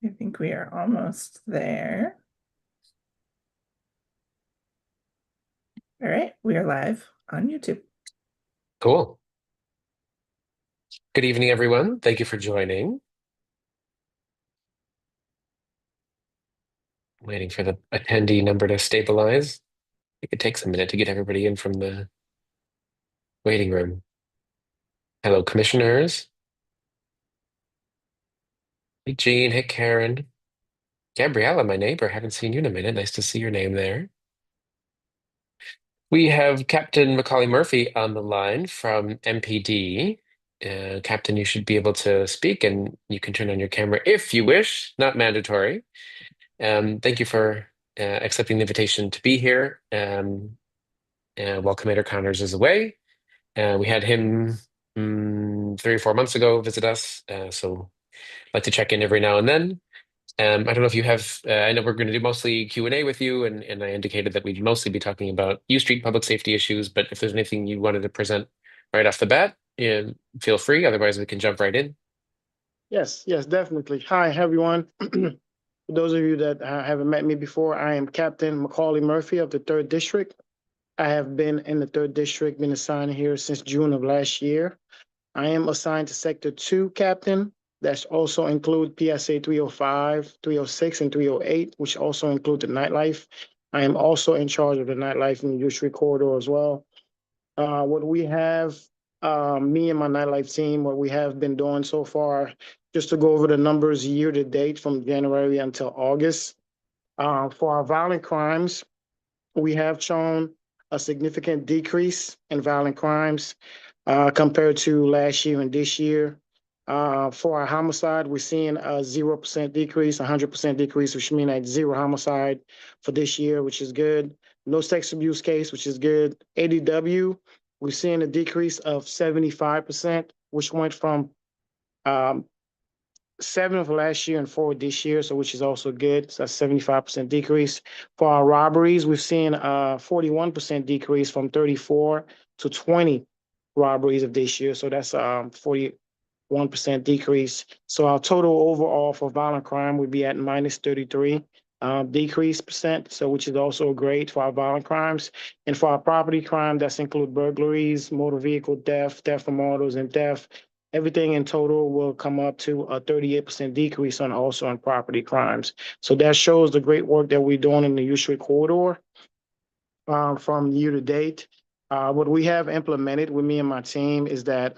I think we are almost there. All right, we are live on YouTube. Cool. Good evening, everyone. Thank you for joining. Waiting for the attendee number to stabilize. I think it takes a minute to get everybody in from the waiting room. Hello, commissioners. Hey, Jean. Hey, Karen. Gabriella, my neighbor. Haven't seen you in a minute. Nice to see your name there. We have Captain Macaulay Murphy on the line from MPD. Captain, you should be able to speak and you can turn on your camera if you wish, not mandatory. Thank you for accepting the invitation to be here. While Commander Connors is away. We had him 3 or 4 months ago visit us, so I'd like to check in every now and then. I don't know if you have, I know we're going to do mostly Q&A with you, and I indicated that we'd mostly be talking about U Street public safety issues, but if there's anything you wanted to present right off the bat, feel free. Otherwise, we can jump right in. Yes, definitely. Hi, everyone. For those of you that haven't met me before, I am Captain Macaulay Murphy of the 3rd District. I have been in the 3rd District, been assigned here since June of last year. I am assigned to Sector 2 Captain. That's also include PSA 305, 306, and 308, which also include the nightlife. I am also in charge of the nightlife in the U Street corridor as well. What we have, me and my nightlife team, what we have been doing so far, just to go over the numbers year to date from January until August. For our violent crimes, we have shown a significant decrease in violent crimes compared to last year and this year. For our homicide, we're seeing a 0% decrease, 100% decrease, which means like zero homicide for this year, which is good. No sex abuse case, which is good. ADW, we're seeing a decrease of 75%, which went from um, 7 of last year and 4 this year, so which is also good. So that's 75% decrease. For our robberies, we've seen a 41% decrease from 34 to 20 robberies of this year. So that's 41% decrease. So our total overall for violent crime would be at minus 33 decrease percent. So which is also great for our violent crimes. And for our property crime, that's include burglaries, motor vehicle theft, theft from autos, and theft. Everything in total will come up to a 38% decrease on also on property crimes. So that shows the great work that we're doing in the U Street corridor from year to date. What we have implemented with me and my team is that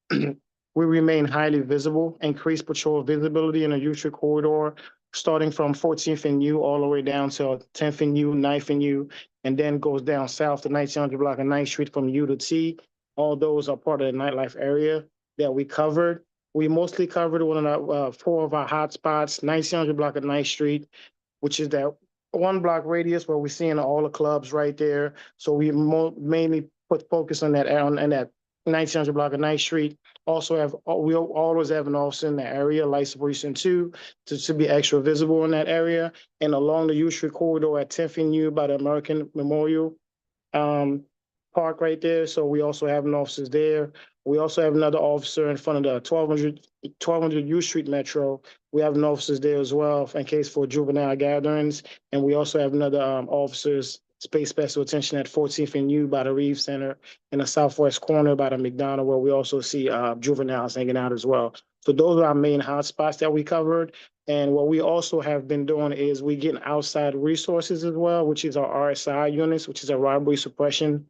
we remain highly visible, increase patrol visibility in the U Street corridor, starting from 14th and U all the way down to 10th and U, 9th and U, and then goes down south to 1900 block and 9th Street from U to T. All those are part of the nightlife area that we covered. We mostly covered one of our 4 of our hotspots, 1900 block of 9th Street, which is that 1 block radius where we're seeing all the clubs right there. So we mainly put focus on that 1900 block of 9th Street. Also we always have an officer in the area, license precinct 2, to be extra visible in that area. And along the U Street corridor at 10th and U by the American Memorial Park right there. So we also have an officers there. We also have another officer in front of the 1200 U Street Metro. We have an officers there as well in case for juvenile gatherings. And we also have another officers space special attention at 14th and U by the Reeve Center in the southwest corner by the McDonald, where we also see juveniles hanging out as well. So those are our main hotspots that we covered. And what we also have been doing is we getting outside resources as well, which is our RSI units, which is a robbery suppression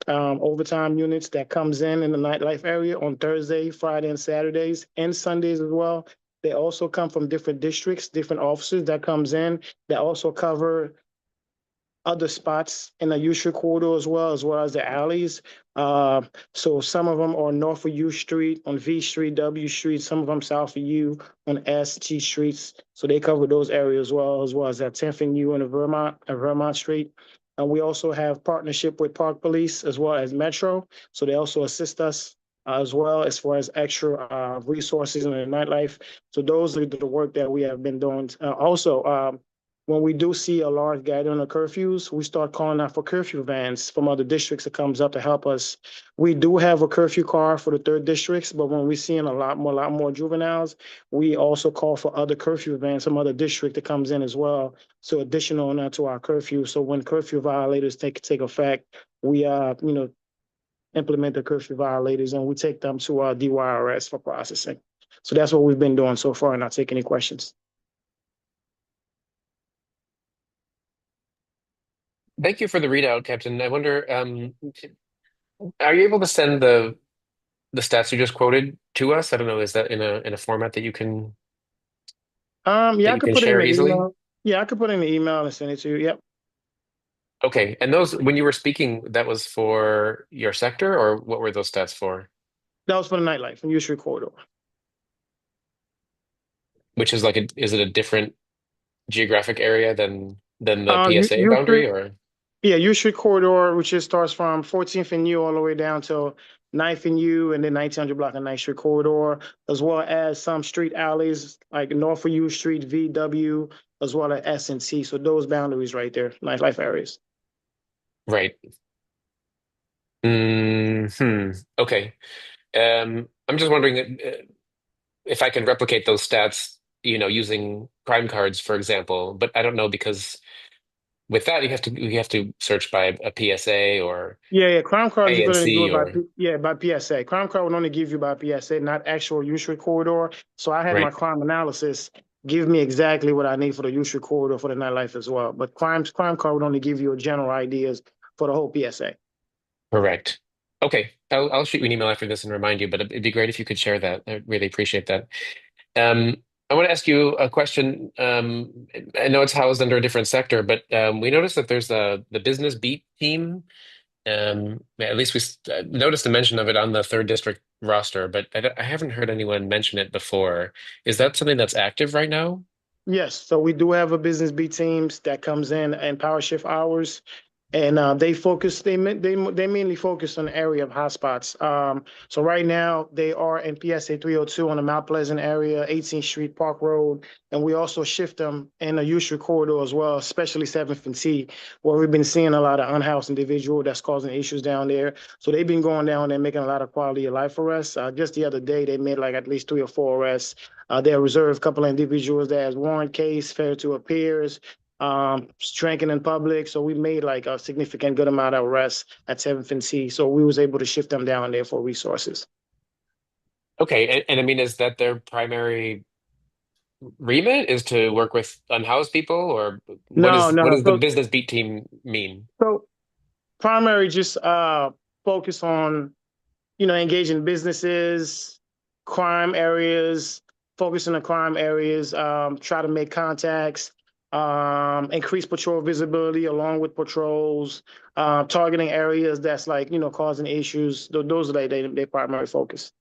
overtime units that comes in the nightlife area on Thursday, Friday, and Saturdays, and Sundays as well. They also come from different districts, different officers that comes in that also cover other spots in the U Street corridor as well as the alleys. So some of them are north of U Street, on V Street, W Street, some of them south of U on S, T Streets. So they cover those areas as well as that 10th and U and Vermont Street. And we also have partnership with Park Police as well as Metro. So they also assist us as well as far as extra resources in the nightlife. So those are the work that we have been doing. Also, When we do see a large gathering of curfews, we start calling out for curfew vans from other districts that comes up to help us. We do have a curfew car for the third districts, but when we're seeing a lot more juveniles, we also call for other curfew vans from other district that comes in as well. So additional now to our curfew. So when curfew violators take effect, we implement the curfew violators and we take them to DYRS for processing. So that's what we've been doing so far, and I'll take any questions. Thank you for the readout, Captain. I wonder, are you able to send the stats you just quoted to us? I don't know, is that in a format that Yeah, I you could can put it in share the easily? email. Yeah, I could put it in the email and send it to you. Yep. Okay. And those, when you were speaking, that was for your sector, or what were those stats for? That was for the nightlife and Usury corridor. Which is like is it a different geographic area than the PSA Usury, boundary, or yeah, Usury corridor, which just starts from 14th and U all the way down to 9th and U, and then 1900 block of 9th Street corridor, as well as some street alleys like North of U Street, VW, as well as S and T. So those boundaries right there, nightlife areas. right? Okay. I'm just wondering if I can replicate those stats, using crime cards, for example. But I don't know because with that you have to search by a PSA or Yeah. Crime card, you can only do ANC it by, or by PSA. Crime card would only give you by PSA, not actual Usury corridor. So I had my right. crime analysis give me exactly what I need for the Usury corridor for the nightlife as well. But crime card would only give you a general ideas for the whole PSA. Correct. Okay. I'll shoot you an email after this and remind you, but it'd be great if you could share that. I really appreciate that. Um, I want to ask you a question. I know it's housed under a different sector, but we noticed that there's the business beat team. At least noticed the mention of it on the third district roster, but I haven't heard anyone mention it before. Is that something that's active right now? Yes, so we do have a business B teams that comes in and power shift hours, and they mainly focus on the area of hotspots. So right now they are in PSA 302 on the Mount Pleasant area, 18th Street, Park Road, and we also shift them in the Usury corridor as well, especially 7th and T, where we've been seeing a lot of unhoused individual that's causing issues down there. So they've been going down there making a lot of quality of life arrests. Just the other day they made like at least 3 or 4 arrests. They reserved a couple of individuals that has warrant case, failure to appears, drinking in public. So we made like a significant good amount of arrests at 7th and T. So we was able to shift them down there for resources. Okay, and I mean, is that their primary remit is to work with unhoused people, or what No, is what no. does the business beat team mean? So primary just focus on engaging businesses, crime areas, focusing on crime areas, try to make contacts, increase patrol visibility along with patrols, targeting areas that's like, causing issues. Those are their primary focus.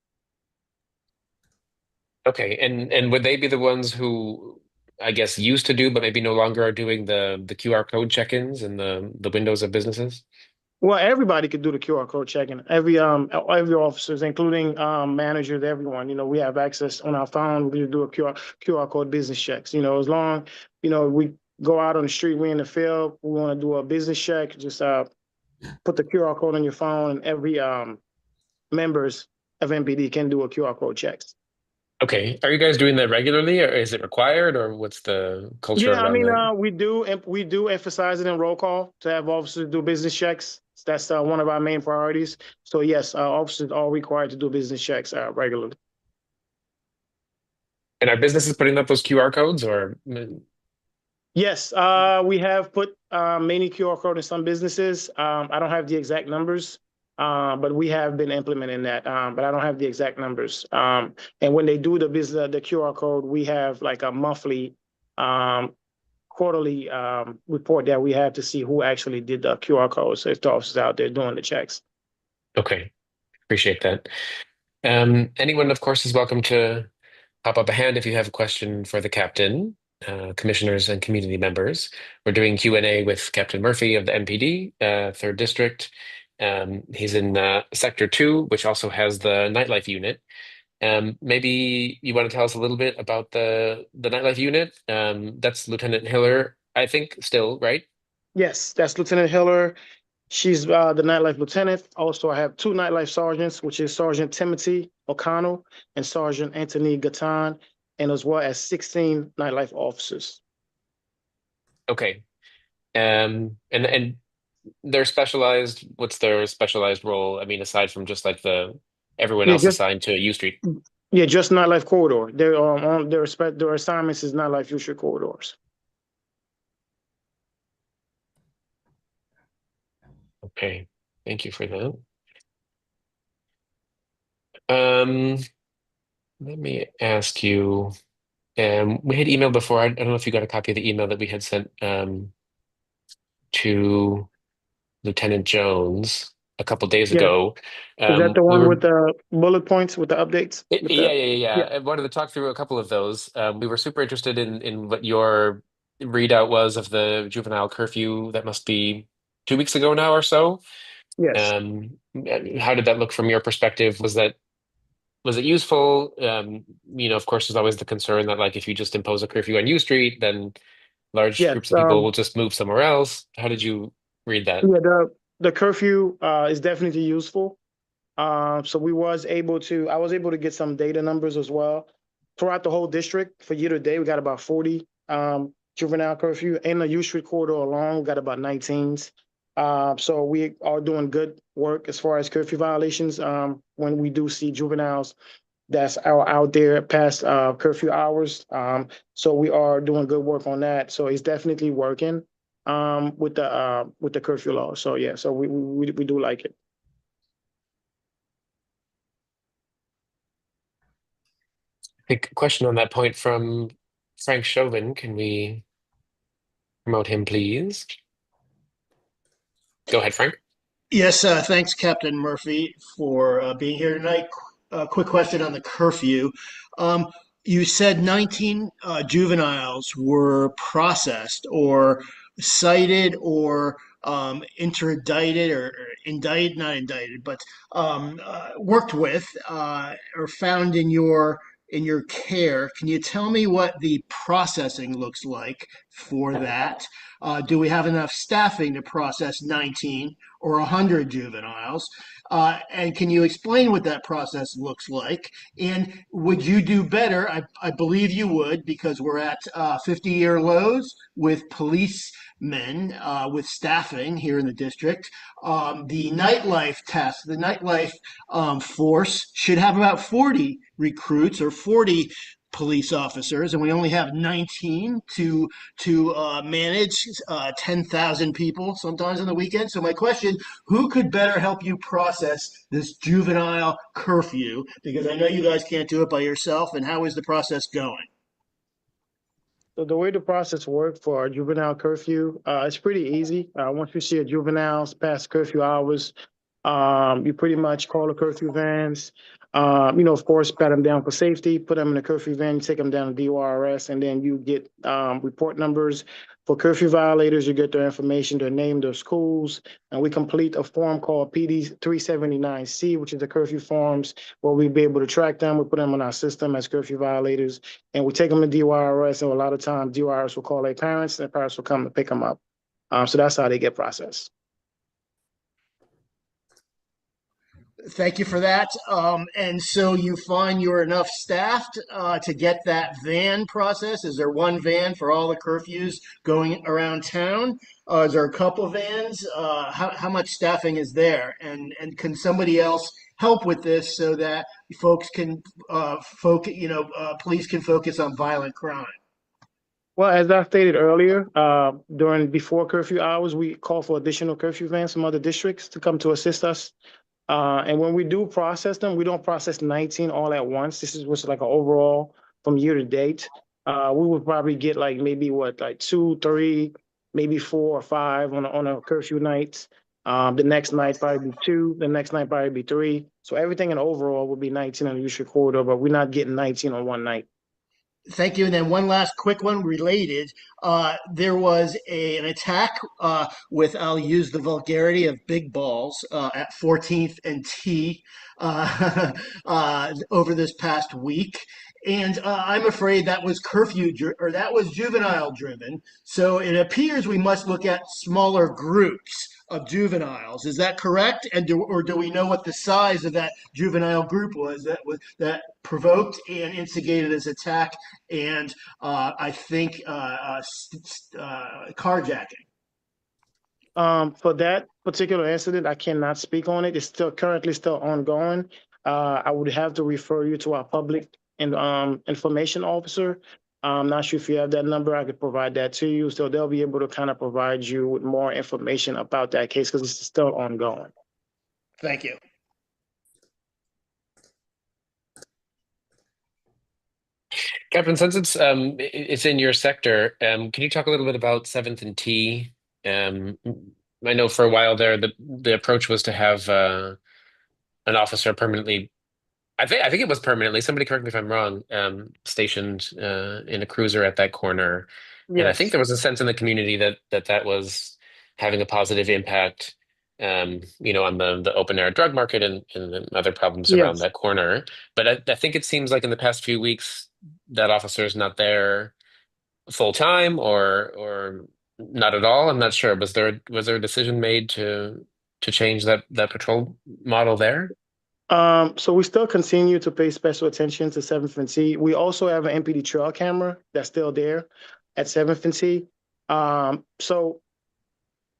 Okay, and would they be the ones who I guess used to do, but maybe no longer are doing the QR code check-ins and the windows of businesses? Well, everybody could do the QR code checking. Every officers, including managers, everyone. We have access on our phone. We do a QR code business checks. As long we go out on the street, we in the field, we want to do a business check. Just put the QR code on your phone, and every members of MPD can do a QR code checks. Okay, are you guys doing that regularly, or is it required, or what's the culture Yeah, I around mean, that? we do emphasize it in roll call to have officers do business checks. That's one of our main priorities. So yes, officers are required to do business checks regularly. And are businesses putting up those QR codes, or Yes, we have put many QR code in some businesses. I don't have the exact numbers, but we have been implementing that. But I don't have the exact numbers. And when they do the QR code, we have like a monthly, quarterly report that we have to see who actually did the QR codes. So if the officers out there doing the checks. okay, appreciate that. Anyone, of course, is welcome to pop up a hand if you have a question for the captain, commissioners, and community members. We're doing Q&A with Captain Murphy of the MPD, Third District. He's in Sector 2, which also has the nightlife unit. Maybe you want to tell us a little bit about the nightlife unit. That's Lieutenant Hiller. I think, still, right? Yes, that's Lieutenant Hiller. She's the nightlife lieutenant. Also, I have two nightlife sergeants, which is Sergeant Timothy O'Connell and Sergeant Anthony Gatan, and as well as 16 nightlife officers. Okay. And they're specialized. What's their specialized role? I mean, aside from just like the everyone Yeah, else just assigned to U Street. yeah, just nightlife corridor. Their on their assignments is nightlife usual corridors. Okay. Thank you for that. Um, Let me ask you. We had emailed before. I don't know if you got a copy of the email that we had sent to Lieutenant Jones a couple days Yes, ago. is that the We one were with the bullet points with the updates? With Yeah, the yeah, yeah, yeah, yeah. I wanted to talk through a couple of those. We were super interested in what your readout was of the juvenile curfew that must be 2 weeks ago now or so. yes. Um, how did that look from your perspective? Was it useful? Of course, there's always the concern that like if you just impose a curfew on U Street, then large Yes. groups of people will just move somewhere else. How did you read that? Yeah, the curfew is definitely useful. So I was able to get some data numbers as well. Throughout the whole district for year to date, we got about 40 juvenile curfew. In the U Street corridor alone, we got about 19s. So we are doing good work as far as curfew violations. When we do see juveniles that's out there past curfew hours. So we are doing good work on that. So it's definitely working with the curfew law. So yeah, so we do like it. A question on that point from Frank Chauvin. Can we promote him, please? Go ahead, Frank. Yes, thanks, Captain Murphy, for being here tonight. Quick question on the curfew. Um, you said 19 juveniles were processed or cited or interdicted or indicted, not indicted, but worked with or found in your care. Can you tell me what the processing looks like for that? Do we have enough staffing to process 19 or 100 juveniles? And can you explain what that process looks like? And would you do better? I believe you would, because we're at 50-year lows with policemen, with staffing here in the district. The nightlife force should have about 40 recruits or 40 police officers, and we only have 19 to manage 10,000 people sometimes on the weekend. So my question, who could better help you process this juvenile curfew? Because I know you guys can't do it by yourself. And how is the process going? So the way the process works for a juvenile curfew, it's pretty easy. Once you see a juvenile's past curfew hours, you pretty much call the curfew vans. Of course, pat them down for safety, put them in the curfew van, you take them down to DORS, and then you get report numbers for curfew violators. You get their information, their name, their schools, and we complete a form called PD 379C, which is the curfew forms, where we'll be able to track them. We put them in our system as curfew violators, and we take them to DORS. And a lot of times, DORS will call their parents, and their parents will come and pick them up. So that's how they get processed. Thank you for that. And so you find you're enough staffed to get that van process? Is there one van for all the curfews going around town? Is there a couple of vans? How much staffing is there? And can somebody else help with this so that folks can focus, police can focus on violent crime? Well, as I stated earlier, during before curfew hours, we call for additional curfew vans from other districts to come to assist us. And when we do process them, we don't process 19 all at once. This is what's like an overall from year to date. We would probably get like maybe like 2, 3, maybe 4 or 5 on a curfew night. The next night probably be 2. The next night probably be 3. So everything in overall would be 19 on the usual corridor, but we're not getting 19 on one night. Thank you. And then one last quick one related. There was an attack with, I'll use the vulgarity of big balls at 14th and T over this past week. And I'm afraid that was or that was juvenile driven. So it appears we must look at smaller groups of juveniles. Is that correct? Or do we know what the size of that juvenile group was that provoked and instigated this attack and I think carjacking? For that particular incident, I cannot speak on it. It's still currently still ongoing. I would have to refer you to our public and information officer. I'm not sure if you have that number. I could provide that to you, so they'll be able to kind of provide you with more information about that case because it's still ongoing. Thank you. Captain, since it's in your sector, can you talk a little bit about 7th and T? I know for a while there the approach was to have an officer permanently. I think it was permanently. Somebody correct me if I'm wrong. Stationed in a cruiser at that corner, and I think Yes. there was a sense in the community that was having a positive impact. On the open air drug market and the other problems around Yes. that corner. But I think it seems like in the past few weeks that officer is not there full time or not at all. I'm not sure. Was there a decision made to change that patrol model there? So we still continue to pay special attention to 7th and T. We also have an MPD trail camera that's still there at 7th and T. So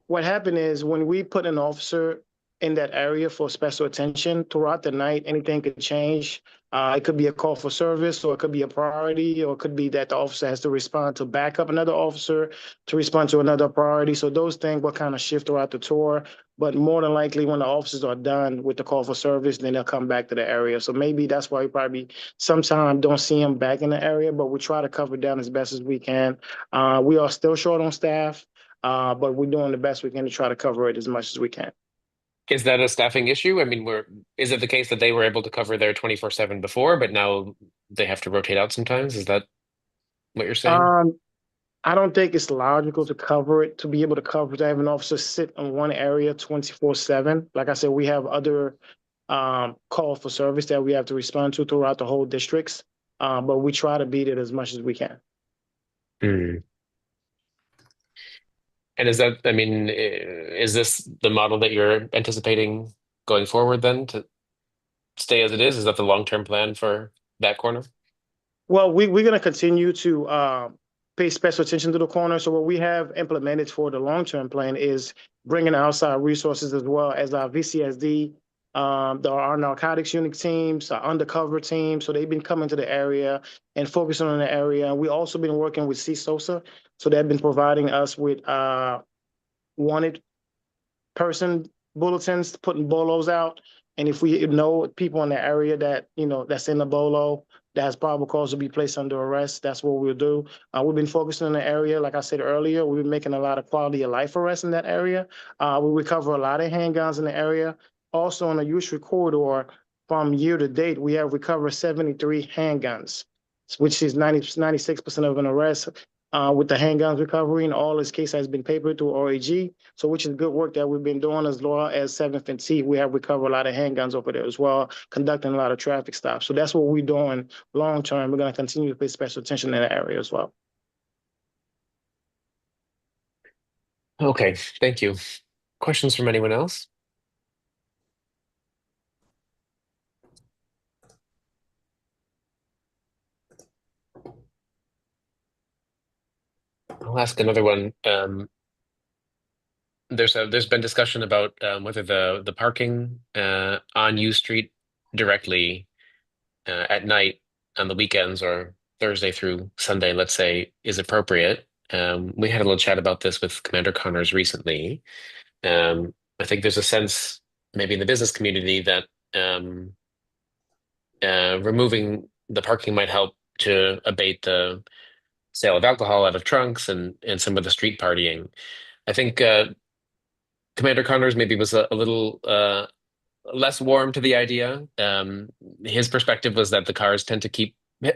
what happened is when we put an officer in that area for special attention throughout the night, anything could change. It could be a call for service, or it could be a priority, or it could be that the officer has to respond to back up another officer to respond to another priority. So those things will kind of shift throughout the tour. But more than likely, when the officers are done with the call for service, then they'll come back to the area. So maybe that's why we probably sometimes don't see them back in the area, but we try to cover down as best as we can. We are still short on staff. But we're doing the best we can to try to cover it as much as we can. Is that a staffing issue? I mean, is it the case that they were able to cover their 24/7 before, but now they have to rotate out sometimes? Is that what you're saying? Um, I don't think it's logical to cover it, to be able to cover, to have an officer sit in one area 24/7. Like I said, we have other call for service that we have to respond to throughout the whole districts. But we try to beat it as much as we can. Hmm. And I mean, is this the model that you're anticipating going forward then to stay as it is? Is that the long-term plan for that corner? Well, we're going to continue to pay special attention to the corner. So what we have implemented for the long-term plan is bringing outside resources as well as our VCSD, our narcotics unit teams, our undercover teams. So they've been coming to the area and focusing on the area. We also been working with CSOSA. So they've been providing us with wanted person bulletins, putting bolos out. And if we know people in the area that, that's in the bolo, that has probable cause to be placed under arrest, that's what we'll do. We've been focusing in the area. Like I said earlier, we've been making a lot of quality of life arrests in that area. We recover a lot of handguns in the area. Also on the Usury corridor, from year to date, we have recovered 73 handguns, which is 96% of an arrest. With the handguns recovery, and all this case has been papered through OAG. So which is good work that we've been doing as well as 7th and T. We have recovered a lot of handguns over there as well, conducting a lot of traffic stops. So that's what we're doing long term. We're going to continue to pay special attention in the area as well. Okay, thank you. Questions from anyone else? I'll ask another one. There's been discussion about whether the parking on U Street directly at night on the weekends or Thursday through Sunday, let's say, is appropriate. We had a little chat about this with Commander Connors recently. I think there's a sense, maybe in the business community, that removing the parking might help to abate the sale of alcohol out of trunks and some of the street partying. I think Commander Connors maybe was a little less warm to the idea. His perspective was that the cars tend to keep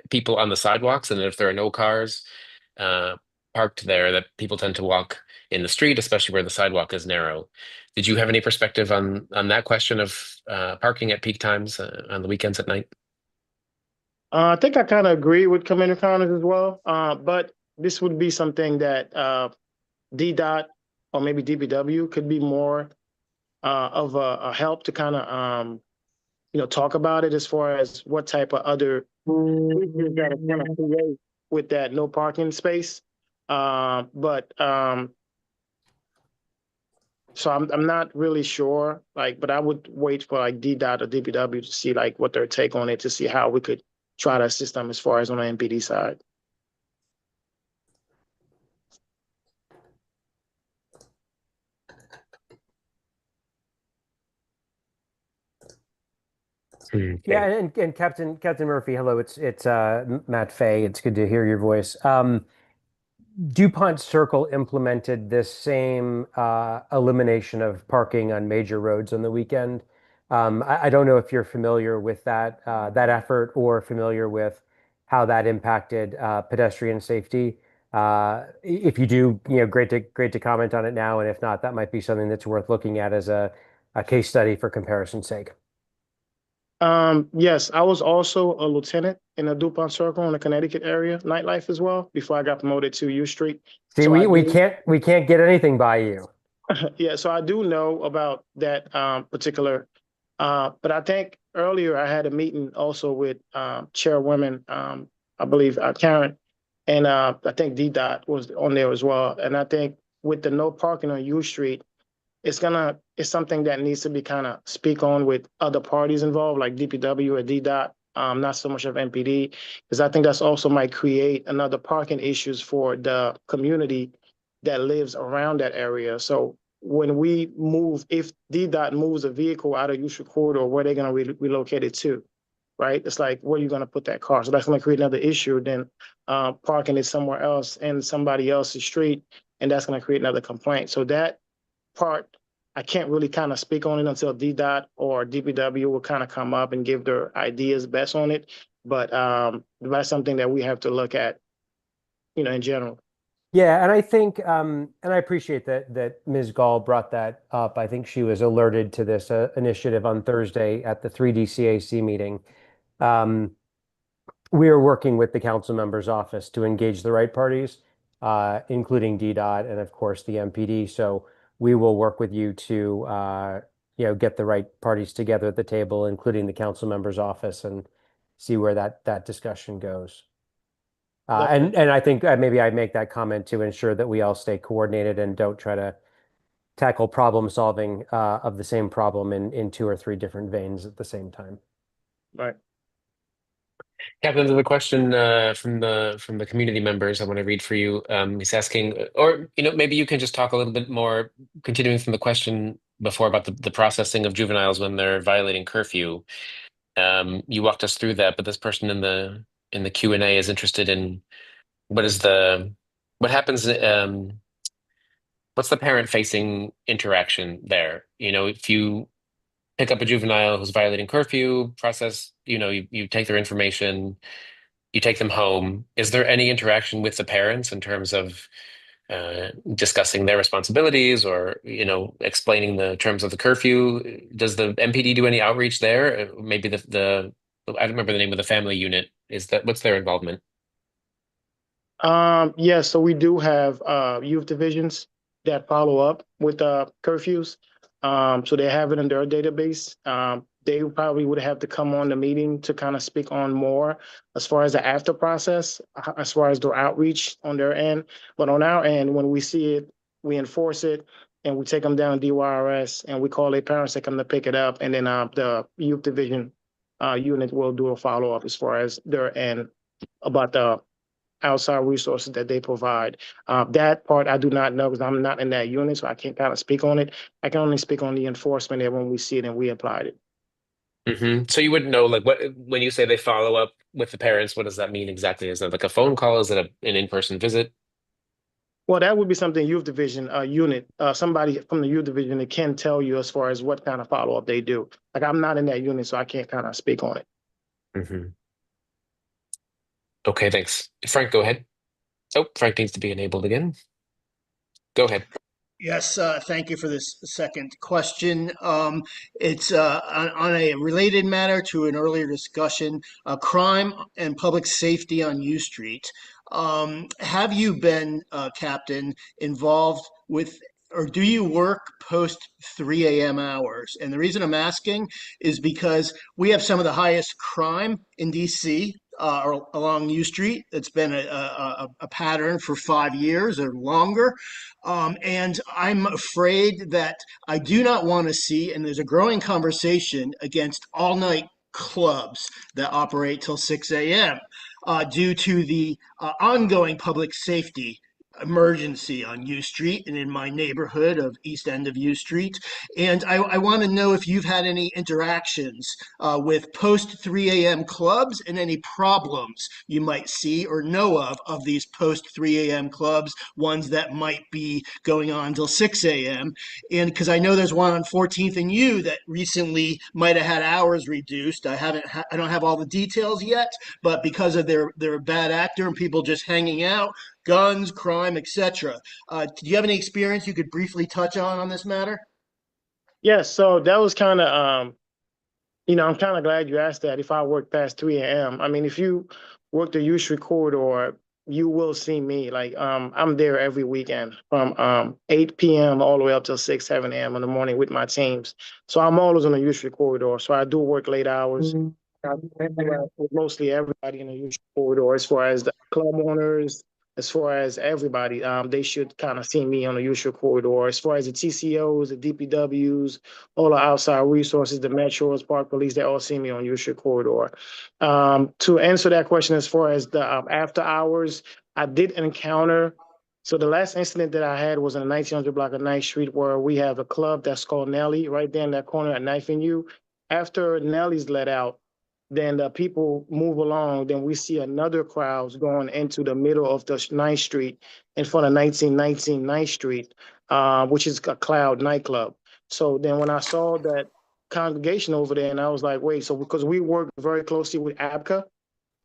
people on the sidewalks, and if there are no cars uh, parked there, that people tend to walk in the street, especially where the sidewalk is narrow. Did you have any perspective on that question of parking at peak times on the weekends at night? I think I kind of agree with Commander Connors as well. But this would be something that DDOT or maybe DPW could be more of a help to kind of talk about it as far as what type of other issues that are going to create with that no parking space. So I'm not really sure, like, but I would wait for like DDOT or DPW to see like what their take on it to see how we could try to assist them as far as on the MPD side. Yeah, Okay. and Captain Murphy, hello. It's Matt Fay. It's good to hear your voice. DuPont Circle implemented this same elimination of parking on major roads on the weekend. I don't know if you're familiar with that effort or familiar with how that impacted pedestrian safety. If you do, great to comment on it now, and if not, that might be something that's worth looking at as a case study for comparison's sake. Yes, I was also a lieutenant in the DuPont Circle in the Connecticut area, nightlife as well, before I got promoted to U Street. See, So I we do, can't get anything by you. yeah, so I do know about that particular. But I think earlier I had a meeting also with Chairwoman, I believe Karen, and I think DDOT was on there as well. And I think with the no parking on U Street, it's something that needs to be kind of speak on with other parties involved, like DPW or DDOT, not so much of MPD, because I think that's also might create another parking issues for the community that lives around that area. So when we move, if DDOT moves a vehicle out of Usher corridor, where they're going to relocate it to, right? It's like, where are you going to put that car? So that's going to create another issue than parking it somewhere else in somebody else's street, and that's going to create another complaint. So that part, I can't really kind of speak on it until DDOT or DPW will kind of come up and give their ideas best on it. But that's something that we have to look at, in general. Yeah, and I think, and I appreciate that Ms. Gall brought that up. I think she was alerted to this initiative on Thursday at the 3D meeting. Um, we are working with the council member's office to engage the right parties, including DDOT and of course the MPD. So we will work with you to, get the right parties together at the table, including the council member's office, and see where that discussion goes. And I think maybe I make that comment to ensure that we all stay coordinated and don't try to tackle problem solving of the same problem in two or three different veins at the same time. Right. Captain, there's a question from the community members I want to read for you. He's asking, or maybe you can just talk a little bit more, continuing from the question before about the processing of juveniles when they're violating curfew. You walked us through that, but this person in the Q&A is interested in what happens, what's the parent facing interaction there? If you pick up a juvenile who's violating curfew, you take their information, you take them home. Is there any interaction with the parents in terms of discussing their responsibilities or, explaining the terms of the curfew? Does the MPD do any outreach there? Maybe I don't remember the name of the family unit. What's their involvement? Yes, so we do have youth divisions that follow up with curfews. So they have it in their database. They probably would have to come on the meeting to kind of speak on more as far as the after process, as far as their outreach on their end. But on our end, when we see it, we enforce it and we take them down DYRS and we call their parents to come to pick it up. And then the youth division unit will do a follow up as far as their end about the outside resources that they provide. That part I do not know because I'm not in that unit, so I can't kind of speak on it. I can only speak on the enforcement and when we see it and we applied it. So you wouldn't know, like, when you say they follow up with the parents, what does that mean exactly? Is that like a phone call? Is it an in-person visit? Well, that would be something youth division unit, somebody from the youth division that can tell you as far as what kind of follow up they do. Like I'm not in that unit, so I can't kind of speak on it. hmm Okay, thanks. Frank, go ahead. Oh, Frank needs to be enabled again. Go ahead. Yes, thank you for this second question. It's on a related matter to an earlier discussion, crime and public safety on U Street. Have you been, Captain, involved with, or do you work post 3 a.m. hours? And the reason I'm asking is because we have some of the highest crime in DC. Along U Street. It's been a pattern for 5 years or longer. And I'm afraid that I do not want to see, and there's a growing conversation against all night clubs that operate till 6 a.m. Due to the ongoing public safety emergency on U Street and in my neighborhood of East End of U Street. And I want to know if you've had any interactions with post 3 a.m. clubs and any problems you might see or know of these post 3 a.m. clubs, ones that might be going on until 6 a.m. And because I know there's one on 14th and U that recently might have had hours reduced. I don't have all the details yet, but because of their bad actor and people just hanging out, guns, crime, etc. Do you have any experience you could briefly touch on this matter? Yes, so that was kind of I'm kind of glad you asked that. If I work past 3 a.m., I mean, if you work the U Street corridor, you will see me. Like, I'm there every weekend from 8 p.m. all the way up till 6, 7 a.m. in the morning with my teams. So I'm always on the U Street corridor. So I do work late hours. I interact with mostly everybody in the U Street corridor, as far as the club owners, as far as everybody. They should kind of see me on the U Street corridor. As far as the TCOs, the DPWs, all the outside resources, the metros, park police, they all see me on U Street corridor. To answer that question, as far as the after hours, I did encounter. So the last incident that I had was in the 1900 block of Ninth Street, where we have a club that's called Nelly, right there in that corner at Knife and U. After Nelly's let out, then the people move along. Then we see another crowds going into the middle of the Ninth Street in front of 1919 Ninth Street, which is a Cloud nightclub. So then when I saw that congregation over there, and I was like, wait, so because we work very closely with ABCA,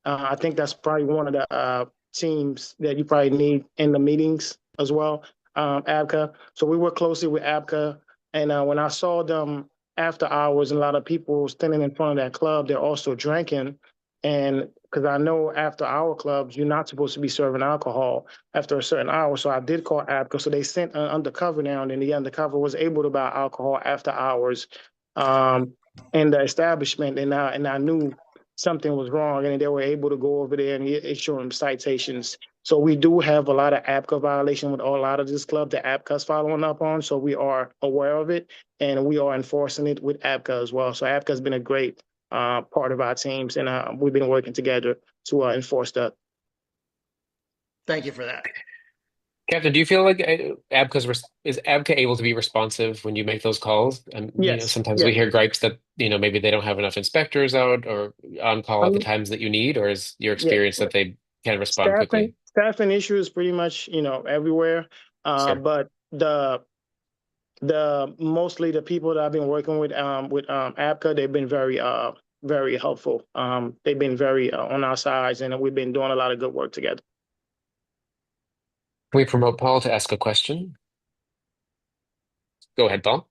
I think that's probably one of the teams that you probably need in the meetings as well, ABCA. So we work closely with ABCA. And when I saw them after hours, and a lot of people standing in front of that club, they're also drinking. And because I know after our clubs, you're not supposed to be serving alcohol after a certain hour. So I did call ABCA. So they sent an undercover down, and the undercover was able to buy alcohol after hours in the establishment. And I knew something was wrong, and they were able to go over there and issue them citations. So we do have a lot of APCA violation with a lot of this club that APCA's following up on. So we are aware of it, and we are enforcing it with APCA as well. So APCA's been a great part of our teams, and we've been working together to enforce that. Thank you for that. Captain, do you feel like is ABCA able to be responsive when you make those calls? And Yes, sometimes we yes. hear gripes that maybe they don't have enough inspectors out or on call at the times that you need, or is your Yeah. experience that they can respond quickly? Staffing issues pretty much everywhere. Sure. But the mostly the people that I've been working with APCA, they've been very helpful. They've been very on our sides, and we've been doing a lot of good work together. Can we promote Paul to ask a question? Go ahead, Paul.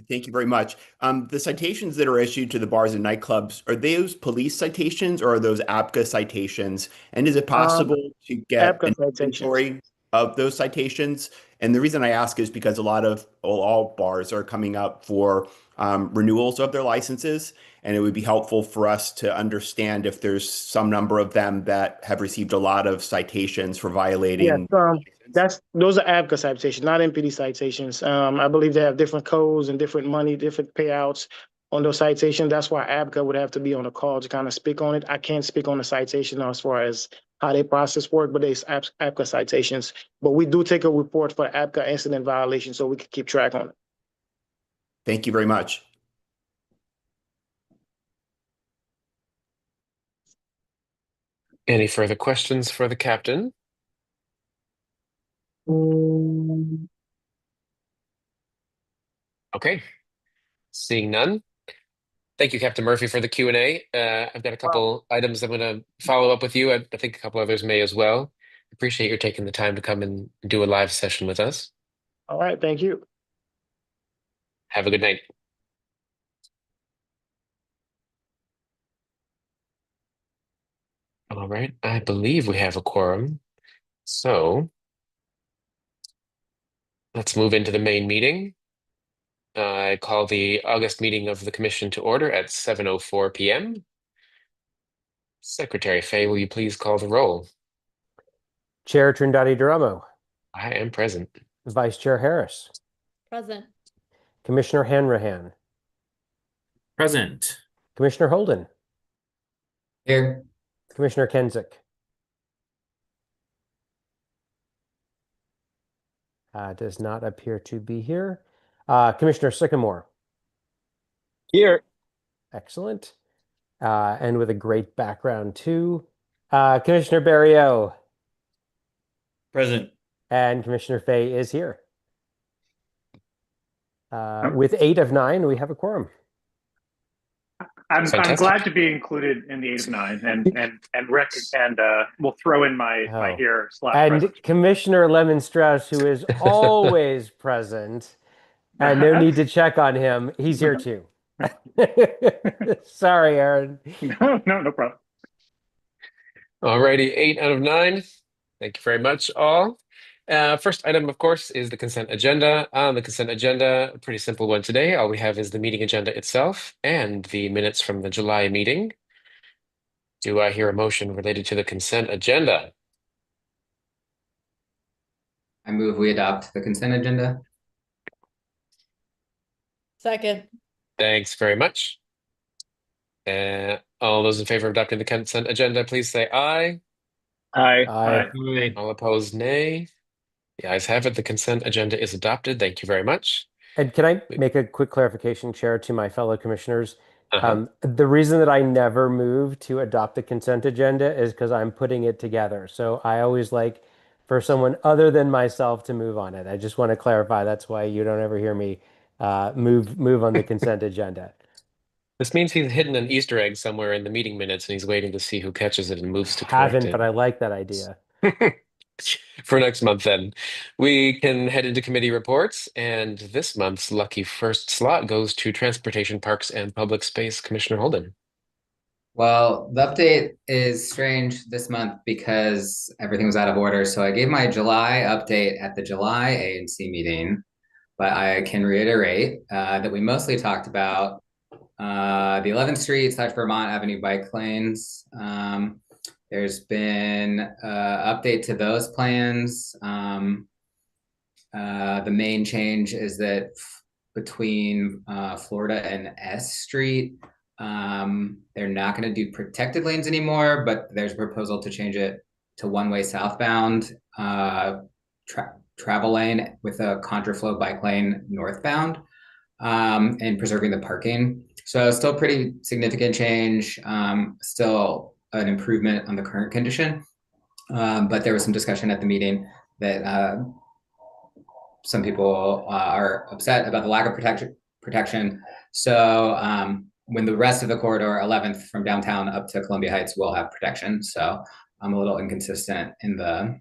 Thank you very much. The citations that are issued to the bars and nightclubs, are those police citations or are those APCA citations? And is it possible to get APCA an citations. inventory of those citations? And the reason I ask is because all bars are coming up for renewals of their licenses, and it would be helpful for us to understand if there's some number of them that have received a lot of citations for violating. Yes, those are APCA citations, not MPD citations. I believe they have different codes and different money, different payouts on those citations. That's why APCA would have to be on the call to kind of speak on it. I can't speak on the citation as far as how they process work, but there's APCA citations. But we do take a report for APCA incident violation so we can keep track on it. Thank you very much. Any further questions for the captain? Okay. Seeing none, Thank you, Captain Murphy, for the Q&A. I've got a couple items I'm going to follow up with you. I think a couple others may as well. Appreciate your taking the time to come and do a live session with us. All right, thank you. Have a good night. All right, I believe we have a quorum. So let's move into the main meeting. I call the August meeting of the Commission to order at 7:04 p.m. Secretary Fay, will you please call the roll? Chair Trindade Duramo. I am present. Vice Chair Harris. Present. Commissioner Hanrahan. Present. Commissioner Holden. Here. Commissioner Kensick. Does not appear to be here. Commissioner Sycamore. Here. Excellent. And with a great background too. Commissioner Barrio. Present. And Commissioner Fay is here. With 8 of 9, we have a quorum. I'm Fantastic. glad to be included in the 8 of 9 and we'll throw in my here / And present. Commissioner Lemon Strauss, who is always present, and no need to check on him. He's here too. Sorry, Aaron. No problem. All righty, 8 out of 9. Thank you very much, all. First item, of course, is the consent agenda. On the consent agenda, a pretty simple one today. All we have is the meeting agenda itself and the minutes from the July meeting. Do I hear a motion related to the consent agenda? I move we adopt the consent agenda. Second. Thanks very much. All those in favor of adopting the consent agenda, please say aye. Aye. All opposed, nay. The ayes have it. The consent agenda is adopted. Thank you very much. And can I make a quick clarification, Chair, to my fellow commissioners? Uh-huh. The reason that I never move to adopt the consent agenda is because I'm putting it together. So I always like for someone other than myself to move on it. I just want to clarify. That's why you don't ever hear me move on the consent agenda. This means he's hidden an Easter egg somewhere in the meeting minutes and he's waiting to see who catches it and moves to correct Haven't, it. but I like that idea. For next month, then. We can head into committee reports, and this month's lucky first slot goes to Transportation, Parks, and Public Space, Commissioner Holden. Well, the update is strange this month because everything was out of order. So I gave my July update at the July ANC meeting, but I can reiterate that we mostly talked about the 11th Street / Vermont Avenue bike lanes. There's been an update to those plans. The main change is that between Florida and S Street, they're not going to do protected lanes anymore, but there's a proposal to change it to one-way southbound travel lane with a contraflow bike lane northbound, and preserving the parking. So still pretty significant change, still an improvement on the current condition. But there was some discussion at the meeting that some people are upset about the lack of protection. So when the rest of the corridor, 11th from downtown up to Columbia Heights, will have protection. So I'm a little inconsistent in the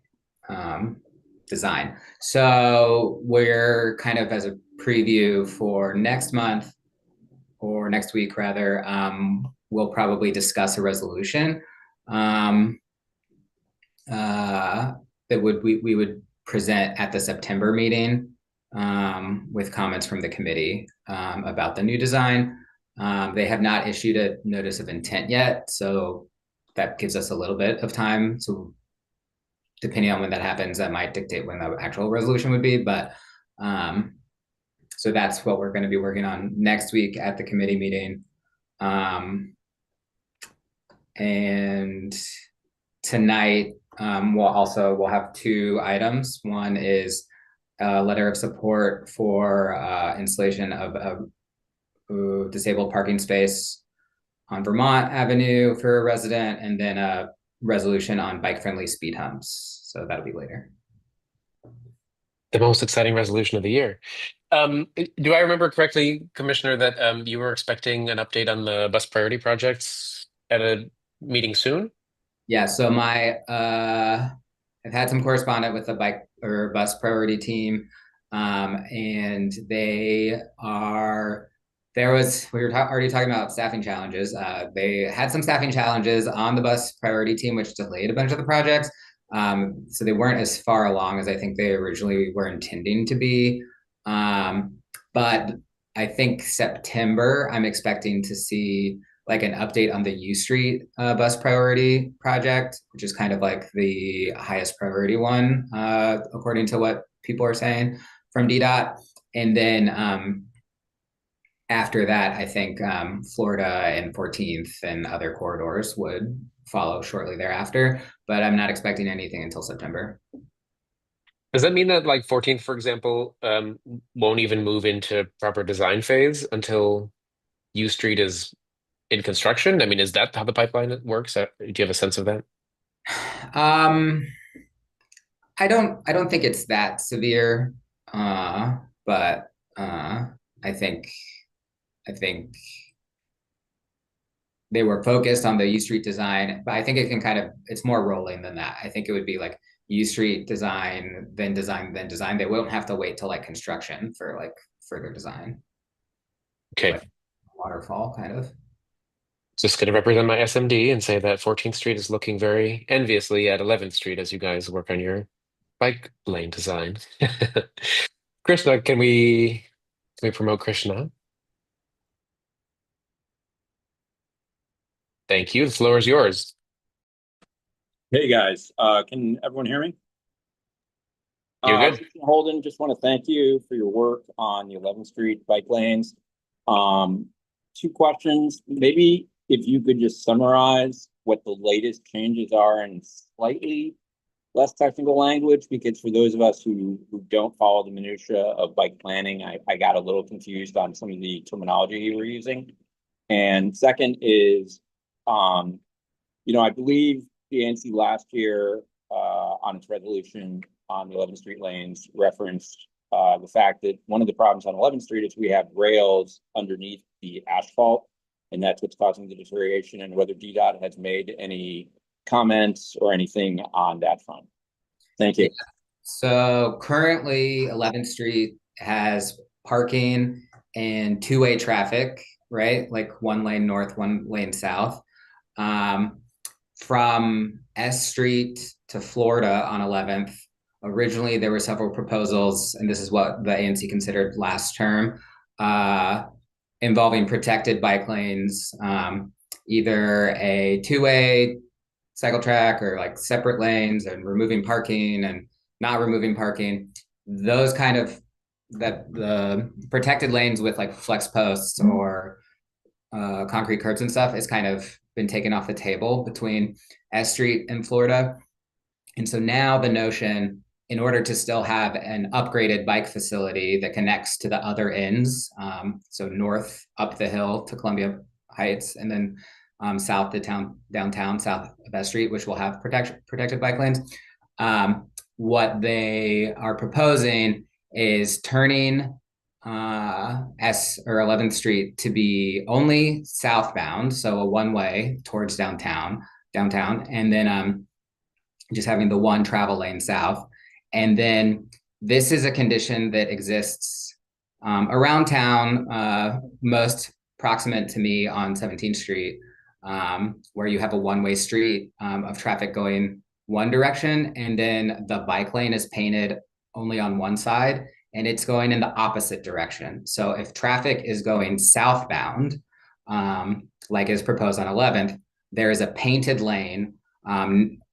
design. So we're kind of as a preview for next month, or next week rather, we'll probably discuss a resolution that we would present at the September meeting with comments from the committee about the new design. They have not issued a notice of intent yet, so that gives us a little bit of time. So depending on when that happens, that might dictate when the actual resolution would be. But so that's what we're going to be working on next week at the committee meeting. And tonight, we'll have 2 items. One is a letter of support for installation of a disabled parking space on Vermont Avenue for a resident, and then a resolution on bike-friendly speed humps. So that'll be later. The most exciting resolution of the year. Do I remember correctly, Commissioner, that you were expecting an update on the bus priority projects at a meeting soon? Yeah, so I've had some correspondence with the bike or bus priority team, and we were already talking about staffing challenges. They had some staffing challenges on the bus priority team, which delayed a bunch of the projects. So they weren't as far along as I think they originally were intending to be. But I think September, I'm expecting to see like an update on the U Street bus priority project, which is kind of like the highest priority one, according to what people are saying from DDOT. And then after that, I think Florida and 14th and other corridors would follow shortly thereafter, but I'm not expecting anything until September. Does that mean that like 14th, for example, won't even move into proper design phase until U Street is in construction? I mean, is that how the pipeline works? Do you have a sense of that? I don't think it's that severe, but I think they were focused on the U Street design, but I think it's more rolling than that. I think it would be like U Street design, then design, then design. They won't have to wait till like construction for like further design. Okay. Like waterfall kind of. Just going to represent my SMD and say that 14th Street is looking very enviously at 11th Street as you guys work on your bike lane design. Krishna, can we promote Krishna? Thank you. The floor is yours. Hey guys, can everyone hear me? You're good. Holden, just want to thank you for your work on the 11th Street bike lanes. Two questions. Maybe if you could just summarize what the latest changes are in slightly less technical language, because for those of us who don't follow the minutia of bike planning, I got a little confused on some of the terminology you were using. And second is, I believe the ANC last year on its resolution on the 11th Street lanes referenced the fact that one of the problems on 11th Street is we have rails underneath the asphalt, and that's what's causing the deterioration, and whether DDOT has made any comments or anything on that front. Thank you. So currently 11th Street has parking and two-way traffic, right? Like one lane north, one lane south. From S Street to Florida on 11th, originally there were several proposals, and this is what the ANC considered last term, involving protected bike lanes, either a two-way cycle track or like separate lanes, and removing parking and not removing parking. Those kind of the protected lanes with like flex posts or concrete curbs and stuff is kind of been taken off the table between S Street and Florida. And so now the notion, in order to still have an upgraded bike facility that connects to the other ends, so north up the hill to Columbia Heights, and then south to downtown, south of S Street, which will have protected bike lanes. What they are proposing is turning S or 11th Street to be only southbound, so a one-way towards downtown, and then just having the one travel lane south. And then this is a condition that exists around town, most proximate to me on 17th Street, where you have a one-way street of traffic going one direction, and then the bike lane is painted only on one side, and it's going in the opposite direction. So if traffic is going southbound, like is proposed on 11th, there is a painted lane.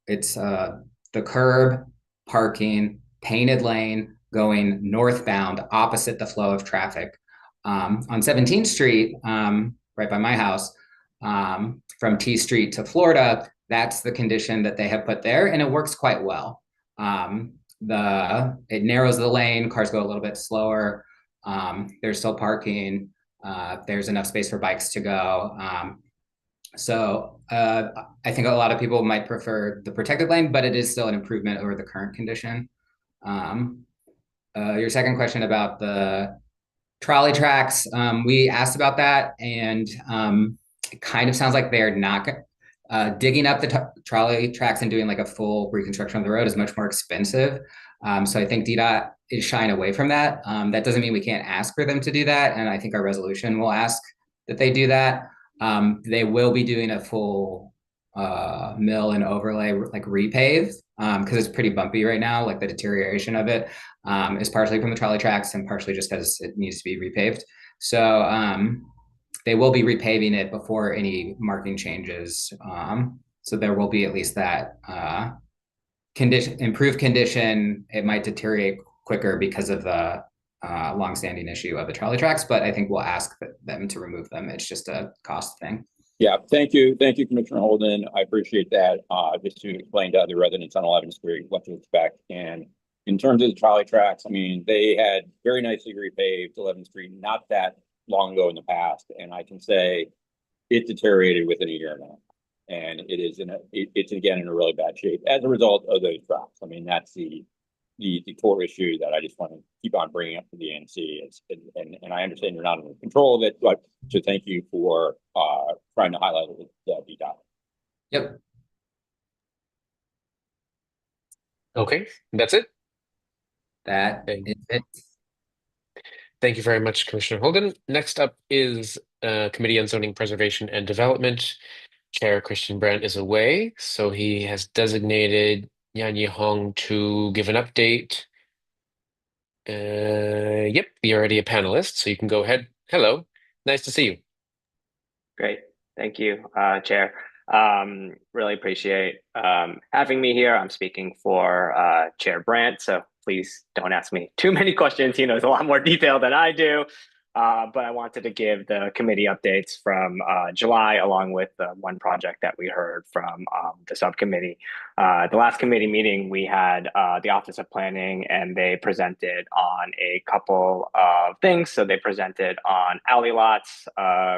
It's the curb, parking, painted lane going northbound opposite the flow of traffic. On 17th Street, right by my house, from T Street to Florida, that's the condition that they have put there, and it works quite well. It narrows the lane, cars go a little bit slower. There's still parking. There's enough space for bikes to go. So I think a lot of people might prefer the protected lane, but it is still an improvement over the current condition. your second question about the trolley tracks, we asked about that, and it kind of sounds like they're not digging up the trolley tracks and doing like a full reconstruction of the road is much more expensive. So I think DDOT is shying away from that. That doesn't mean we can't ask for them to do that, and I think our resolution will ask that they do that. They will be doing a full mill and overlay, like repave, because it's pretty bumpy right now. Like the deterioration of it is partially from the trolley tracks and partially just because it needs to be repaved. So they will be repaving it before any marking changes. So there will be at least that improved condition. It might deteriorate quicker because of the longstanding issue of the trolley tracks, but I think we'll ask them to remove them. It's just a cost thing. Yeah, thank you, Commissioner Holden. I appreciate that. Just to explain to other residents on 11th Street what to expect. And in terms of the trolley tracks, I mean, they had very nicely repaved 11th Street not that long ago in the past, and I can say it deteriorated within a year now, and it is it's again in a really bad shape as a result of those tracks. I mean, that's the core issue that I just want to keep on bringing up to the ANC. And I understand you're not in control of it, but to thank you for trying to highlight it with DDOT. Yep. Okay, that's it. That is it. Thank you very much, Commissioner Holden. Next up is Committee on Zoning Preservation and Development. Chair Christian Brandt is away, so he has designated Yanyi Hong to give an update. Yep, you're already a panelist, so you can go ahead. Hello, nice to see you. Great, thank you, Chair. Really appreciate having me here. I'm speaking for Chair Brandt, so please don't ask me too many questions. He knows a lot more detail than I do. But I wanted to give the committee updates from July, along with one project that we heard from the subcommittee. The last committee meeting, we had the Office of Planning, and they presented on a couple of things. So they presented on alley lots,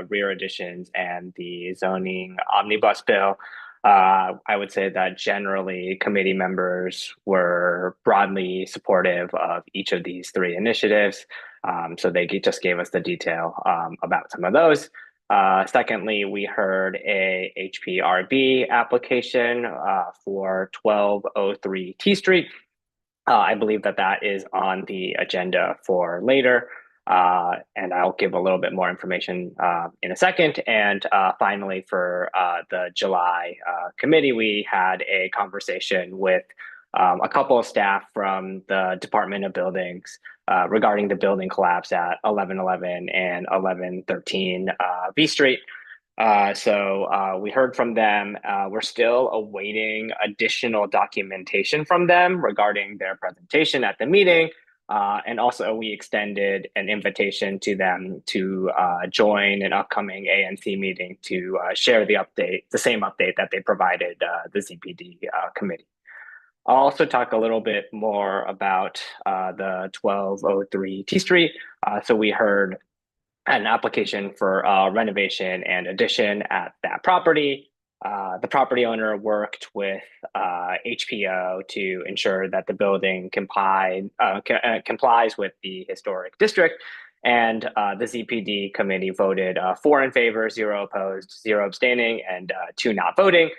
rear additions, and the zoning omnibus bill. I would say that generally committee members were broadly supportive of each of these three initiatives. So they just gave us the detail about some of those. Secondly, we heard a HPRB application for 1203 T Street. I believe that is on the agenda for later. And I'll give a little bit more information in a second. And finally, for the July committee, we had a conversation with a couple of staff from the Department of Buildings regarding the building collapse at 1111 and 1113 V Street. So we heard from them. We're still awaiting additional documentation from them regarding their presentation at the meeting. And also we extended an invitation to them to join an upcoming ANC meeting to share the same update that they provided the ZPD committee. I'll also talk a little bit more about the 1203 T Street. So we heard an application for renovation and addition at that property. The property owner worked with HPO to ensure that the building complies with the historic district. And the ZPD committee voted 4 in favor, 0 opposed, 0 abstaining, and 2 not voting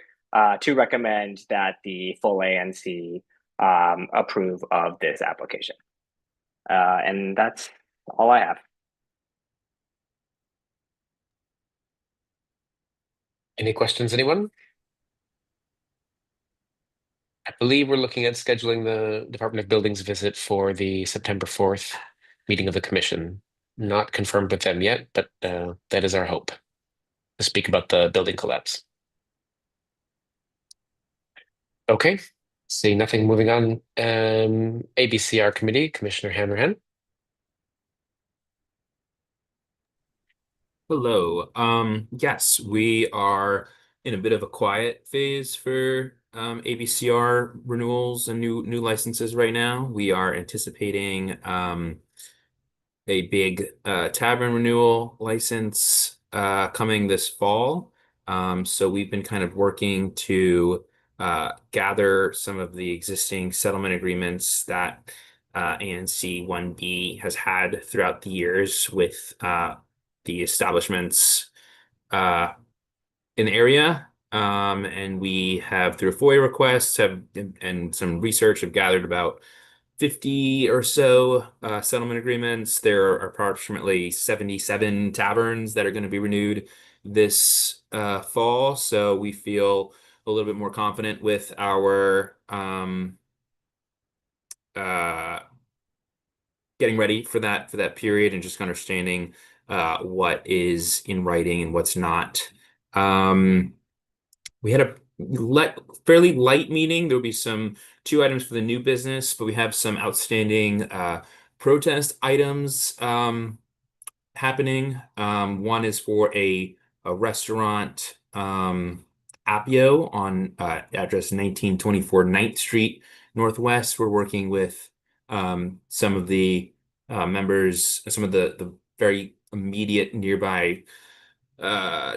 to recommend that the full ANC approve of this application. And that's all I have. Any questions, anyone? I believe we're looking at scheduling the Department of Buildings visit for the September 4th meeting of the commission. Not confirmed with them yet, but that is our hope to speak about the building collapse. Okay, see nothing, moving on. ABCR committee, Commissioner Hanrahan. Hello. Yes, we are in a bit of a quiet phase for ABCR renewals and new licenses right now. We are anticipating a big tavern renewal license coming this fall. So we've been kind of working to gather some of the existing settlement agreements that ANC 1B has had throughout the years with the establishments in the area. And we have, through FOIA requests and some research, have gathered about 50 or so settlement agreements. There are approximately 77 taverns that are going to be renewed this fall. So we feel a little bit more confident with our getting ready for that period and just understanding what is in writing and what's not. We had a fairly light meeting. There'll be two items for the new business, but we have some outstanding protest items happening. One is for a restaurant, Appio, on address 1924 9th Street Northwest. We're working with some of the members, some of the very immediate nearby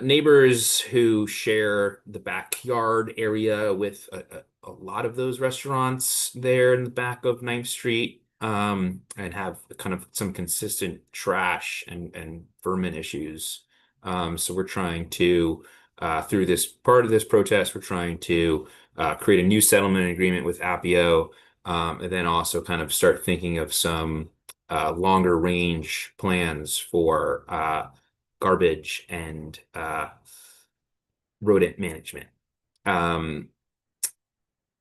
neighbors who share the backyard area with a lot of those restaurants there in the back of 9th Street, and have kind of some consistent trash and vermin issues. So we're trying to, through this part of this protest, we're trying to create a new settlement agreement with Appio, and then also kind of start thinking of some longer range plans for garbage and rodent management.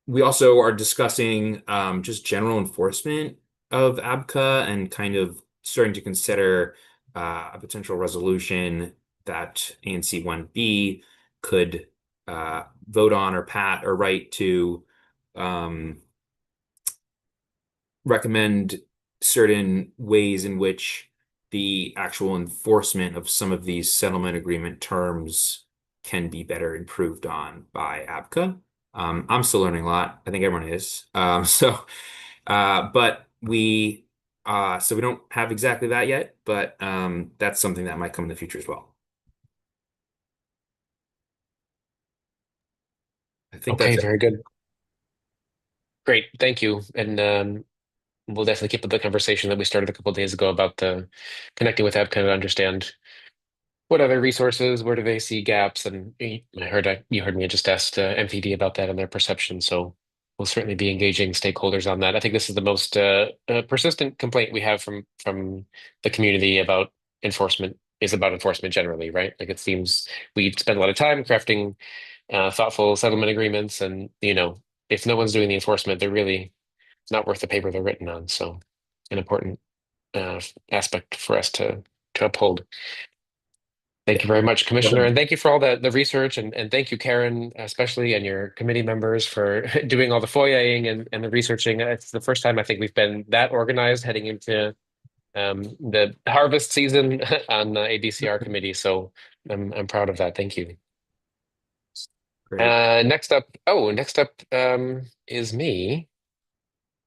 We also are discussing just general enforcement of ABCA and kind of starting to consider a potential resolution that ANC 1B could vote on or write to recommend certain ways in which the actual enforcement of some of these settlement agreement terms can be better improved on by ABCA. I'm still learning a lot. I think everyone is. But we don't have exactly that yet, but that's something that might come in the future as well. I think Okay, that's very good. Great, thank you. And we'll definitely keep up the conversation that we started a couple of days ago about the connecting with ABCA to understand what other resources, where do they see gaps? And you heard me just asked MPD about that and their perception. So we'll certainly be engaging stakeholders on that. I think this is the most persistent complaint we have from the community about enforcement generally, right? Like it seems we spend a lot of time crafting thoughtful settlement agreements, and if no one's doing the enforcement, they're really it's not worth the paper they're written on. So an important aspect for us to uphold. Thank you very much, Commissioner, and thank you for all the research, and thank you, Karen, especially, and your committee members for doing all the FOIAing and the researching. It's the first time I think we've been that organized heading into the harvest season on the ABCR committee. So I'm proud of that. Thank you. great. Next up is me.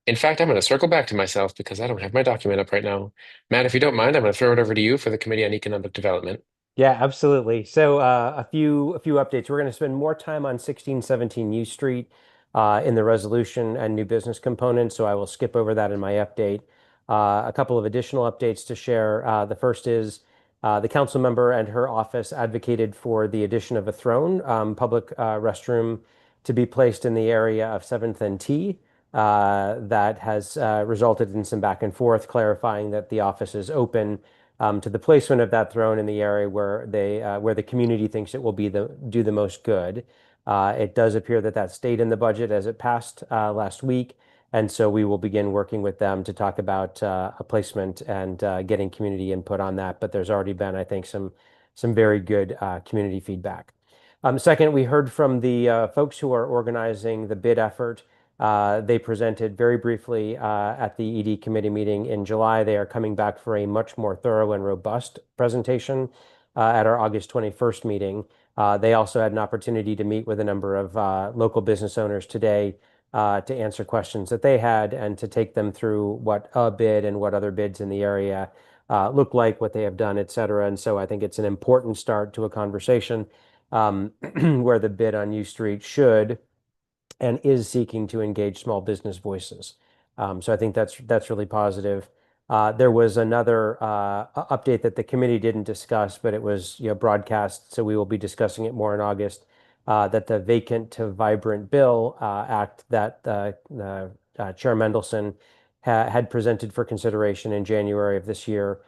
In fact, I'm going to circle back to myself because I don't have my document up right now. Matt, if you don't mind, I'm going to throw it over to you for the Committee on Economic Development. Yeah, absolutely. So a few updates. We're going to spend more time on 1617 U Street in the resolution and new business component. So I will skip over that in my update. A couple of additional updates to share. The first is the council member and her office advocated for the addition of a throne public restroom to be placed in the area of 7th and T. That has resulted in some back and forth, clarifying that the office is open to the placement of that throne in the area where the community thinks it will do the most good. It does appear that stayed in the budget as it passed last week, and so we will begin working with them to talk about a placement and getting community input on that. But there's already been, I think, some very good community feedback. Second, we heard from the folks who are organizing the bid effort. They presented very briefly at the ED committee meeting in July. They are coming back for a much more thorough and robust presentation at our August 21st meeting. They also had an opportunity to meet with a number of local business owners today to answer questions that they had and to take them through what a bid and what other bids in the area look like, what they have done, et cetera. And so I think it's an important start to a conversation where the bid on U Street should and is seeking to engage small business voices. So I think that's really positive. There was another update that the committee didn't discuss, but it was broadcast, so we will be discussing it more in August. That the Vacant to Vibrant Bill Act that Chair Mendelson had presented for consideration in January of this year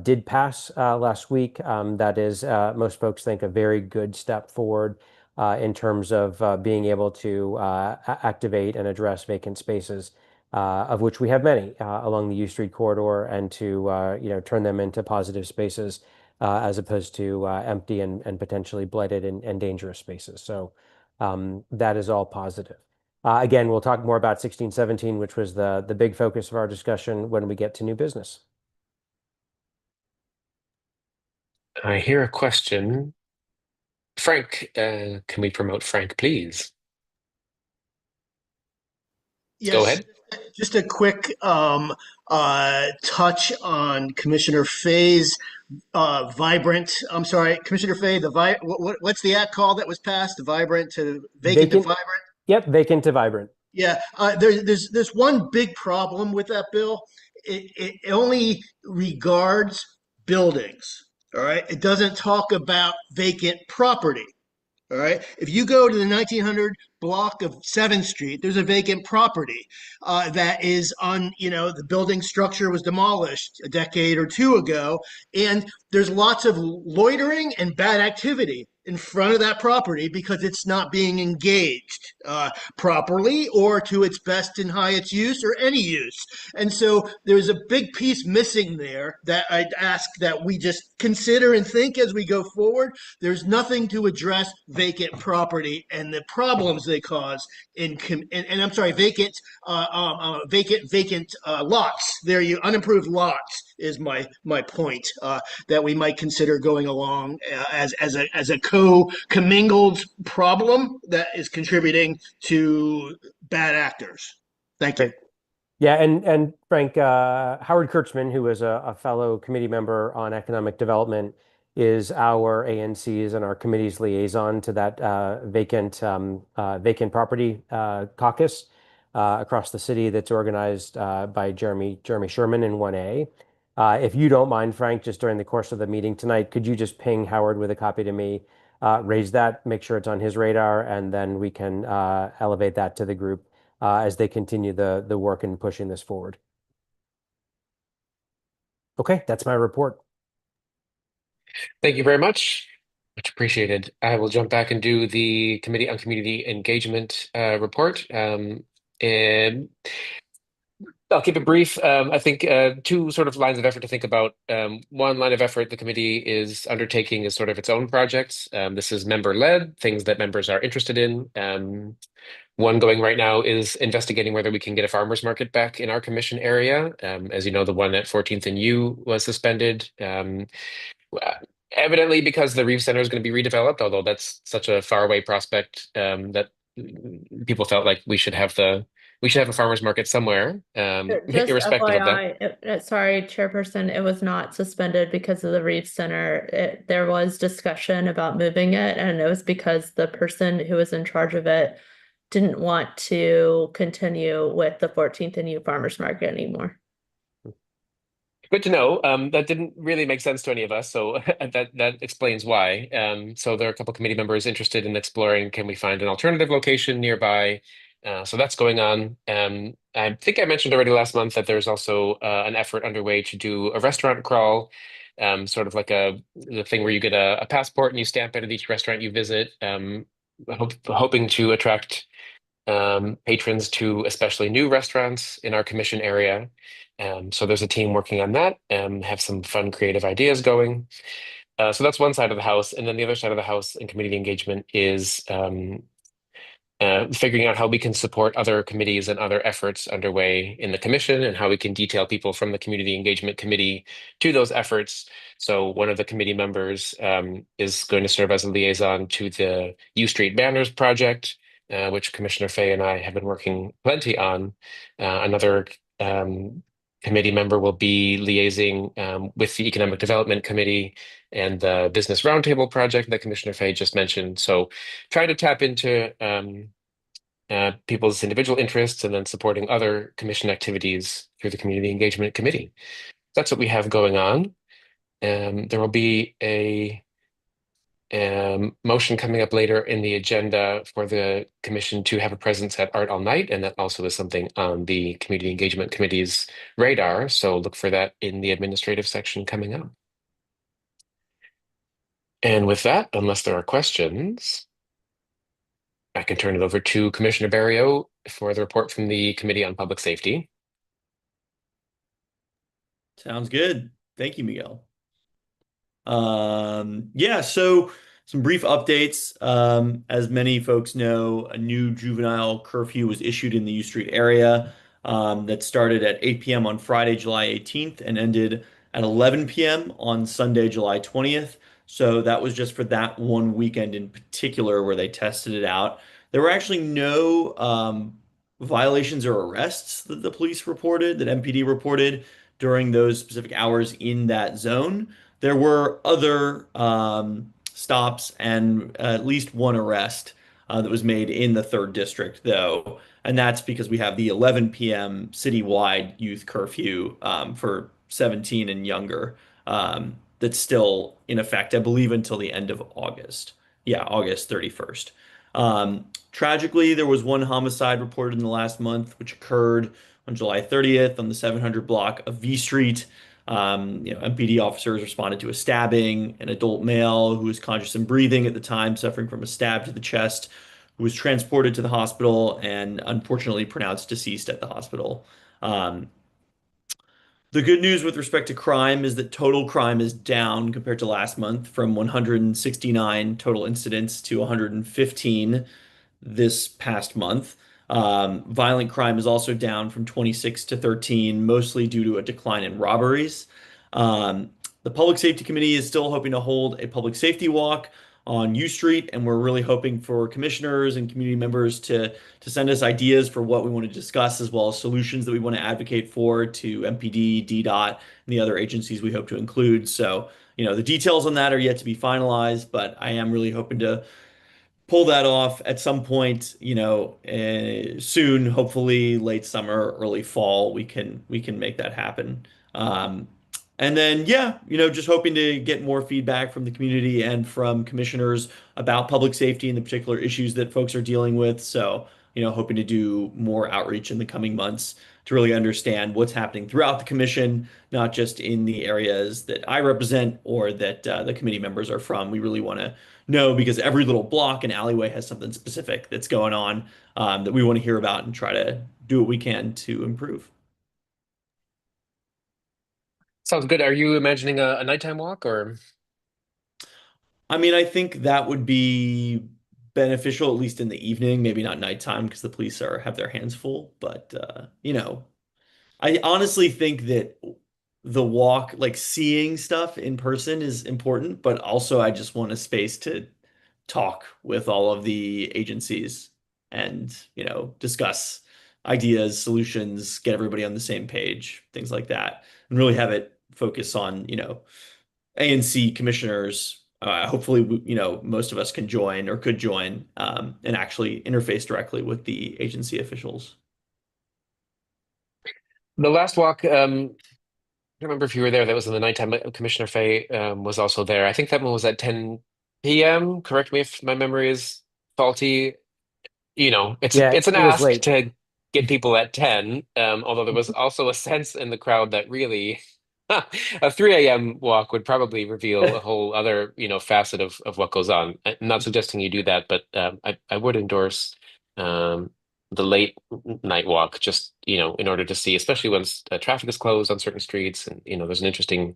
did pass last week. That is, most folks think, a very good step forward in terms of being able to activate and address vacant spaces, of which we have many along the U Street corridor, and to turn them into positive spaces as opposed to empty and potentially blighted and dangerous spaces. So that is all positive. Again, we'll talk more about 1617, which was the big focus of our discussion, when we get to new business. I hear a question. Frank, can we promote Frank, please? Yes, Go ahead. just a quick touch on Commissioner Fay's vibrant. I'm sorry, Commissioner Fay. What's the act called that was passed? The vibrant to vacant to vibrant. Yep, vacant to vibrant. Yeah, there's one big problem with that bill. It only regards buildings. All right, it doesn't talk about vacant property. All right. If you go to the 1900 block of 7th Street, there's a vacant property that is on, the building structure was demolished a decade or two ago. And there's lots of loitering and bad activity in front of that property because it's not being engaged properly or to its best and highest use or any use. And so there's a big piece missing there that I'd ask that we just consider and think as we go forward. There's nothing to address vacant property and the problems they cause and I'm sorry, vacant lots. There, you unimproved lots is my point that we might consider going along as a commingled problem that is contributing to bad actors. Thank you. Yeah, and Frank, Howard Kurtzman, who is a fellow committee member on economic development, is our ANC's and our committee's liaison to that vacant property caucus across the city that's organized by Jeremy Sherman in 1A. If you don't mind, Frank, just during the course of the meeting tonight, could you just ping Howard with a copy to me, raise that, make sure it's on his radar, and then we can elevate that to the group as they continue the work in pushing this forward. Okay, that's my report. Thank you very much. Much appreciated. I will jump back and do the Committee on Community Engagement report. And I'll keep it brief. I think two sort of lines of effort to think about. One line of effort the committee is undertaking is sort of its own projects. This is member-led, things that members are interested in. One going right now is investigating whether we can get a farmers market back in our commission area. As you know, the one at 14th and U was suspended. Evidently because the Reeve Center is going to be redeveloped, although that's such a faraway prospect that people felt like we should have a farmers market somewhere, Just irrespective of that. FYI, sorry, Chairperson, it was not suspended because of the Reeve Center. There was discussion about moving it, and it was because the person who was in charge of it didn't want to continue with the 14th and U Farmers Market anymore. Good to know. That didn't really make sense to any of us, so that explains why. So there are a couple committee members interested in exploring, can we find an alternative location nearby? So that's going on. I think I mentioned already last month that there's also an effort underway to do a restaurant crawl, sort of like the thing where you get a passport and you stamp it at each restaurant you visit, hoping to attract patrons to especially new restaurants in our commission area. So there's a team working on that, have some fun creative ideas going. So that's one side of the house. And then the other side of the house in community engagement is figuring out how we can support other committees and other efforts underway in the commission and how we can detail people from the community engagement committee to those efforts. So one of the committee members is going to serve as a liaison to the U Street Banners project, which Commissioner Fay and I have been working plenty on. Another committee member will be liaising with the Economic Development Committee and the Business Roundtable project that Commissioner Fay just mentioned. So try to tap into people's individual interests and then supporting other commission activities through the Community Engagement Committee. That's what we have going on. There will be a motion coming up later in the agenda for the commission to have a presence at Art All Night, and that also is something on the Community Engagement Committee's radar. So look for that in the administrative section coming up. And with that, unless there are questions, I can turn it over to Commissioner Barrio for the report from the Committee on Public Safety. Sounds good. Thank you, Miguel. Yeah, so some brief updates. As many folks know, a new juvenile curfew was issued in the U Street area that started at 8 p.m. on Friday, July 18th and ended at 11 p.m. on Sunday, July 20th. So that was just for that one weekend in particular where they tested it out. There were actually no violations or arrests that the police reported, that MPD reported during those specific hours in that zone. There were other stops and at least one arrest that was made in the third district, though. And that's because we have the 11 p.m. citywide youth curfew for 17 and younger that's still in effect, I believe, until the end of August. Yeah, August 31st. Tragically, there was one homicide reported in the last month, which occurred on July 30th on the 700 block of V Street. MPD officers responded to a stabbing, an adult male who was conscious and breathing at the time, suffering from a stab to the chest, who was transported to the hospital and unfortunately pronounced deceased at the hospital. The good news with respect to crime is that total crime is down compared to last month from 169 total incidents to 115 this past month. Violent crime is also down from 26 to 13, mostly due to a decline in robberies. The Public Safety Committee is still hoping to hold a public safety walk on U Street, and we're really hoping for commissioners and community members to send us ideas for what we want to discuss, as well as solutions that we want to advocate for to MPD, DDOT, and the other agencies we hope to include. So, the details on that are yet to be finalized, but I am really hoping to pull that off at some point, soon, hopefully late summer, early fall, we can make that happen. And then, yeah, just hoping to get more feedback from the community and from commissioners about public safety and the particular issues that folks are dealing with. So, hoping to do more outreach in the coming months to really understand what's happening throughout the commission, not just in the areas that I represent or that the committee members are from. We really want to know because every little block and alleyway has something specific that's going on that we want to hear about and try to do what we can to improve. Sounds good. Are you imagining a nighttime walk or? I mean, I think that would be beneficial, at least in the evening, maybe not nighttime because the police have their hands full. But I honestly think that the walk, like seeing stuff in person is important, but also I just want a space to talk with all of the agencies and, discuss ideas, solutions, get everybody on the same page, things like that, and really have it focus on, ANC commissioners. Hopefully, most of us can join or could join and actually interface directly with the agency officials. The last walk, I don't remember if you were there. That was in the nighttime. Commissioner Fay was also there. I think that one was at 10 p.m. Correct me if my memory is faulty. Yeah, It's an it was ask late. to get people at 10. Although there was also a sense in the crowd that really a 3 a.m. walk would probably reveal a whole other, facet of what goes on. I'm not suggesting you do that, but I would endorse the late night walk just, in order to see, especially once traffic is closed on certain streets and, there's an interesting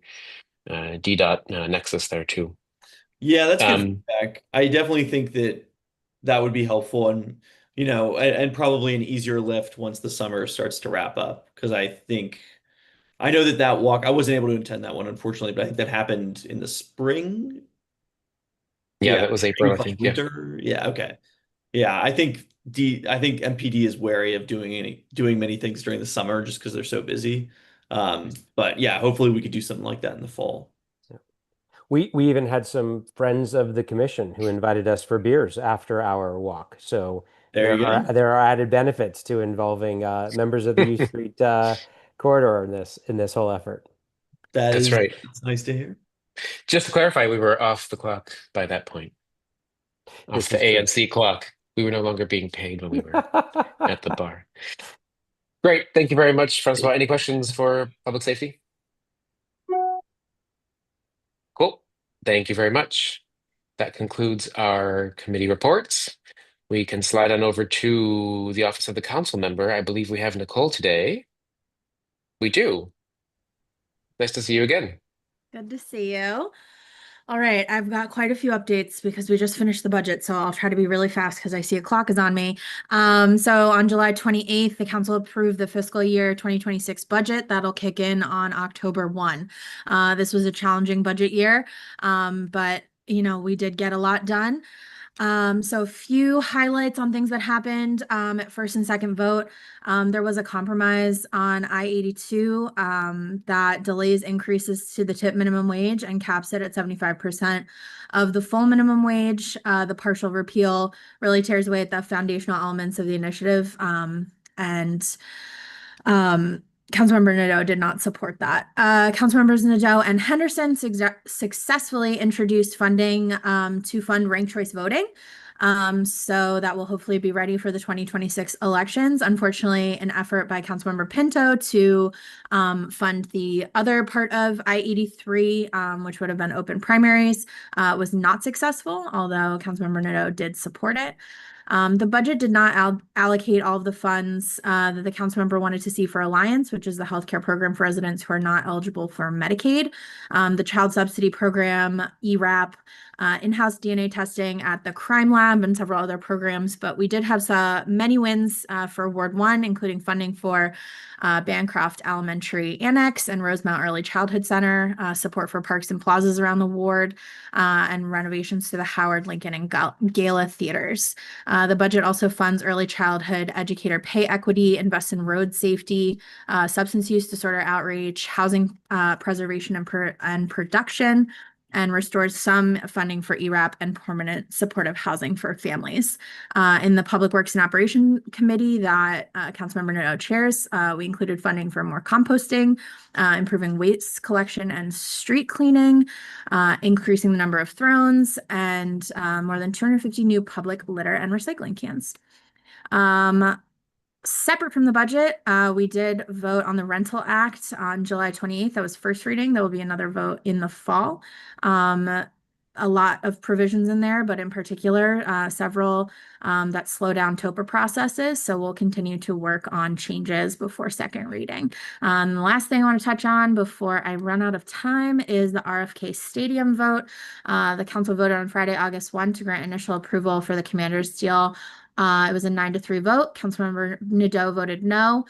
DDOT nexus there too. Yeah, that's good feedback. I definitely think that would be helpful and, and probably an easier lift once the summer starts to wrap up. Because I know that walk, I wasn't able to attend that one, unfortunately, but I think that happened in the spring. Yeah, Yeah, that was April, I think. Yeah. winter. Yeah, okay. Yeah, I think MPD is wary of doing many things during the summer just because they're so busy. But yeah, hopefully we could do something like that in the fall. We even had some friends of the commission who invited us for beers after our walk. So There you go. There are added benefits to involving members of the U Street corridor in this whole effort. That's right. It's nice to hear. Just to clarify, we were off the clock by that point. Off the ANC clock. We were no longer being paid when we were at the bar. Great. Thank you very much, Francois. Any questions for public safety? Cool. Thank you very much. That concludes our committee reports. We can slide on over to the office of the council member. I believe we have Nicole today. We do. Nice to see you again. Good to see you. All right, I've got quite a few updates because we just finished the budget, so I'll try to be really fast because I see a clock is on me. So on July 28th, the council approved the fiscal year 2026 budget. That'll kick in on October 1. This was a challenging budget year, but we did get a lot done. So a few highlights on things that happened at first and second vote. There was a compromise on I-82 that delays increases to the tip minimum wage and caps it at 75% of the full minimum wage. The partial repeal really tears away at the foundational elements of the initiative. Councilmember Nadeau did not support that. Councilmembers Nadeau and Henderson successfully introduced funding to fund ranked choice voting. So that will hopefully be ready for the 2026 elections. Unfortunately, an effort by Councilmember Pinto to fund the other part of I-83, which would have been open primaries, was not successful, although Councilmember Nadeau did support it. The budget did not allocate all of the funds that the council member wanted to see for Alliance, which is the healthcare program for residents who are not eligible for Medicaid, the child subsidy program, ERAP, in-house DNA testing at the crime lab, and several other programs. But we did have many wins for Ward 1, including funding for Bancroft Elementary Annex and Rosemount Early Childhood Center, support for parks and plazas around the ward, and renovations to the Howard, Lincoln, and Gala theaters. The budget also funds early childhood educator pay equity, invests in road safety, substance use disorder outreach, housing preservation and production, and restores some funding for ERAP and permanent supportive housing for families. In the Public Works and Operation Committee that Councilmember Nadeau chairs, we included funding for more composting, improving waste collection and street cleaning, increasing the number of thrones, and more than 250 new public litter and recycling cans. Separate from the budget, we did vote on the Rental Act on July 28th. That was first reading. There will be another vote in the fall. A lot of provisions in there, but in particular, several that slow down TOPA processes. So we'll continue to work on changes before second reading. The last thing I want to touch on before I run out of time is the RFK Stadium vote. The council voted on Friday, August 1 to grant initial approval for the Commanders deal. It was a 9-3 vote. Councilmember Nadeau voted no.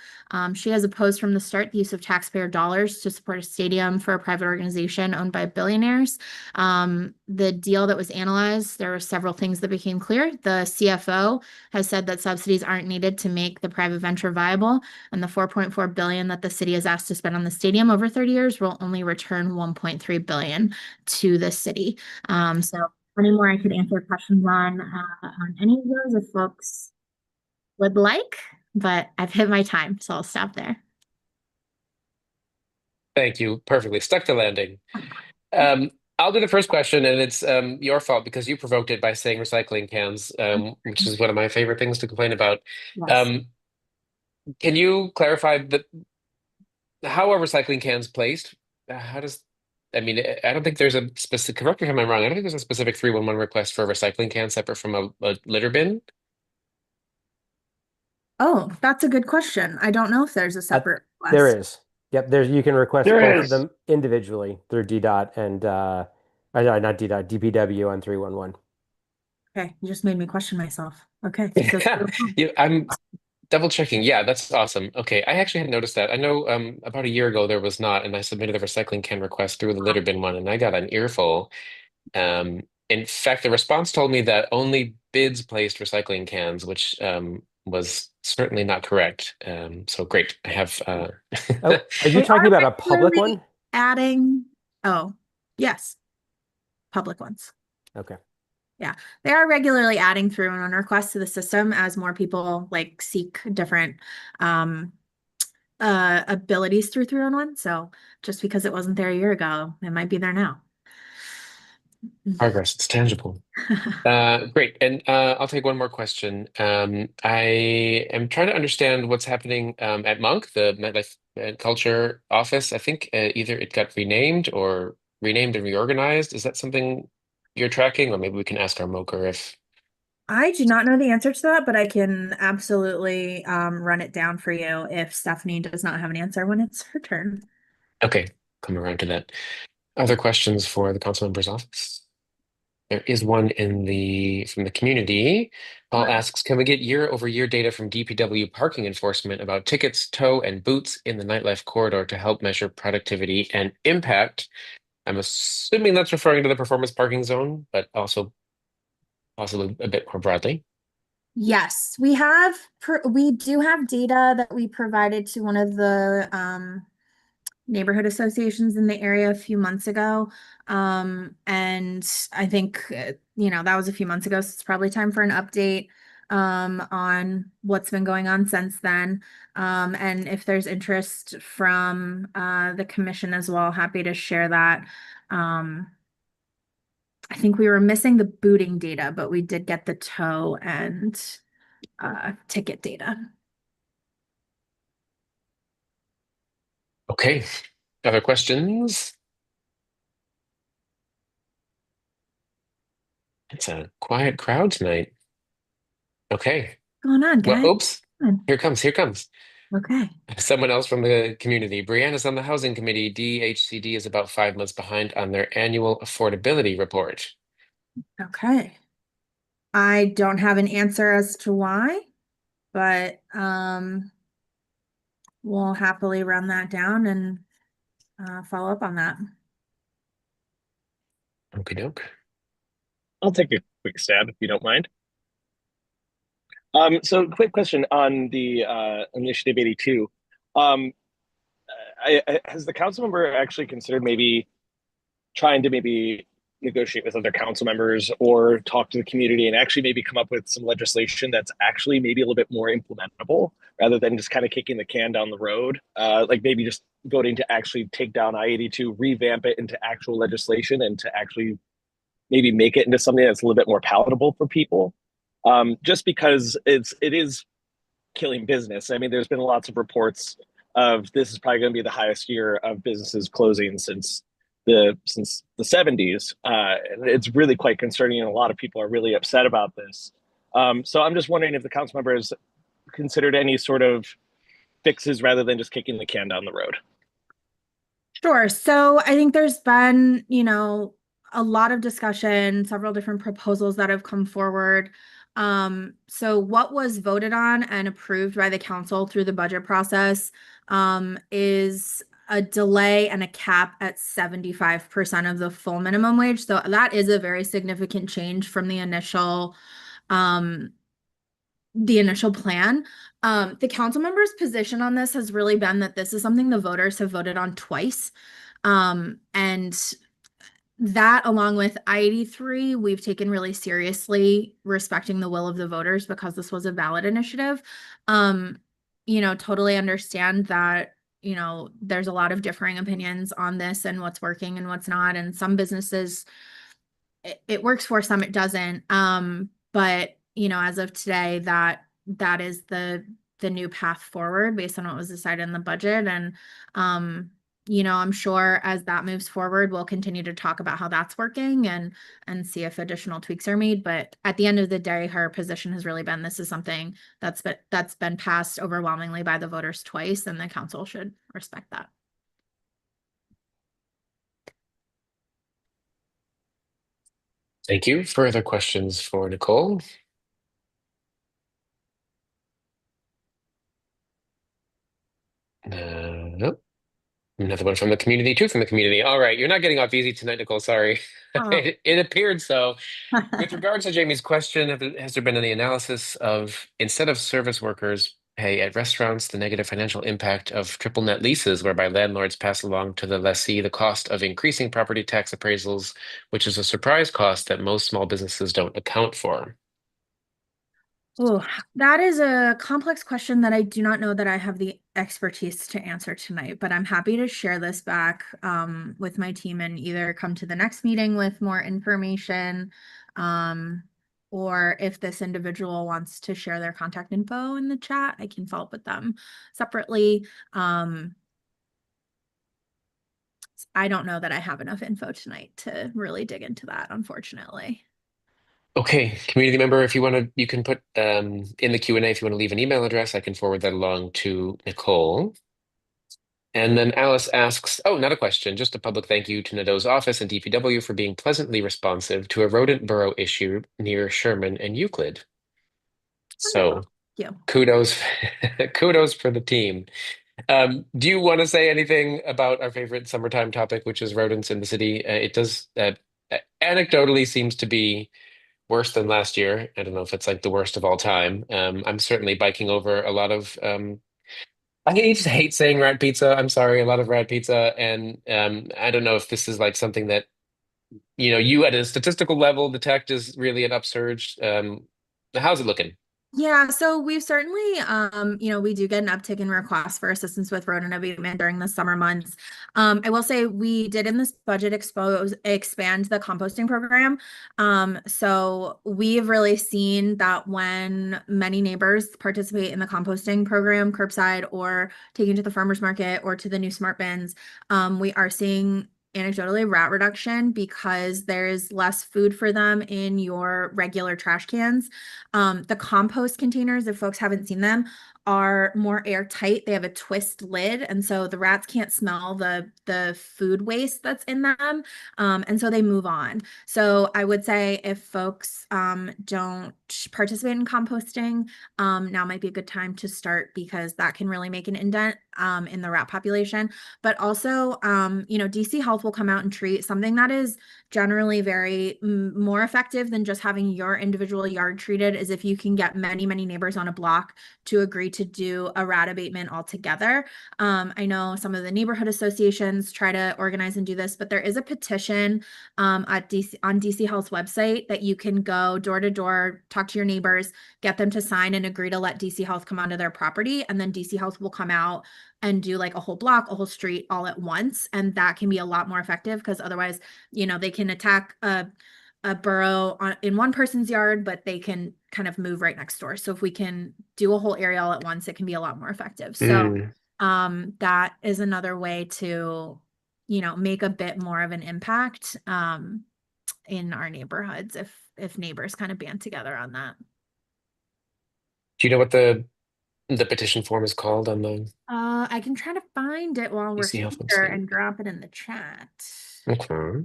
She has opposed from the start the use of taxpayer dollars to support a stadium for a private organization owned by billionaires. The deal that was analyzed, there were several things that became clear. The CFO has said that subsidies aren't needed to make the private venture viable, and the $4.4 billion that the city is asked to spend on the stadium over 30 years will only return $1.3 billion to the city. So any more I could answer questions on any of those if folks would like, but I've hit my time, so I'll stop there. Thank you. Perfectly. Stuck the landing. I'll do the first question, and it's your fault because you provoked it by saying recycling cans, which is one of my favorite things to complain about. Yes. Can you clarify how are recycling cans placed? I don't think there's a specific, correct me if I'm wrong, I don't think there's a specific 311 request for a recycling can separate from a litter bin. Oh, that's a good question. I don't know if there's a separate request. There is. Yep, you can request There both of is. them individually through DDOT and not DDOT, DPW on 311. Okay, you just made me question myself. Okay. I'm double checking. Yeah, that's awesome. Okay, I actually hadn't noticed that. I know about a year ago there was not, and I submitted a recycling can request through the litter bin one, and I got an earful. In fact, the response told me that only bids placed recycling cans, which was certainly not correct. So great. I have. Are you talking about a public one? Adding. Oh, yes. Public ones. Okay. Yeah, they are regularly adding through and on requests to the system as more people like seek different abilities through and on. So just because it wasn't there a year ago, it might be there now. Progress, it's tangible. Great. And I'll take one more question. I am trying to understand what's happening at Monk, the Nightlife and Culture office. I think either it got renamed and reorganized. Is that something you're tracking? Or maybe we can ask our Moker if. I do not know the answer to that, but I can absolutely run it down for you if Stephanie does not have an answer when it's her turn. Okay, come around to that. Other questions for the council member's office? There is one from the community. Paul asks, can we get year-over-year data from DPW parking enforcement about tickets, tow, and boots in the nightlife corridor to help measure productivity and impact? I'm assuming that's referring to the performance parking zone, but also possibly a bit more broadly. Yes, we do have data that we provided to one of the neighborhood associations in the area a few months ago. And I think, that was a few months ago, so it's probably time for an update on what's been going on since then. And if there's interest from the commission as well, happy to share that. I think we were missing the booting data, but we did get the tow and ticket data. Okay. Other questions? It's a quiet crowd tonight. Okay. Going on, Well, guys? oops. Here comes. Okay. Someone else from the community. Brianna's on the housing committee. DHCD is about 5 months behind on their annual affordability report. Okay. I don't have an answer as to why, but we'll happily run that down and follow up on that. Okie doke. I'll take a quick stab if you don't mind. So quick question on the Initiative 82. Has the council member actually considered maybe trying to maybe negotiate with other council members or talk to the community and actually maybe come up with some legislation that's actually maybe a little bit more implementable rather than just kind of kicking the can down the road? Like maybe just voting to actually take down I-82, revamp it into actual legislation and to actually maybe make it into something that's a little bit more palatable for people. Just because it is killing business. I mean, there's been lots of reports of this is probably going to be the highest year of businesses closing since the 70s. And it's really quite concerning, and a lot of people are really upset about this. So I'm just wondering if the council members considered any sort of fixes rather than just kicking the can down the road. Sure. So I think there's been, a lot of discussion, several different proposals that have come forward. So what was voted on and approved by the council through the budget process is a delay and a cap at 75% of the full minimum wage. So that is a very significant change from the initial plan. The council members' position on this has really been that this is something the voters have voted on twice. And that, along with I-83, we've taken really seriously respecting the will of the voters because this was a ballot initiative. Totally understand that, there's a lot of differing opinions on this and what's working and what's not. And some businesses, it works for, some it doesn't. But, as of today, that is the new path forward based on what was decided in the budget. And, I'm sure as that moves forward, we'll continue to talk about how that's working and see if additional tweaks are made. But at the end of the day, her position has really been this is something that's been passed overwhelmingly by the voters twice, and the council should respect that. Thank you. Further questions for Nicole? Nope. Another one from the community, two from the community. All right, you're not getting off easy tonight, Nicole. Sorry. It appeared so. With regards to Jamie's question, has there been any analysis of, instead of service workers Hey, at restaurants, the negative financial impact of triple net leases, whereby landlords pass along to the lessee the cost of increasing property tax appraisals, which is a surprise cost that most small businesses don't account for. Oh, that is a complex question that I do not know that I have the expertise to answer tonight, but I'm happy to share this back with my team and either come to the next meeting with more information, or if this individual wants to share their contact info in the chat, I can follow up with them separately. I don't know that I have enough info tonight to really dig into that, unfortunately. Okay, community member, if you want to, you can put in the Q&A if you want to leave an email address, I can forward that along to Nicole. And then Alice asks, oh, not a question, just a public thank you to Nadeau's office and DPW for being pleasantly responsive to a rodent burrow issue near Sherman and Euclid. So kudos, kudos for the team. Do you want to say anything about our favorite summertime topic, which is rodents in the city? It does anecdotally seems to be worse than last year. I don't know if it's like the worst of all time. I'm certainly biking over a lot of I just hate saying rat pizza. I'm sorry, a lot of rat pizza. And I don't know if this is like something that, you at a statistical level detect is really an upsurge. How's it looking? Yeah, so we've certainly, we do get an uptick in requests for assistance with rodent abatement during the summer months. I will say we did in this budget expand the composting program. So we've really seen that when many neighbors participate in the composting program, curbside or taking to the farmers market or to the new smart bins, we are seeing anecdotally rat reduction because there's less food for them in your regular trash cans. The compost containers, if folks haven't seen them, are more airtight. They have a twist lid, and so the rats can't smell the food waste that's in them, and so they move on. So I would say if folks don't participate in composting, now might be a good time to start because that can really make an indent in the rat population. But also, DC Health will come out and treat something that is generally very more effective than just having your individual yard treated is if you can get many, many neighbors on a block to agree to do a rat abatement all together. I know some of the neighborhood associations try to organize and do this, but there is a petition on DC Health's website that you can go door to door, talk to your neighbors, get them to sign and agree to let DC Health come onto their property, and then DC Health will come out and do like a whole block, a whole street all at once. And that can be a lot more effective because otherwise, they can attack a burrow in one person's yard, but they can kind of move right next door. So if we can do a whole area all at once, it can be a lot more effective. So that is another way to, make a bit more of an impact in our neighborhoods if neighbors kind of band together on that. Do you know what the petition form is called on the I can try to find it while we're DC here Health website? and drop it in the chat. Okay.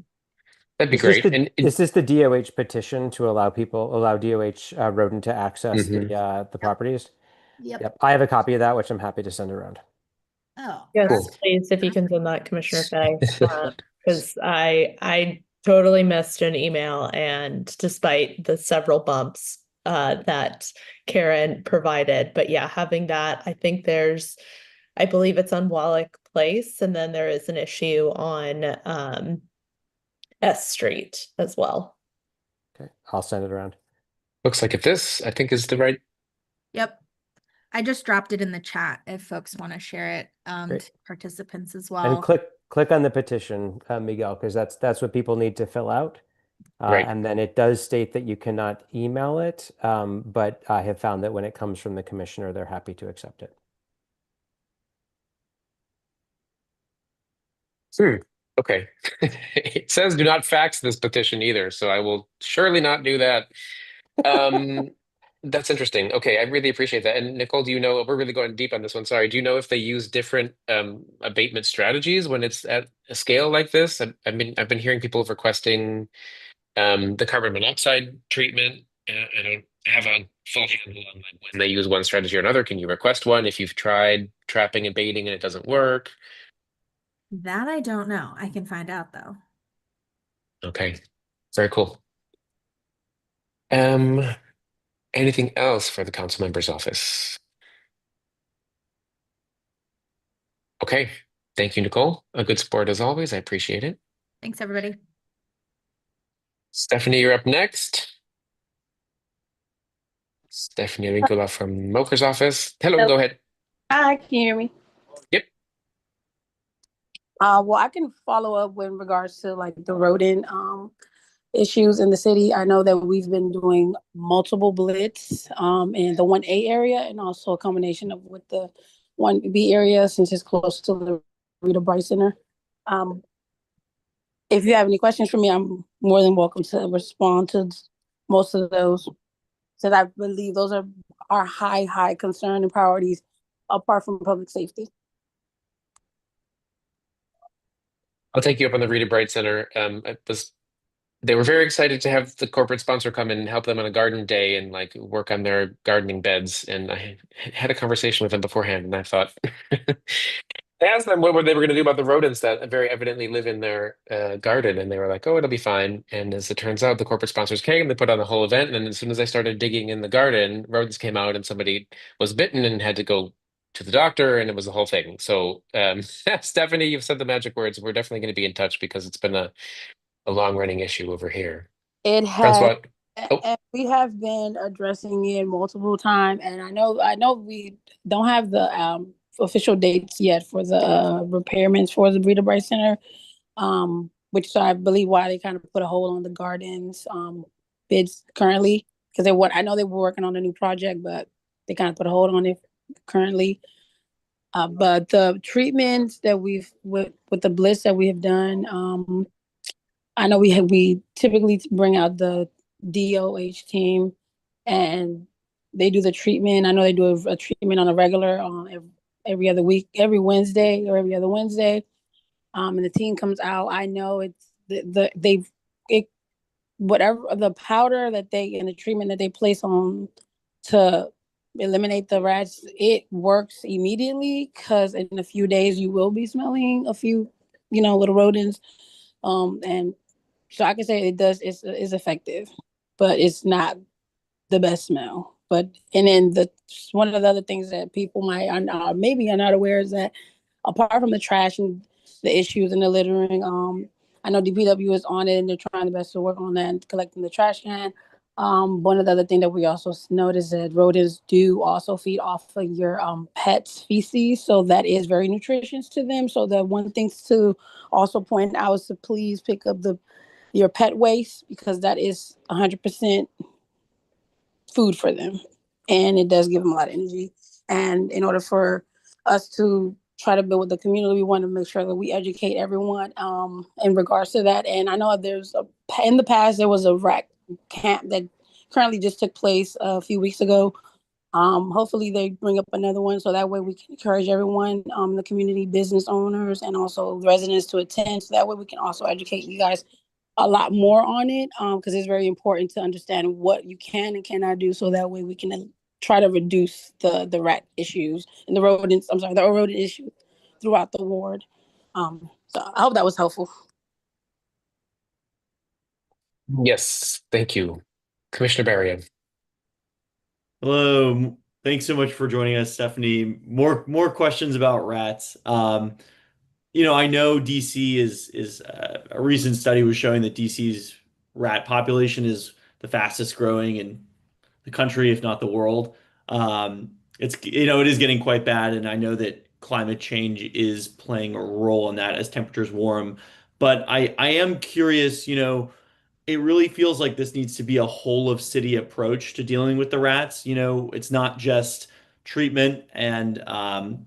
That'd be Is this great. is this the DOH petition to allow DOH rodent to access the properties? Yep. I have a copy of that, which I'm happy to send around. Oh, yes, cool. please, if you can send that, Commissioner Fay, because I totally missed an email, and despite the several bumps that Karen provided, but yeah, having that, I believe it's on Wallach Place, and then there is an issue on S Street as well. Okay, I'll send it around. Looks like this, I think, is the right. Yep. I just dropped it in the chat if folks want to share it to participants as well. And click on the petition, Miguel, because that's what people need to fill out. Right. And then it does state that you cannot email it, but I have found that when it comes from the commissioner, they're happy to accept it. Okay. It says do not fax this petition either, so I will surely not do that. That's interesting. Okay, I really appreciate that. And Nicole, do you know, we're really going deep on this one, sorry. Do you know if they use different abatement strategies when it's at a scale like this? I've been hearing people requesting the carbon monoxide treatment. I don't have a full handle on like when they use one strategy or another. Can you request one if you've tried trapping and baiting and it doesn't work? That I don't know. I can find out though. Okay, very cool. Anything else for the council member's office? Okay. Thank you, Nicole. A good sport as always. I appreciate it. Thanks, everybody. Stephanie, you're up next. Stephanie Winkler from Mocha's office. Hello, go ahead. Hi, can you hear me? Yep. Well, I can follow up with regards to like the rodent issues in the city. I know that we've been doing multiple blitz in the 1A area and also a combination of with the 1B area since it's close to the Rita Bright Center. If you have any questions for me, I'm more than welcome to respond to most of those. So I believe those are our high concern and priorities apart from public safety. I'll take you up on the Rita Bright Center. They were very excited to have the corporate sponsor come and help them on a garden day and like work on their gardening beds. And I had a conversation with them beforehand, and I thought I asked them what they were going to do about the rodents that very evidently live in their garden, and they were like, "Oh, it'll be fine." And as it turns out, the corporate sponsors came, they put on a whole event, and as soon as I started digging in the garden, rodents came out, and somebody was bitten and had to go to the doctor, and it was a whole thing. So, Stephanie, you've said the magic words. We're definitely going to be in touch because it's been a long-running issue over here. It has, Francois, oh, and we have been addressing it multiple times, and I know we don't have the official dates yet for the repairments for the Breeder Bright Center, which I believe why they kind of put a hold on the gardens bids currently because I know they were working on a new project, but they kind of put a hold on it currently. But the treatments that we've with the blitz that we have done, I know we typically bring out the DOH team, and they do the treatment. I know they do a treatment on a regular every other week, every Wednesday or every other Wednesday. And the team comes out. I know it's whatever the powder that they and the treatment that they place on to eliminate the rats, it works immediately because in a few days you will be smelling a few, little rodents. And so I can say it does, it's effective, but it's not the best smell. But and then one of the other things that people maybe are not aware is that apart from the trash and the issues and the littering, I know DPW is on it and they're trying the best to work on that and collecting the trash can. One of the other things that we also noticed that rodents do also feed off of your pet's feces, so that is very nutritious to them. So the one thing to also point out is to please pick up your pet waste because that is 100% food for them, and it does give them a lot of energy. And in order for us to try to build with the community, we want to make sure that we educate everyone in regards to that. And I know in the past there was a rat camp that currently just took place a few weeks ago. Hopefully they bring up another one so that way we can encourage everyone, the community, business owners, and also residents to attend. So that way we can also educate you guys a lot more on it because it's very important to understand what you can and cannot do so that way we can try to reduce the rat issues and the rodent issue throughout the ward. So I hope that was helpful. yes, thank you. Commissioner Barrio. Hello. Thanks so much for joining us, Stephanie. More questions about rats. I know DC is a recent study was showing that DC's rat population is the fastest growing in the country, if not the world. It is getting quite bad, and I know that climate change is playing a role in that as temperatures warm. But I am curious, it really feels like this needs to be a whole of city approach to dealing with the rats. It's not just treatment and